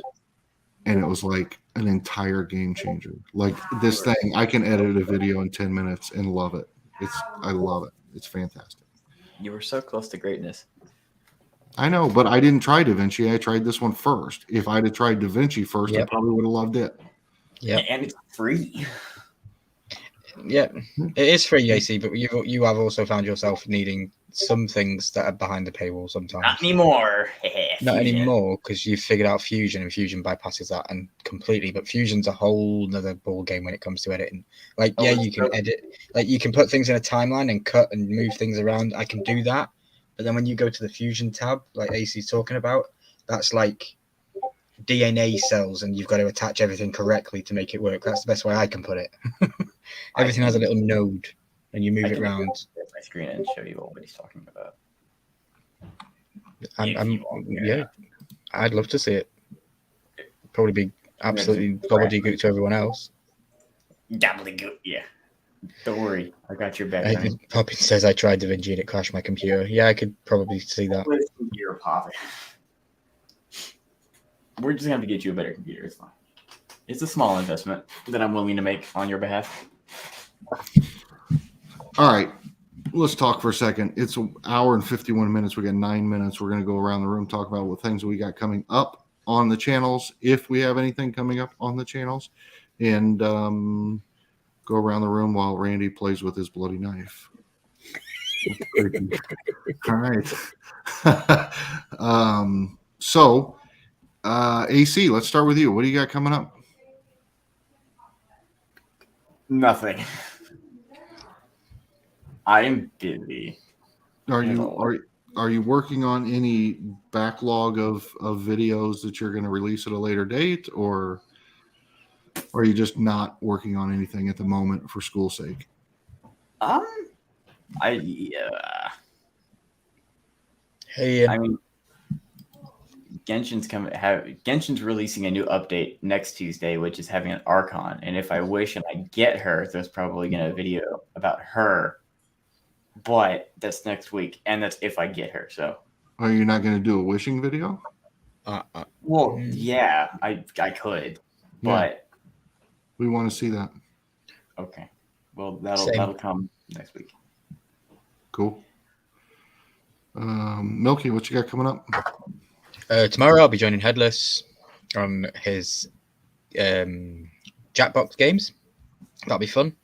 Speaker 1: and it was like an entire game changer. Like this thing, I can edit a video in 10 minutes and love it. I love it. It's fantastic.
Speaker 4: You were so close to greatness.
Speaker 1: I know, but I didn't try DaVinci. I tried this one first. If I'd have tried DaVinci first, I
Speaker 3: Yep.
Speaker 1: probably would have loved it.
Speaker 3: Yeah,
Speaker 4: And it's free.
Speaker 3: yeah, it is free, AC, but you have also found yourself needing some things that are behind the paywall sometimes.
Speaker 4: Not anymore.
Speaker 3: Not
Speaker 4: Fusion.
Speaker 3: anymore, because you've figured out Fusion, and Fusion bypasses that and completely. But Fusion's a whole nother ball game when it comes to editing. Like,
Speaker 4: Oh,
Speaker 3: yeah,
Speaker 4: it's
Speaker 3: you can
Speaker 4: true.
Speaker 3: edit, like you can put things in a timeline and cut and move things around. I can do that, but then when you go to the Fusion tab, like AC's talking about, that's like DNA cells, and you've got to attach everything correctly to make it work. That's the best way I can put it. Everything has a little node, and you move
Speaker 4: I
Speaker 3: it
Speaker 4: can
Speaker 3: around.
Speaker 4: my screen and show you what he's talking about.
Speaker 3: Yeah, I'd love to see it. Probably be absolutely gobbledygook to everyone else.
Speaker 4: Gobbledygook, yeah. Don't worry, I got your back.
Speaker 3: Poppin says I tried DaVinci and it crashed my computer. Yeah, I could probably see that.
Speaker 4: You're popping. We're just gonna have to get you a better computer. It's fine. It's a small investment that I'm willing to make on your behalf.
Speaker 1: All right. Let's talk for a second. It's an hour and 51 minutes. We got 9 minutes. We're going to go around the room, talk about what things we got coming up on the channels, if we have anything coming up on the channels, and go around the room while Randy plays with his bloody knife. All right. AC, let's start with you. What do you got coming up?
Speaker 4: Nothing. I am busy.
Speaker 1: Are you working on any backlog of videos that you're going to release at a later date, or are you just not working on anything at the moment for school's sake?
Speaker 3: Hey,
Speaker 4: I mean, Genshin's releasing a new update next Tuesday, which is having an Archon. And if I wish and I get her, there's probably gonna be a video about her. But that's next week, and that's if I get her. So,
Speaker 1: are you not going to do a wishing video?
Speaker 4: Well, yeah, I could, but
Speaker 1: we want to see that.
Speaker 4: Okay, well that'll come next week.
Speaker 1: Cool. Milky, what you got coming up?
Speaker 3: Tomorrow I'll be joining Headless on his Jackbox games. That'll be fun.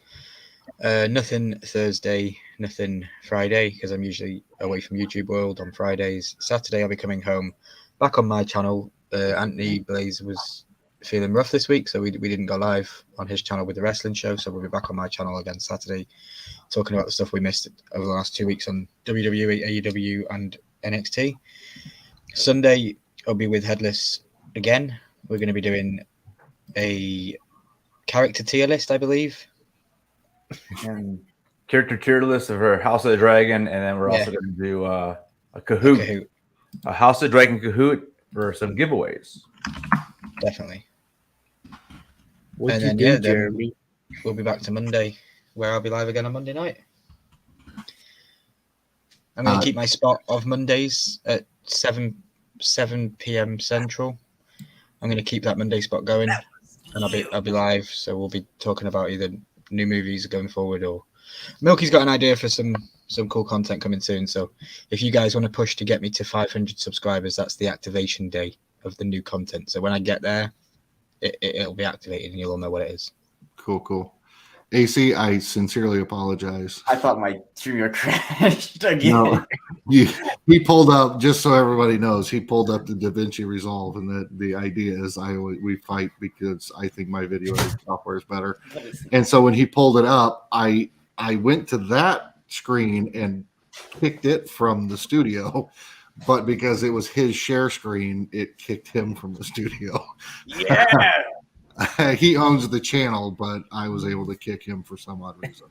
Speaker 3: Nothing Thursday, nothing Friday, because I'm usually away from YouTube world on Fridays. Saturday I'll be coming home back on my channel. Anthony Blaze was feeling rough this week, so we didn't go live on his channel with the wrestling show, so we'll be back on my channel again Saturday, talking about the stuff we missed over the last 2 weeks on WWE, AEW, and NXT. Sunday I'll be with Headless again. We're going to be doing a character tier list, I believe.
Speaker 5: And character tier list of her House of the Dragon, and then we're also going to do a Kahoot. A House of the Dragon Kahoot for some giveaways.
Speaker 3: Definitely.
Speaker 2: What'd you do, Jeremy?
Speaker 3: We'll be back to Monday, where I'll be live again on Monday night. I'm going to keep my spot of Mondays at 7 p.m. Central. I'm going to keep that Monday spot going, and I'll be live. So we'll be talking about either new movies going forward, or Milky's got an idea for some cool content coming soon. So if you guys want to push to get me to 500 subscribers, that's the activation day of the new content. So when I get there, it'll be activated and you'll all know what it is.
Speaker 1: Cool. AC, I sincerely apologize.
Speaker 4: I thought my streamer crashed again.
Speaker 1: No, he pulled up, just so everybody knows, he pulled up the DaVinci Resolve, and the idea is we fight because I think my video software is better. And so when he pulled it up, I went to that screen and kicked it from the studio, but because it was his share screen, it kicked him from the studio.
Speaker 4: Yeah.
Speaker 1: He owns the channel, but I was able to kick him for some odd reason.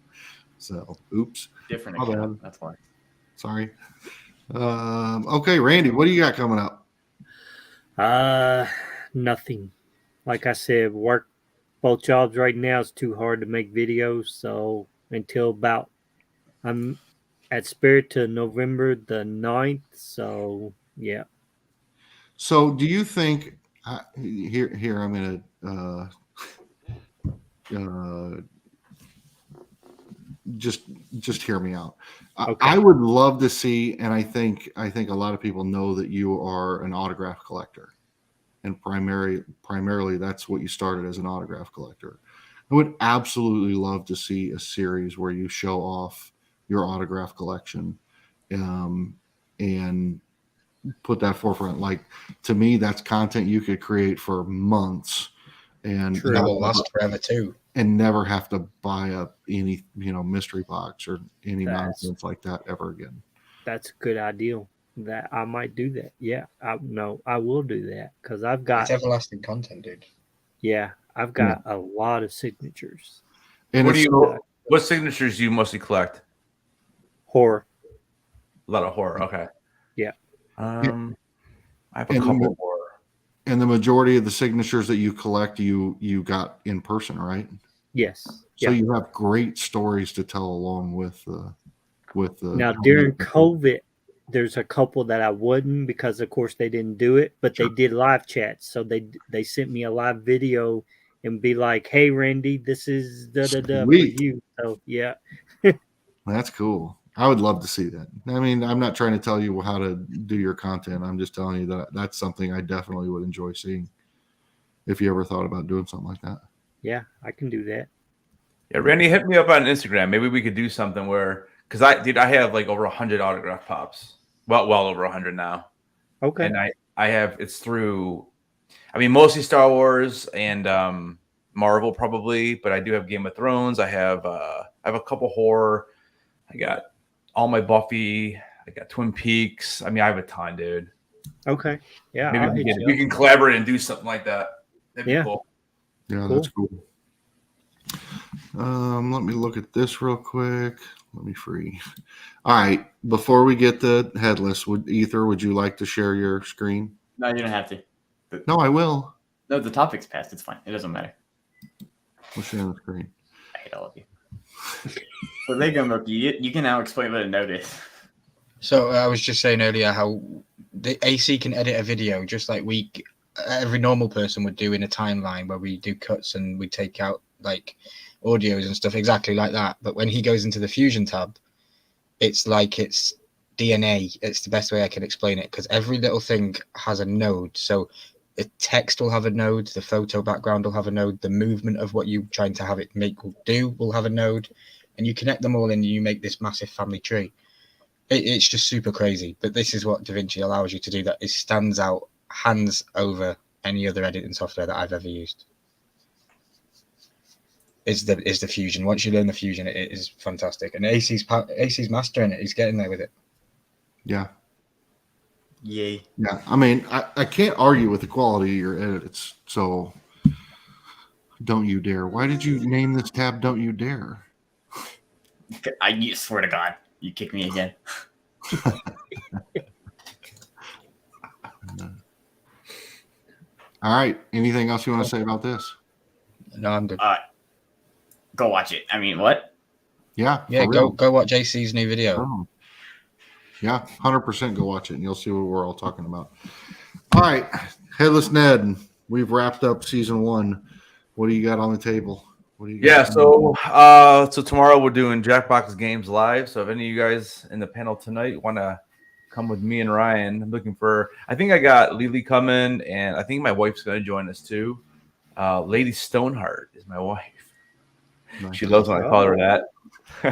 Speaker 1: So, oops.
Speaker 4: Different account. That's why.
Speaker 1: Sorry. Okay, Randy, what do you got coming up?
Speaker 2: Nothing. Like I said, work both jobs right now. It's too hard to make videos. So until I'm at Spirit to November the 9th. So yeah. So
Speaker 1: do you think here I'm gonna just hear me out.
Speaker 2: Okay.
Speaker 1: I would love to see, and I think a lot of people know that you are an autograph collector, and primarily that's what you started as, an autograph collector. I would absolutely love to see a series where you show off your autograph collection, and put that forefront. Like, to me, that's content you could create for months, and
Speaker 3: that will last forever too,
Speaker 1: and never have to buy any mystery box or any nonsense like that ever again.
Speaker 2: That's a good idea. That I might do that. Yeah, I will do that, because I've got,
Speaker 3: it's everlasting content, dude.
Speaker 2: Yeah, I've got a lot of signatures.
Speaker 1: And
Speaker 5: what signatures do you mostly collect?
Speaker 2: Horror.
Speaker 5: A lot of horror. Okay.
Speaker 2: Yeah.
Speaker 5: I have a couple of horror.
Speaker 1: And the majority of the signatures that you collect, you got in person, right?
Speaker 2: Yes.
Speaker 1: So you have great stories to tell along with the.
Speaker 2: Now, during COVID, there's a couple that I wouldn't, because of course they didn't do it, but they did live chats. So they sent me a live video and be like, "Hey, Randy, this is for you." So yeah.
Speaker 1: That's cool. I would love to see that. I mean, I'm not trying to tell you how to do your content. I'm just telling you that that's something I definitely would enjoy seeing, if you ever thought about doing something like that.
Speaker 2: Yeah, I can do that.
Speaker 5: Yeah, Randy, hit me up on Instagram. Maybe we could do something where, because I have like over 100 autograph pops. Well over 100 now.
Speaker 2: Okay.
Speaker 5: And I have, it's through, I mean, mostly Star Wars and Marvel probably, but I do have Game of Thrones. I have a couple horror. I got all my Buffy. I got Twin Peaks. I mean, I have a ton, dude.
Speaker 2: Okay. Yeah.
Speaker 5: Maybe we can collaborate and do something like that. That'd be cool.
Speaker 1: Yeah, that's cool. Let me look at this real quick. Let me free. All right. Before we get the headless, would you like to share your screen?
Speaker 4: No, you don't have to.
Speaker 1: No, I will.
Speaker 4: No, the topic's passed. It's fine. It doesn't matter.
Speaker 1: We'll share the screen.
Speaker 4: I hate all of you. So there you go, Mookie. You can now explain what a note is.
Speaker 3: So I was just saying earlier how the AC can edit a video just like every normal person would do in a timeline, where we do cuts and we take out like audios and stuff, exactly like that. But when he goes into the Fusion tab, it's like it's DNA. It's the best way I can explain it, because every little thing has a node. So the text will have a node, the photo background will have a node, the movement of what you're trying to have it will have a node, and you connect them all and you make this massive family tree. It's just super crazy. But this is what DaVinci allows you to do, that it stands out hands over any other editing software that I've ever used. Is the Fusion. Once you learn the Fusion, it is fantastic. And AC's mastering it. He's getting there with it.
Speaker 1: Yeah.
Speaker 4: Yay.
Speaker 1: Yeah. I mean, I can't argue with the quality of your edits. So don't you dare. Why did you name this tab Don't You Dare?
Speaker 4: I swear to God, you kick me again.
Speaker 1: All right. Anything else you want to say about this?
Speaker 3: No, I'm good.
Speaker 4: Go watch it. I mean, what?
Speaker 1: Yeah.
Speaker 3: Yeah, go watch AC's new video.
Speaker 1: Oh. Yeah, 100% go watch it, and you'll see what we're all talking about. All right, Headless Ned, we've wrapped up season 1. What do you got on the table?
Speaker 5: So tomorrow we're doing Jackbox Games live. So if any of you guys in the panel tonight want to come with me and Ryan, I'm looking for. I think I got Lily coming, and I think my wife's going to join us too. Lady Stoneheart is my wife. Nice. She loves when I call her that.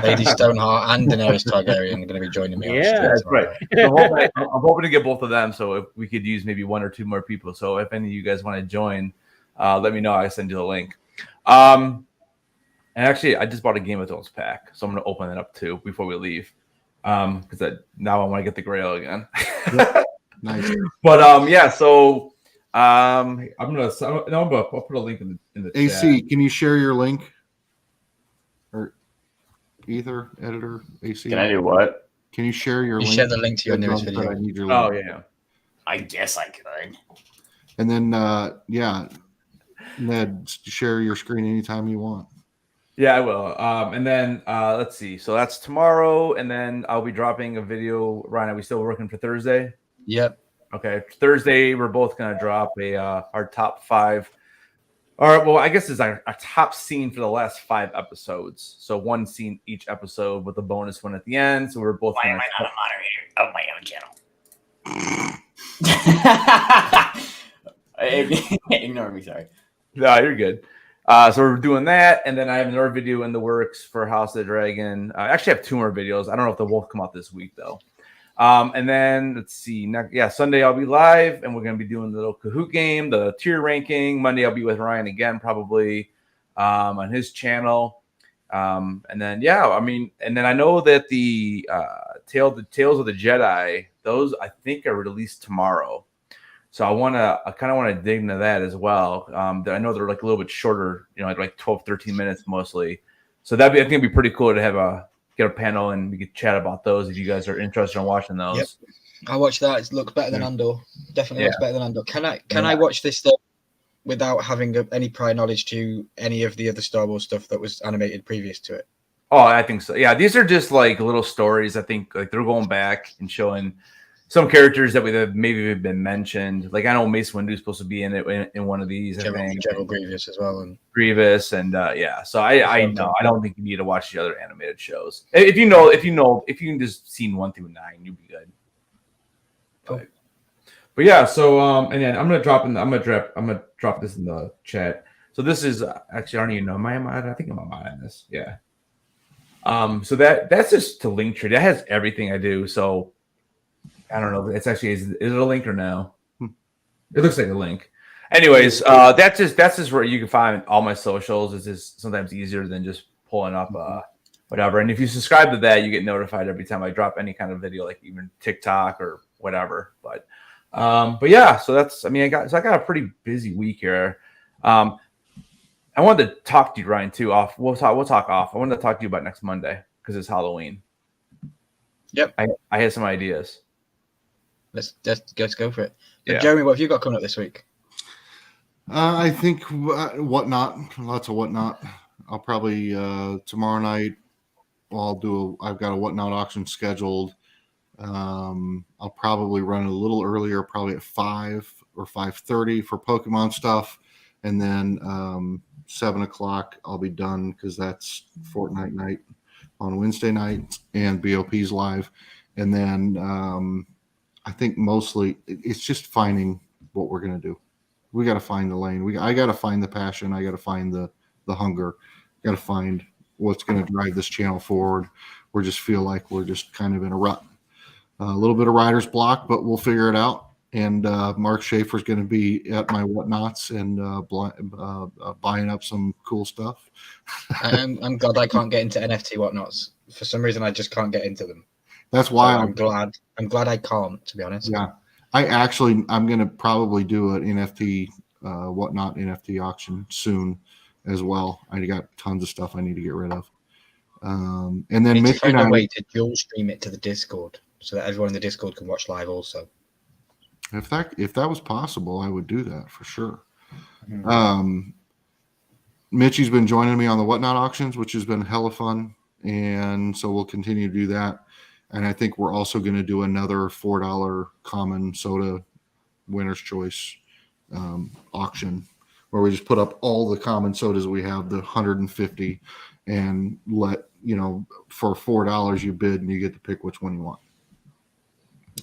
Speaker 3: Lady Stoneheart and Daenerys Targaryen are going to be joining me.
Speaker 2: Yeah,
Speaker 5: that's right. I'm hoping to get both of them, so if we could use maybe 1 or 2 more people. So if any of you guys want to join, let me know. I send you the link. And actually, I just bought a Game of Thrones pack, so I'm going to open it up too before we leave, because now I want to get the Grail again.
Speaker 1: Nice.
Speaker 5: But yeah, so I'll put a link in the
Speaker 1: AC,
Speaker 5: chat.
Speaker 1: can you share your link? Or Ether editor AC?
Speaker 4: Can I do what?
Speaker 1: Can you share your link?
Speaker 3: Share the link to your newest video.
Speaker 1: I need your
Speaker 5: Oh
Speaker 1: link.
Speaker 5: yeah.
Speaker 4: I guess I could.
Speaker 1: And then Ned, share your screen anytime you want.
Speaker 5: Yeah, I will. And then let's see. So that's tomorrow, and then I'll be dropping a video. Ryan, are we still working for Thursday?
Speaker 3: Yep.
Speaker 5: Okay. Thursday, we're both gonna drop our top 5 All right. Well, I guess it's our top scene for the last 5 episodes. So one scene each episode with a bonus one at the end. So we're both.
Speaker 4: Why am I not a moderator of my own channel? Ignore me, sorry.
Speaker 5: No, you're good. So we're doing that, and then I have another video in the works for House of the Dragon. I actually have 2 more videos. I don't know if they'll both come out this week though. And then let's see. Sunday I'll be live, and we're gonna be doing the little Kahoot game, the tier ranking. Monday I'll be with Ryan again, probably on his channel. And then and then I know that the Tales of the Jedi, those I think are released tomorrow. So I kind of want to dig into that as well. I know they're like a little bit shorter, like 12, 13 minutes mostly. So I think it'd be pretty cool to get a panel and we could chat about those if you guys are interested in watching those.
Speaker 3: Yep. I watched that. It looks better than Andor. Definitely looks better than Andor. Can I watch this though without having any prior knowledge to any of the other Star Wars stuff that was animated previous to it?
Speaker 5: Oh, I think so. Yeah, these are just like little stories. I think like they're going back and showing some characters that have maybe been mentioned. Like I know Mace Windu's supposed to be in it in one of these.
Speaker 3: General Grievous as well. And
Speaker 5: Grievous and So I know I don't think you need to watch the other animated shows. If you just seen 1 through 9, you'll be good.
Speaker 3: Cool.
Speaker 5: But yeah, so and then I'm gonna drop this in the chat. So this is actually I don't even know. I think I'm on this. Yeah. So that's just to Linktree. That has everything I do. So I don't know. It's actually is it a link or no? It looks like a link. Anyways, that's just where you can find all my socials. It's just sometimes easier than just pulling up whatever. And if you subscribe to that, you get notified every time I drop any kind of video, like even TikTok or whatever. But yeah, so I got a pretty busy week here. I wanted to talk to you, Ryan, too. We'll talk off. I wanted to talk to you about next Monday because it's Halloween.
Speaker 3: Yep.
Speaker 5: I had some ideas.
Speaker 3: Let's go for it.
Speaker 5: Yeah.
Speaker 3: Jeremy, what have you got coming up this week?
Speaker 1: I think whatnot, lots of whatnot. I'll probably tomorrow night. I've got a whatnot auction scheduled. I'll probably run a little earlier, probably at 5 or 5:30 for Pokemon stuff, and then 7 o'clock I'll be done because that's Fortnite night on Wednesday night and BOP's live, and then I think mostly it's just finding what we're gonna do. We got to find the lane. I got to find the passion. I got to find the hunger. Got to find what's going to drive this channel forward. We just feel like we're just kind of in a rut. A little bit of writer's block, but we'll figure it out. And Mark Schaefer's going to be at my whatnots and buying up some cool stuff.
Speaker 3: I'm glad I can't get into NFT whatnots. For some reason, I just can't get into them.
Speaker 1: That's why
Speaker 3: I'm glad I can't, to be honest.
Speaker 1: Yeah. I'm going to probably do an NFT whatnot NFT auction soon as well. I got tons of stuff I need to get rid of. And then
Speaker 3: Mitch and I way to dual stream it to the Discord so that everyone in the Discord can watch live also.
Speaker 1: If that was possible, I would do that for sure.
Speaker 3: Mm-hmm.
Speaker 1: Mitchie's been joining me on the whatnot auctions, which has been hella fun, and so we'll continue to do that. And I think we're also going to do another $4 common soda winner's choice auction where we just put up all the common sodas we have, the 150, and let, for $4 you bid and you get to pick which one you want.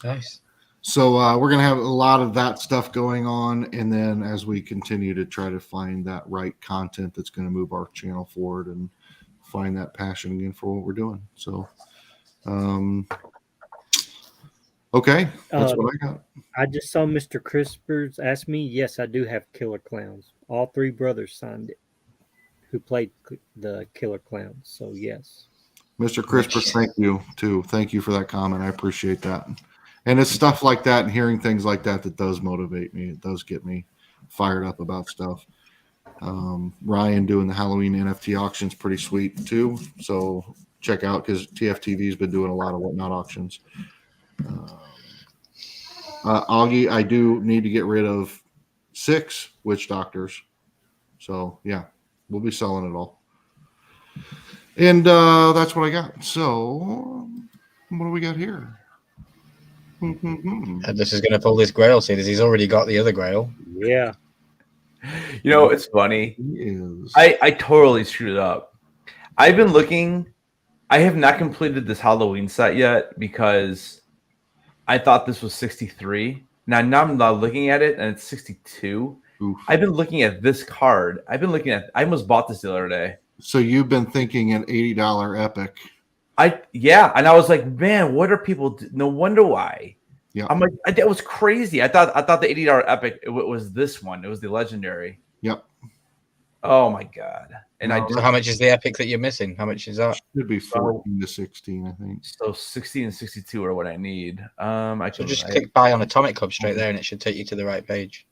Speaker 3: Nice.
Speaker 1: So we're going to have a lot of that stuff going on. And then as we continue to try to find that right content that's going to move our channel forward and find that passion again for what we're doing. So okay, that's what I got.
Speaker 2: I just saw Mr. Crispers ask me. Yes, I do have Killer Clowns. All 3 brothers signed it who played the Killer Clowns. So yes,
Speaker 1: Mr. Crispers, thank you too. Thank you for that comment. I appreciate that. And it's stuff like that and hearing things like that does motivate me. It does get me fired up about stuff. Ryan doing the Halloween NFT auctions pretty sweet too. So check out because TFTV's been doing a lot of whatnot auctions. Augie, I do need to get rid of 6 witch doctors. So yeah, we'll be selling it all. And that's what I got. So what do we got here?
Speaker 3: And this is going to pull this grail. See, he's already got the other grail.
Speaker 2: Yeah.
Speaker 5: You know, it's funny.
Speaker 1: He is.
Speaker 5: I totally screwed it up. I've been looking. I have not completed this Halloween set yet because I thought this was 63. Now I'm not looking at it and it's 62.
Speaker 1: Oof.
Speaker 5: I've been looking at this card. I almost bought this the other day.
Speaker 1: So you've been thinking an $80 epic.
Speaker 5: And I was like, man, what are people no wonder why.
Speaker 1: Yeah.
Speaker 5: I'm like, that was crazy. I thought the $80 epic it was this one. It was the legendary.
Speaker 1: Yep.
Speaker 5: Oh my god. And
Speaker 3: So how much is the epic that you're missing? How much is that?
Speaker 1: Should be 14 to 16, I think.
Speaker 5: So 60 and 62 are what I need.
Speaker 3: Click buy on Atomic Hub straight there, and it should take you to the right page.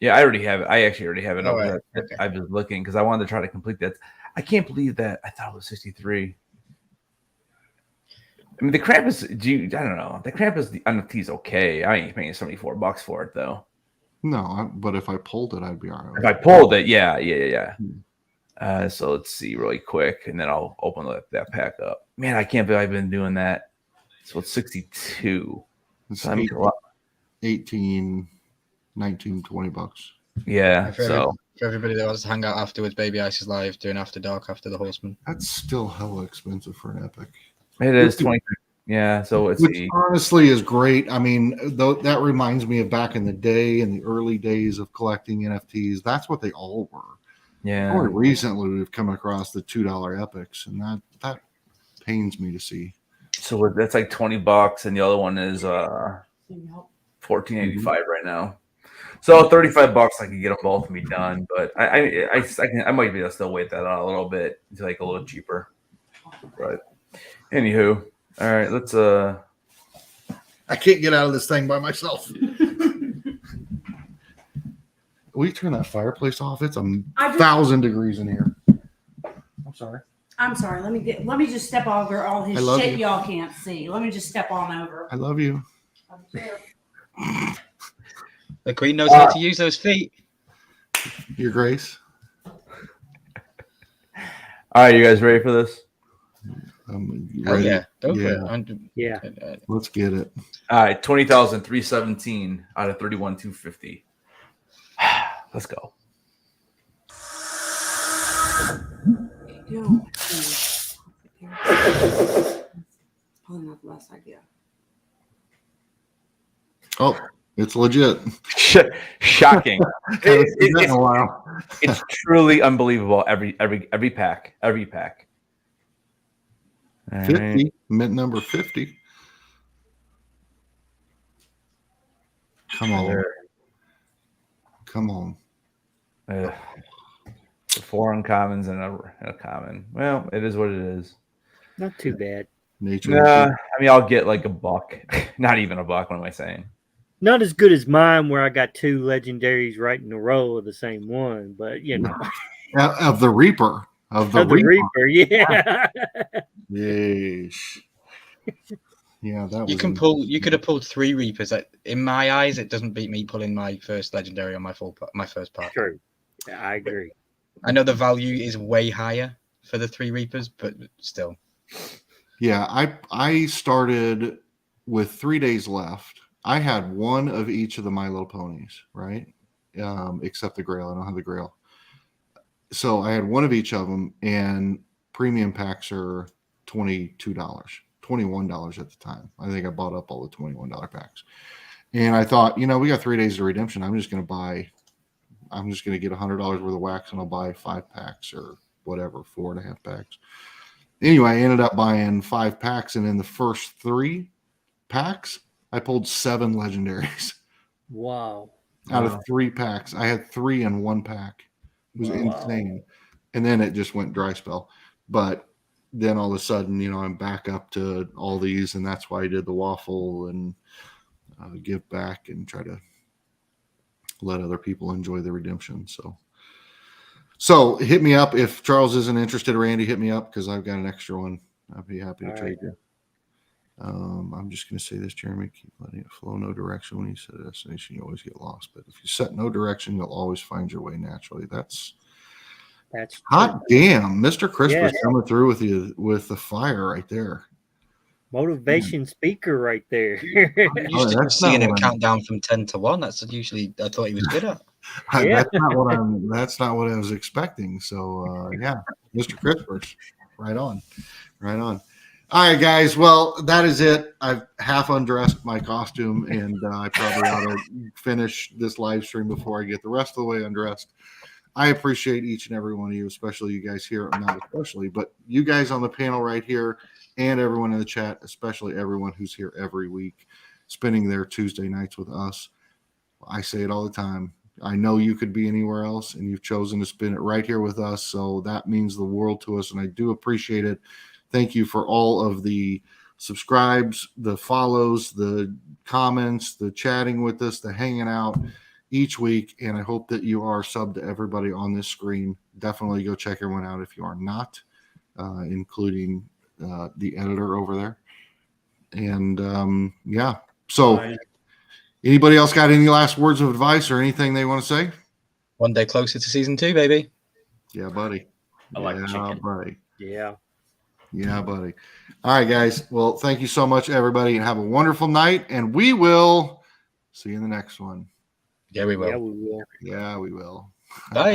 Speaker 5: Yeah, I already have it. I actually already have it.
Speaker 3: Right. Okay.
Speaker 5: I was looking because I wanted to try to complete that. I can't believe that. I thought it was 63. I mean, the Krampus. I don't know. The Krampus the NFT is okay. I ain't paying $74 for it though.
Speaker 1: No, but if I pulled it, I'd be all right.
Speaker 5: If I pulled it, yeah. So let's see really quick, and then I'll open that pack up. Man, I can't believe I've been doing that. So it's 62.
Speaker 1: It's
Speaker 5: So
Speaker 1: 18, 19, $20.
Speaker 5: yeah.
Speaker 3: For everybody that wants to hang out afterwards, Baby Ice is live doing After Dark after the Horsemen.
Speaker 1: That's still hella expensive for an epic.
Speaker 5: It is 20. Yeah. So it's
Speaker 1: which honestly is great. I mean, though that reminds me of back in the day, in the early days of collecting NFTs. That's what they all were.
Speaker 5: yeah.
Speaker 1: Only recently we've come across the $2 epics, and that pains me to see.
Speaker 5: So that's like $20, and the other one is $14.85 right now. So $35, I could get them both and be done. But I might be able to still wait that out a little bit to like a little cheaper. But anywho, all right, let's
Speaker 1: I can't get out of this thing by myself. Will you turn that fireplace off? It's 1,000 degrees in here. I'm sorry.
Speaker 6: Let me just step over all his
Speaker 1: I love
Speaker 6: shit
Speaker 1: you.
Speaker 6: y'all can't see. Let me just step on over.
Speaker 1: I love you.
Speaker 3: The Queen knows how to use those feet.
Speaker 1: Your Grace.
Speaker 5: all right, you guys ready for this?
Speaker 3: Oh yeah, go for
Speaker 1: Yeah.
Speaker 3: it.
Speaker 2: Yeah.
Speaker 1: Let's get it.
Speaker 5: All right, 20,317 out of 31,250. Let's go.
Speaker 6: Yo, probably not the best idea.
Speaker 1: Oh, it's legit.
Speaker 5: Shocking.
Speaker 1: Haven't seen that in a while.
Speaker 5: It's truly unbelievable. Every pack. All
Speaker 1: 50,
Speaker 5: right.
Speaker 1: mint number 50. Come on. Come on.
Speaker 5: The 4 uncommons and a common. Well, it is what it is.
Speaker 2: Not too bad.
Speaker 1: Nature.
Speaker 5: Nah, I mean, I'll get like $1. Not even $1. What am I saying?
Speaker 2: Not as good as mine, where I got 2 legendaries right in a row of the same one, but you know,
Speaker 1: Of the Reaper. Of the
Speaker 2: of the
Speaker 1: Reaper.
Speaker 2: yeah.
Speaker 1: Yes. Yeah, that was
Speaker 3: You could have pulled 3 Reapers. In my eyes, it doesn't beat me pulling my first legendary on my first part.
Speaker 2: True. Yeah, I agree.
Speaker 3: I know the value is way higher for the 3 Reapers, but still.
Speaker 1: Yeah, I started with 3 days left. I had one of each of the My Little Ponies, right? Except the Grail. I don't have the Grail. So I had one of each of them, and premium packs are $22, $21 at the time. I think I bought up all the $21 packs. And I thought, we got 3 days of redemption. I'm just going to get $100 worth of wax, and I'll buy 5 packs or whatever, 4.5 packs. Anyway, I ended up buying 5 packs, and in the first 3 packs, I pulled 7 legendaries.
Speaker 2: Wow.
Speaker 1: Out of 3 packs. I had 3 in 1 pack. It was insane. And then it just went dry spell. But then all of a sudden, I'm back up to all these, and that's why I did the waffle and give back and try to let other people enjoy the redemption. So hit me up if Charles isn't interested. Randy, hit me up because I've got an extra one. I'd be happy to trade you. I'm just going to say this, Jeremy. Keep letting it flow no direction. When you set a destination, you always get lost. But if you set no direction, you'll always find your way naturally. That's hot damn. Mr. Crisp is coming through with the fire right there.
Speaker 2: Motivation speaker right there.
Speaker 3: I'm used to
Speaker 1: that's not
Speaker 3: seeing him
Speaker 1: what
Speaker 3: count down from 10 to 1. That's usually I thought he was good at.
Speaker 2: Yeah.
Speaker 1: That's not what I was expecting. So yeah, Mr. Crispers, right on. All right, guys. Well, that is it. I've half undressed my costume, and I probably ought to finish this live stream before I get the rest of the way undressed. I appreciate each and every one of you, especially you guys here, not especially, but you guys on the panel right here, and everyone in the chat, especially everyone who's here every week, spending their Tuesday nights with us. I say it all the time. I know you could be anywhere else, and you've chosen to spend it right here with us. So that means the world to us, and I do appreciate it. Thank you for all of the subscribes, the follows, the comments, the chatting with us, the hanging out each week. And I hope that you are subbed to everybody on this screen. Definitely go check everyone out if you are not, including the editor over there. And yeah, so anybody else got any last words of advice or anything they want to say?
Speaker 3: One day closer to season 2, baby.
Speaker 1: Yeah, buddy.
Speaker 4: I like chicken.
Speaker 1: Buddy.
Speaker 2: Yeah,
Speaker 1: buddy. All right, guys. Well, thank you so much, everybody, and have a wonderful night. And we will see you in the next one.
Speaker 3: Yeah, we will.
Speaker 2: Yeah, we will.
Speaker 1: Yeah, we will.
Speaker 3: Bye.